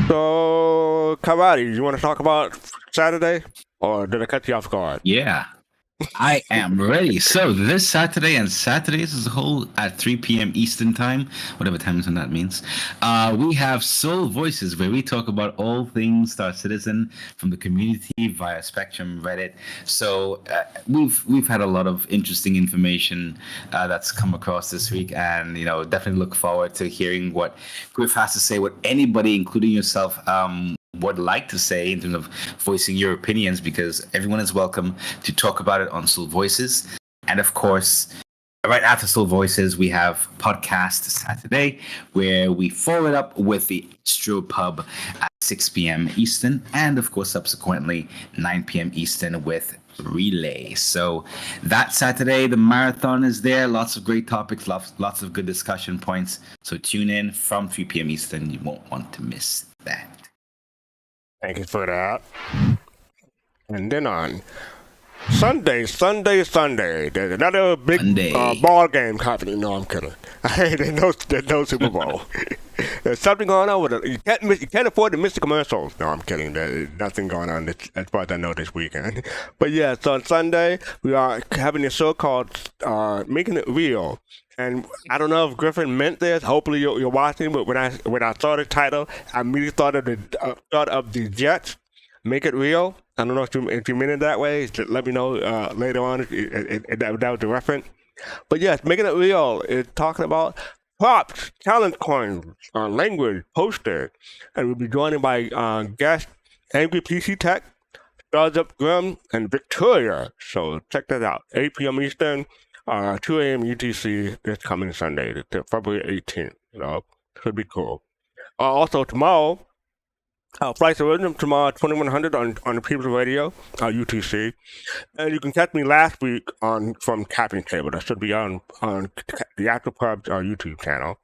So, Kalrati, you want to talk about Saturday? Or did I cut you off guard? Yeah, I am ready. So this Saturday and Saturdays as a whole at 3 p.m. Eastern time, whatever time zone that means, we have Soul Voices, where we talk about all things Star Citizen from the community via Spectrum, Reddit. So we've had a lot of interesting information that's come across this week, and definitely look forward to hearing what Griff has to say, what anybody, including yourself, would like to say in terms of voicing your opinions, because everyone is welcome to talk about it on Soul Voices. And of course, right after Soul Voices, we have Podcast Saturday, where we follow it up with the Astro Pub at 6 p.m. Eastern, and of course, subsequently 9 p.m. Eastern with Relay. So that Saturday, the marathon is there. Lots of great topics, lots of good discussion points. So tune in from 3 p.m. Eastern. You won't want to miss that. Thank you for that. And then on Sunday, there's another big ball game happening. No, I'm kidding. There's no Super Bowl. There's something going on with it. You can't afford to miss the commercials. No, I'm kidding. There's nothing going on as far as I know this weekend. But yeah, so on Sunday, we are having a show called Making It Real. And I don't know if Griffin meant this. Hopefully you're watching. But when I saw the title, I immediately thought of the Jets. Make It Real. I don't know if you meant it that way. Just let me know later on if that was the reference. But yes, Making It Real is talking about props, talent coins, language, posters, and we'll be joined by guests Angry PC Tech, Stars Up Grim, and Victoria. So check that out. 8 p.m. Eastern. 2 a.m. UTC this coming Sunday, February 18th. Should be cool. Also tomorrow, Flights of Rhythm tomorrow, 2100 on the People's Radio, UTC. And you can catch me last week from Capping Table. That should be on the After Pub's YouTube channel.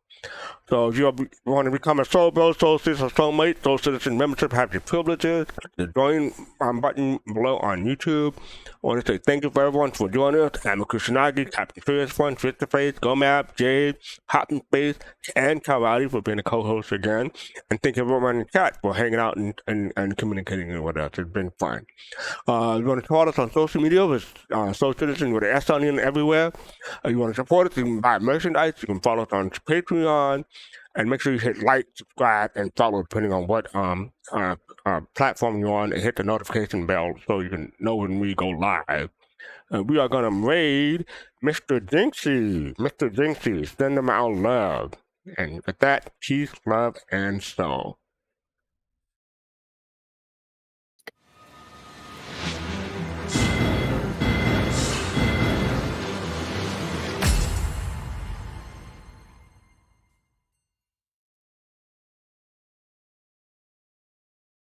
So if you want to become a Soul Bro, Soul Citizen, Soulmate, Soul Citizen membership, have the privileges. The join button below on YouTube. I want to say thank you for everyone for joining us. Allocution, Captain Furious One, Twister Face, Gomab, Jade, Hopping Space, and Kalrati for being a co-host again. And thank you everyone in the chat for hanging out and communicating with us. It's been fun. You want to follow us on social media with Soul Citizen with an S on in everywhere. You want to support us, you can buy merchandise. You can follow us on Patreon. on, and make sure you hit like, subscribe, and follow depending on what platform you're on, and hit the notification bell so you can know when we go live. We are gonna raid Mr. Jinxie. Mr. Jinxie, send them our love. And with that, peace, love, and soul.